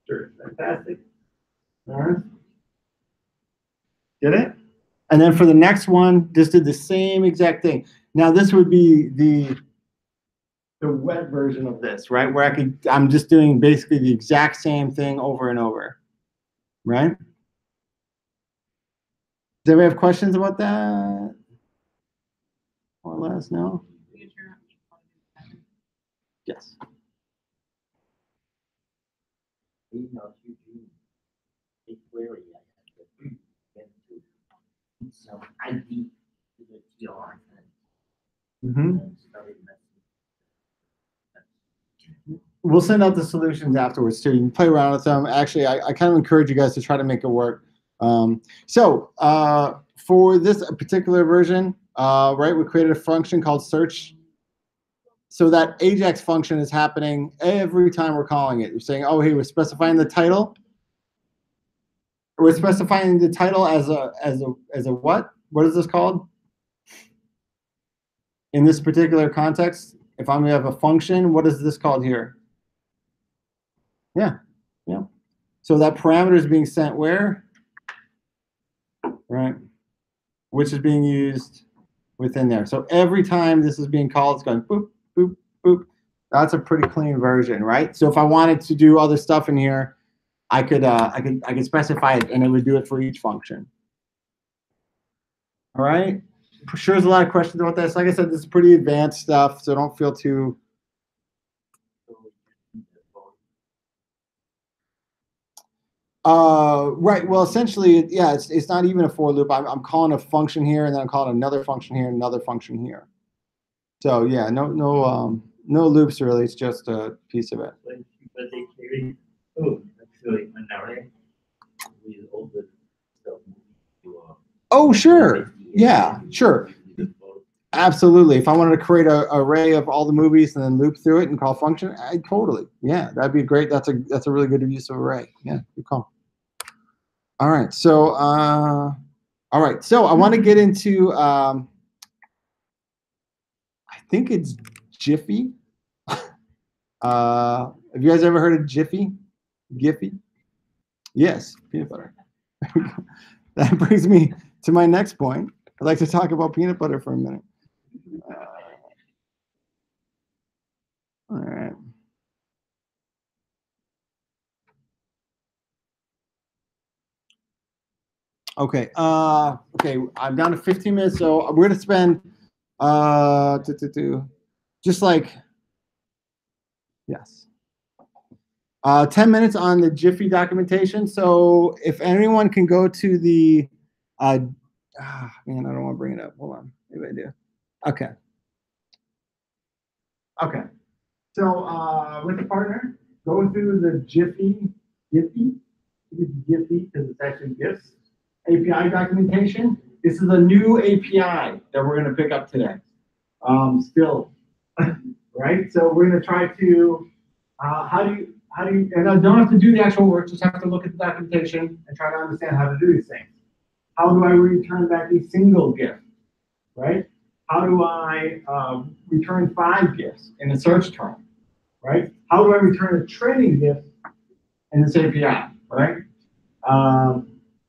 Sure, fantastic. All right. Get it? And then for the next one, just did the same exact thing. Now this would be the web version of this, right? Where I'm just doing basically the exact same thing over and over, right? Does anybody have questions about that? More or less, no? Yes. being a huge query, I have to get to some ID to the TR and start messing. We'll send out the solutions afterwards too. You can play around with them. Actually, I kind of encourage you guys to try to make it work. For this particular version, right, we created a function called search. So that Ajax function is happening every time we're calling it. You're saying, oh, hey, we're specifying the title. We're specifying the title as a what? What is this called? In this particular context, if I'm going to have a function, what is this called here? Yeah. So that parameter is being sent where? Right. Which is being used within there. So every time this is being called, it's going boop, boop, boop. That's a pretty clean version, right? So if I wanted to do other stuff in here, I could specify it and it would do it for each function. All right. Sure, there's a lot of questions about this. Like I said, this is pretty advanced stuff, so don't feel too. Right. Well, essentially, yeah, it's not even a for loop. I'm calling a function here, and then I'm calling another function here, and another function here. So yeah, no loops really. It's just a piece of it. But they carry actually an array with all the stuff. Oh, sure. Yeah, sure. Absolutely. If I wanted to create an array of all the movies and then loop through it and call function, totally. Yeah, that'd be great. That's a really good use of array. Yeah, good call. All right. So I want to get into I think it's Jiffy. Have you guys ever heard of Jiffy? Giphy? Yes, peanut butter. That brings me to my next point. I'd like to talk about peanut butter for a minute. All right. Okay. Okay. I'm down to 15 minutes, so we're gonna spend just like 10 minutes on the Jiffy documentation. So if anyone can go to the man, I don't want to bring it up. Hold on. Maybe I do. Okay. Okay. So with the partner, go through the Jiffy because it's actually GIFs API documentation. This is a new API that we're going to pick up today. Still, right? So we're going to try to how do you and I don't have to do the actual work, just have to look at the documentation and try to understand how to do these things. How do I return back a single GIF, right? How do I return 5 GIFs in a search term, right? How do I return a training GIF in this API, right?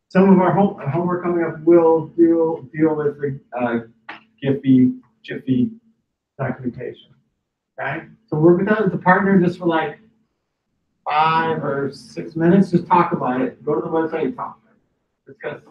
Some of our homework coming up will deal with the Jiffy documentation, okay? So work with that as a partner just for like 5 or 6 minutes. Just talk about it. Go to the website and talk. Discuss.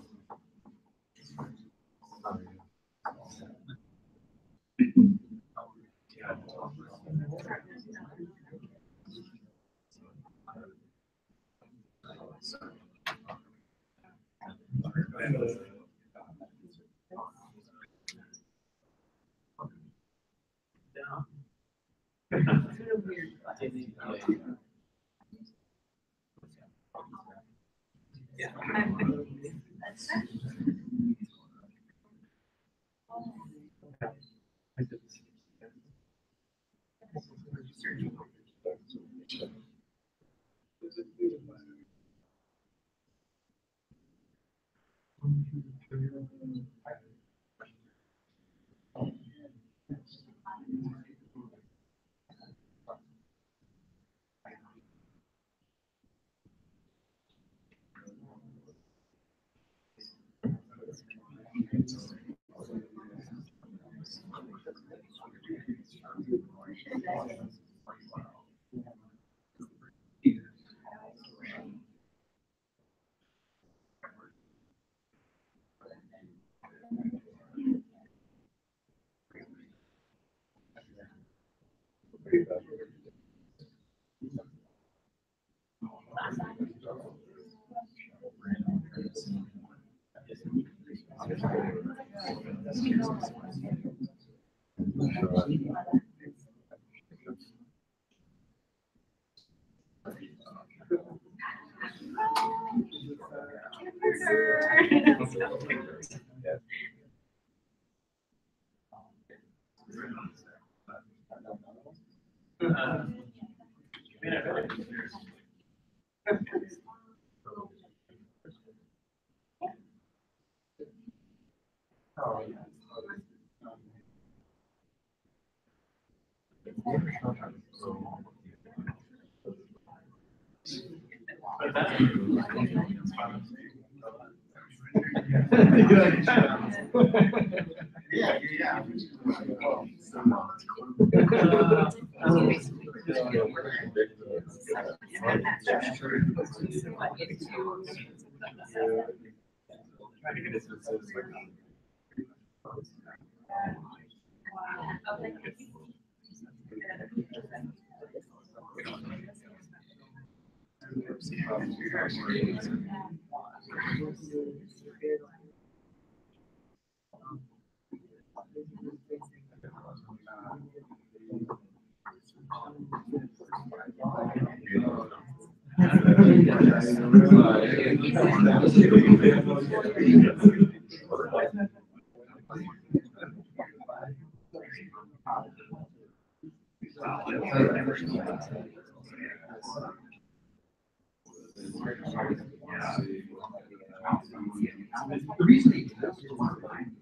The reason they do that is one time.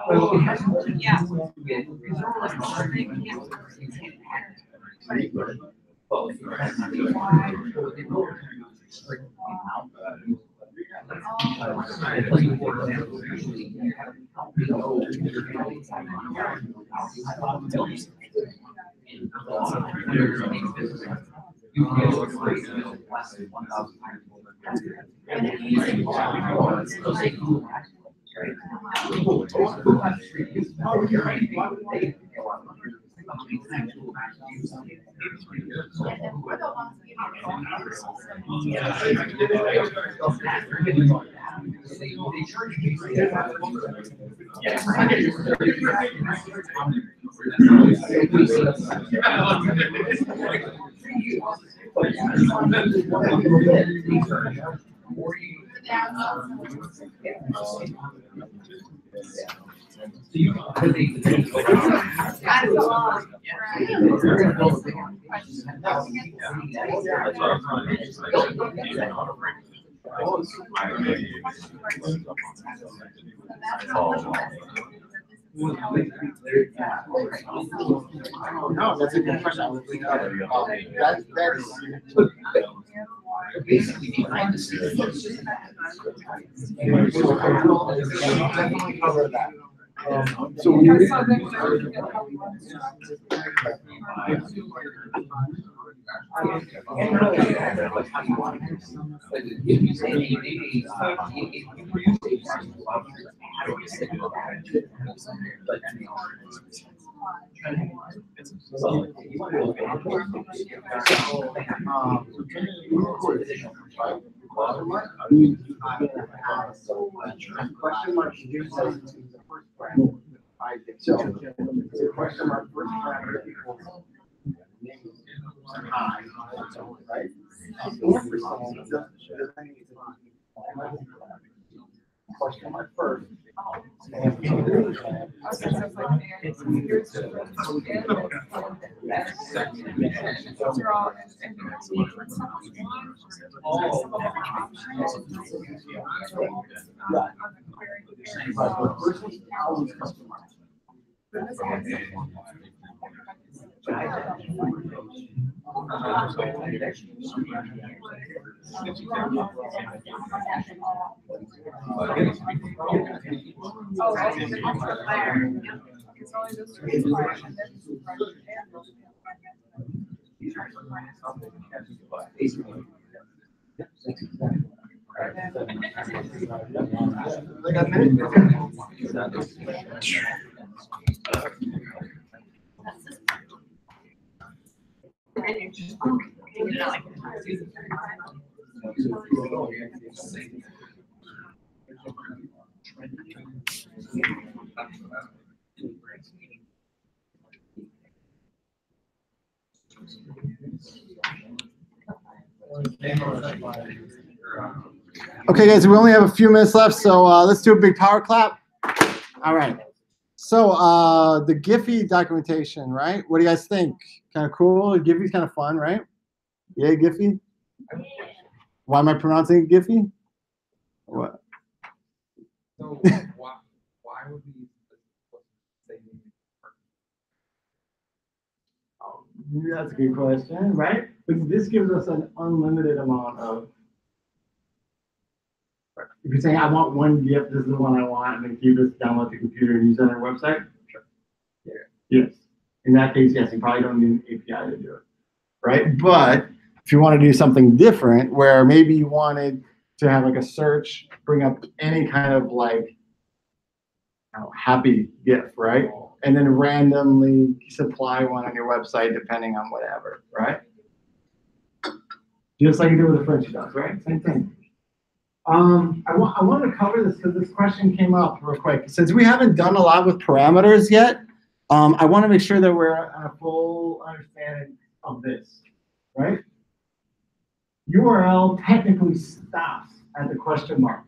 Well, it has Yeah. No, that's a good question. That's basically behind the scenes. definitely cover that. So when you question mark Json is the first parameter. So the question mark first parameter equals name high, right? Question mark first. And you're just, oh, okay, you're not like. Okay, guys, we only have a few minutes left, so let's do a big power clap. All right. So the Giphy documentation, right? What do you guys think? Kind of cool? Giphy's kind of fun, right? Yeah, Giphy? Why am I pronouncing it Giphy? What? So why would we say That's a good question, right? Because this gives us an unlimited amount of. If you're saying I want one GIF, this is the one I want, and then keep this download the computer and use it on our website. Sure. Yeah. Yes. In that case, yes, you probably don't need an API to do it, right? But if you want to do something different, where maybe you wanted to have like a search, bring up any kind of like happy GIF, right? And then randomly supply one on your website depending on whatever, right? Just like you do with the French does, right? Same thing. I want to cover this because this question came up real quick. Since we haven't done a lot with parameters yet, I want to make sure that we're on a full understanding of this, right? URL technically stops at the question mark,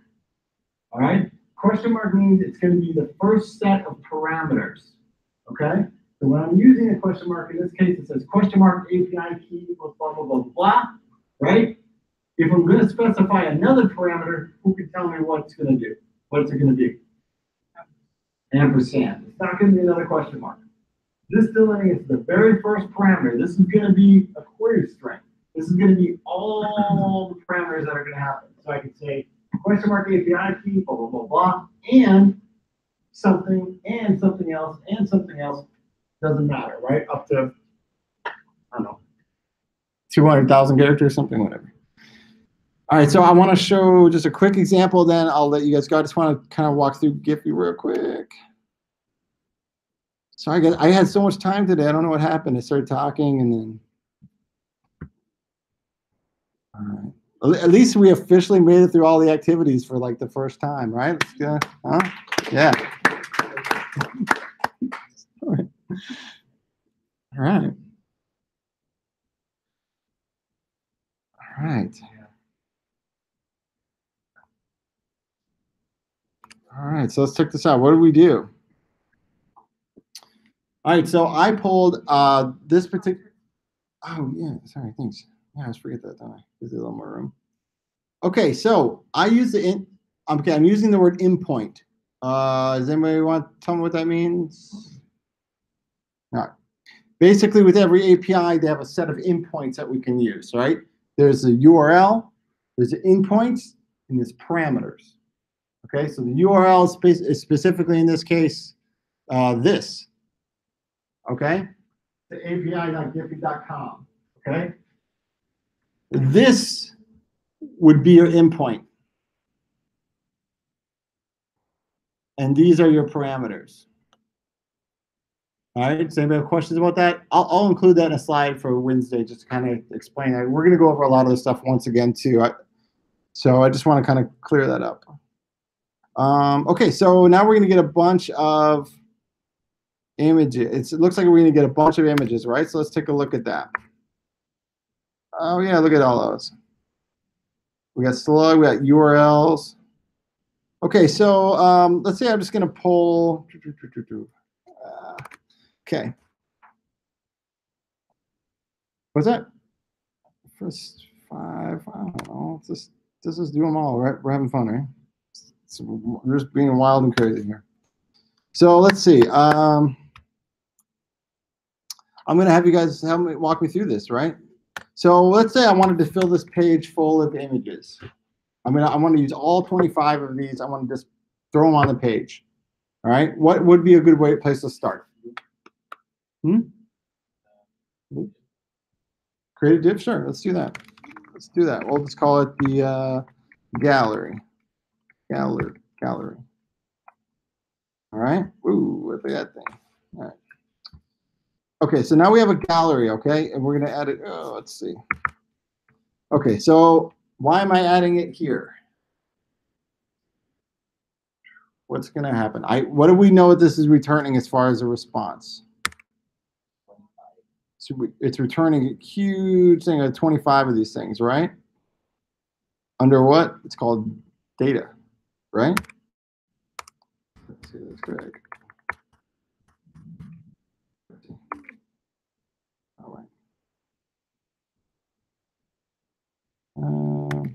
all right? Question mark means it's going to be the first set of parameters, okay? So when I'm using a question mark, in this case, it says question mark API key equals blah, blah, blah, blah, right? If I'm going to specify another parameter, who can tell me what it's going to do? What's it going to be? Ampersand. It's not going to be another question mark. This delay is the very first parameter. This is going to be a query string. This is going to be all the parameters that are going to happen. So I can say question mark API key, blah, blah, blah, blah, and something else, and something else. Doesn't matter, right? Up to, I don't know, 200,000 characters, something, whatever. All right, so I want to show just a quick example, then I'll let you guys go. I just want to kind of walk through Giphy real quick. Sorry, guys, I had so much time today. I don't know what happened. I started talking, and then. All right. At least we officially made it through all the activities for like the first time, right? Let's go. Huh? Yeah. All right. All right. All right. All right, so let's check this out. What did we do? All right, so I pulled this particular. Oh yeah, sorry, thanks. Yeah, I always forget that, don't I? Gives it a little more room. Okay, so I use the okay, I'm using the word endpoint. Does anybody want to tell me what that means? All right. Basically, with every API, they have a set of endpoints that we can use, right? There's a URL, there's the endpoints, and there's parameters. Okay, so the URL is specifically in this case this. Okay, the api.giphy.com. Okay, this would be your endpoint, and these are your parameters. All right, does anybody have questions about that? I'll include that in a slide for Wednesday just to kind of explain that. We're going to go over a lot of this stuff once again too. So I just want to kind of clear that up. Okay, so now we're going to get a bunch of images. It looks like we're going to get a bunch of images, right? So let's take a look at that. Oh yeah, look at all those. We got slug, we got URLs. Okay, so let's say I'm just going to pull. Okay. What's that? First 5. I don't know. Let's just do them all, right? We're having fun, right? We're just being wild and crazy here. So let's see. I'm going to have you guys help me walk me through this, right? So let's say I wanted to fill this page full of images. I want to use all 25 of these. I want to just throw them on the page. All right. What would be a good place to start? Create a div? Sure. Let's do that. Let's do that. We'll just call it the gallery. Gallery. All right. Ooh, look at that thing. All right. Okay, so now we have a gallery, okay? And we're gonna add it, oh, let's see. Okay, so why am I adding it here? What's gonna happen? What do we know this is returning as far as a response? So it's returning a huge thing of 25 of these things, right? Under what? It's called data, right? Let's see this correct. All right.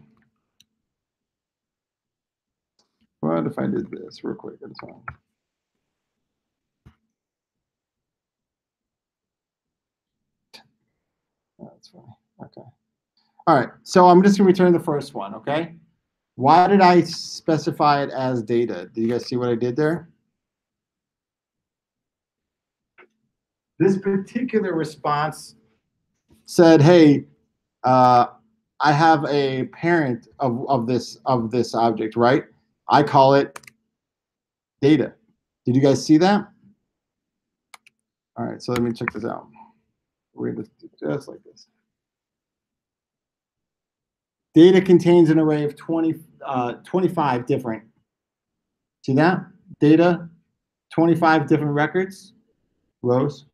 What if I did this real quick? That's fine. That's fine. Okay. All right. So I'm just gonna return the first one. Okay. Why did I specify it as data? Do you guys see what I did there? This particular response said, "Hey, I have a parent of this object, right? I call it data." Did you guys see that? All right, so let me check this out. We're going to do just like this. Data contains an array of 25 different. See that? Data, 25 different records, rows.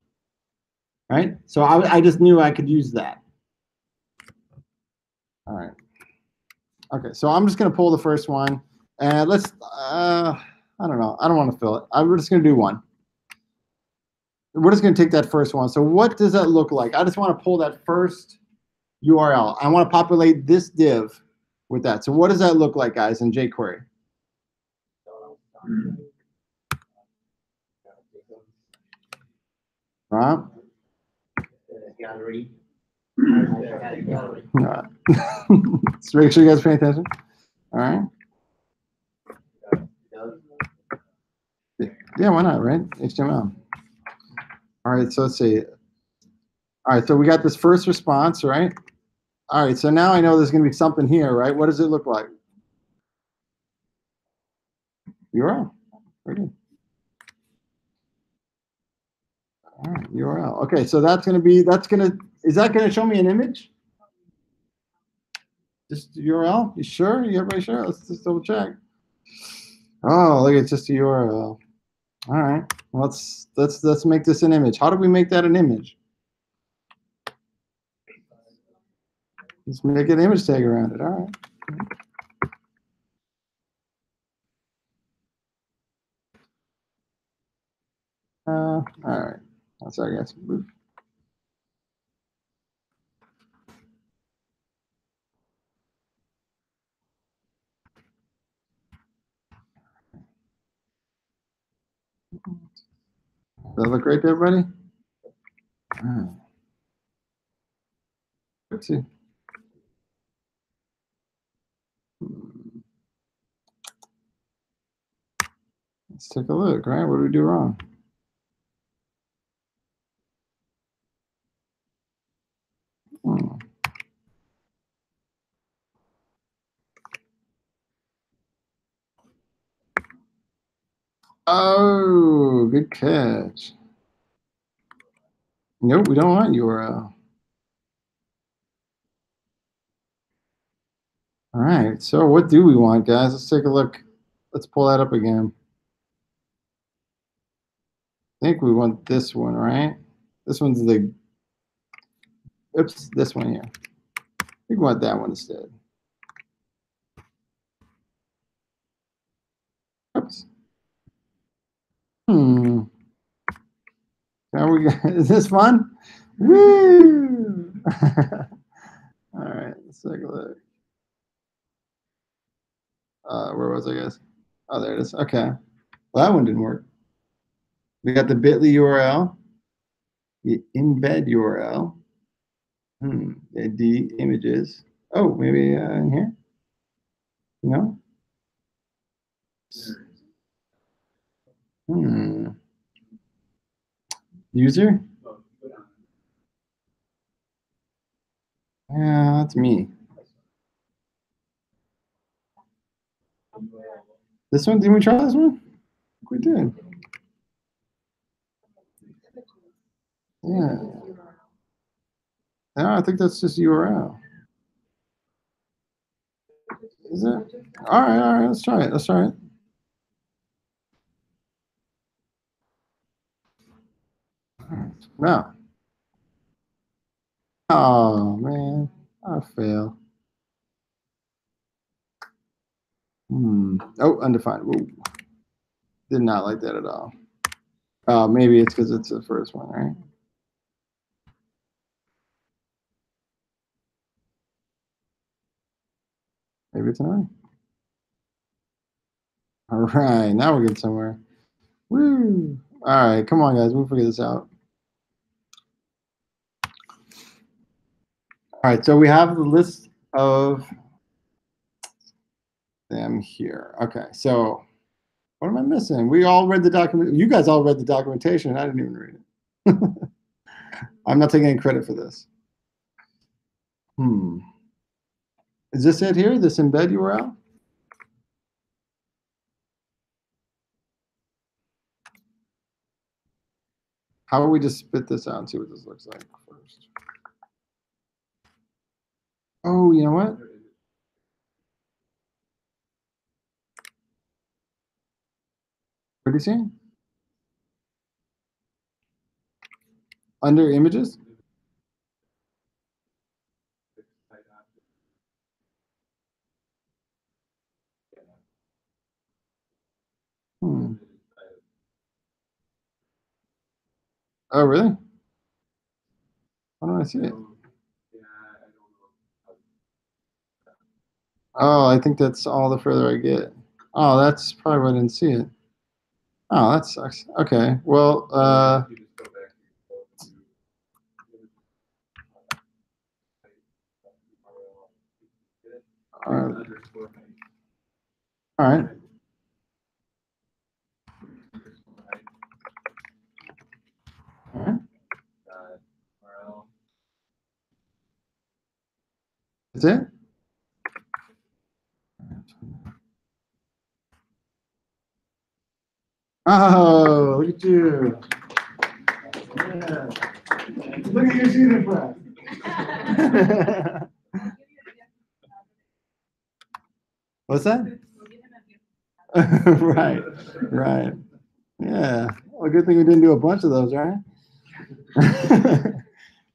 Right? So I just knew I could use that. All right. Okay, so I'm just going to pull the first one. And let's, I don't know. I don't want to fill it. We're just going to do one. We're just going to take that first one. So what does that look like? I just want to pull that first URL. I want to populate this div with that. So what does that look like, guys, in jQuery? Right? Gallery. So make sure you guys pay attention. All right. Yeah, why not, right? HTML. All right, so let's see. All right, so we got this first response, right? All right, so now I know there's going to be something here, right? What does it look like? URL. Very good. All right, URL. Okay, so is that going to show me an image? Just URL? You sure? Everybody sure? Let's just double check. Oh, look, it's just a URL. All right, let's make this an image. How do we make that an image? Let's make an image tag around it. All right. All right. I'm sorry, guys. Does that look great to everybody? All right. Let's see. Let's take a look, right? What did we do wrong? Oh, good catch. Nope, we don't want URL. All right, so what do we want, guys? Let's take a look. Let's pull that up again. I think we want this one, right? This one's the, oops, this one here. I think we want that one instead. Oops. Now we got, is this fun? Woo! All right, let's take a look. Where was I, guys? Oh, there it is. Okay. Well, that one didn't work. We got the bit.ly URL, the embed URL, the images. Oh, maybe in here? No? User? Yeah, that's me. This one, did we try this one? We did. Yeah. No, I think that's just URL. Is it? All right, let's try it. Let's try it. No. Oh man, I fail. Oh, undefined. Whoa. Did not like that at all. Maybe it's because it's the first one, right? Maybe it's annoying. All right, now we're getting somewhere. Woo! All right, come on, guys, we'll figure this out. All right, so we have the list of them here. Okay, so what am I missing? We all read the document. You guys all read the documentation. I didn't even read it. I'm not taking any credit for this. Is this it here? This embed URL? How about we just spit this out and see what this looks like first? Oh, you know what? What are you seeing? Under images? Oh, really? How do I see it? Oh, I think that's all the further I get. Oh, that's probably why I didn't see it. Oh, that sucks. Okay, well, all right. All right. All right. That's it? Oh, look at you. Yeah. Look at your shooting press. What's that? Right, right. Yeah. Well, good thing we didn't do a bunch of those, right?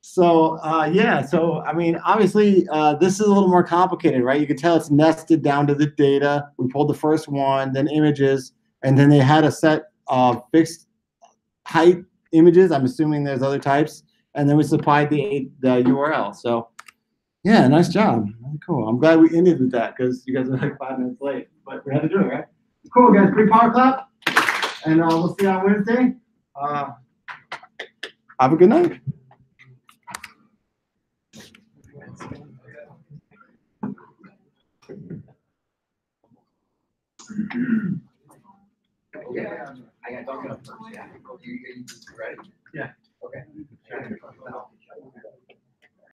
So, yeah, so I mean, obviously, this is a little more complicated, right? You can tell it's nested down to the data. We pulled the first one, then images, and then they had a set of fixed height images. I'm assuming there's other types, and then we supplied the URL. So, yeah, nice job. Really cool. I'm glad we ended with that because you guys are like 5 minutes late, but we had to do it, right? Cool, guys. Big power clap, and we'll see you on Wednesday. Have a good night. Yeah, I got to go first. Yeah. You ready? Yeah.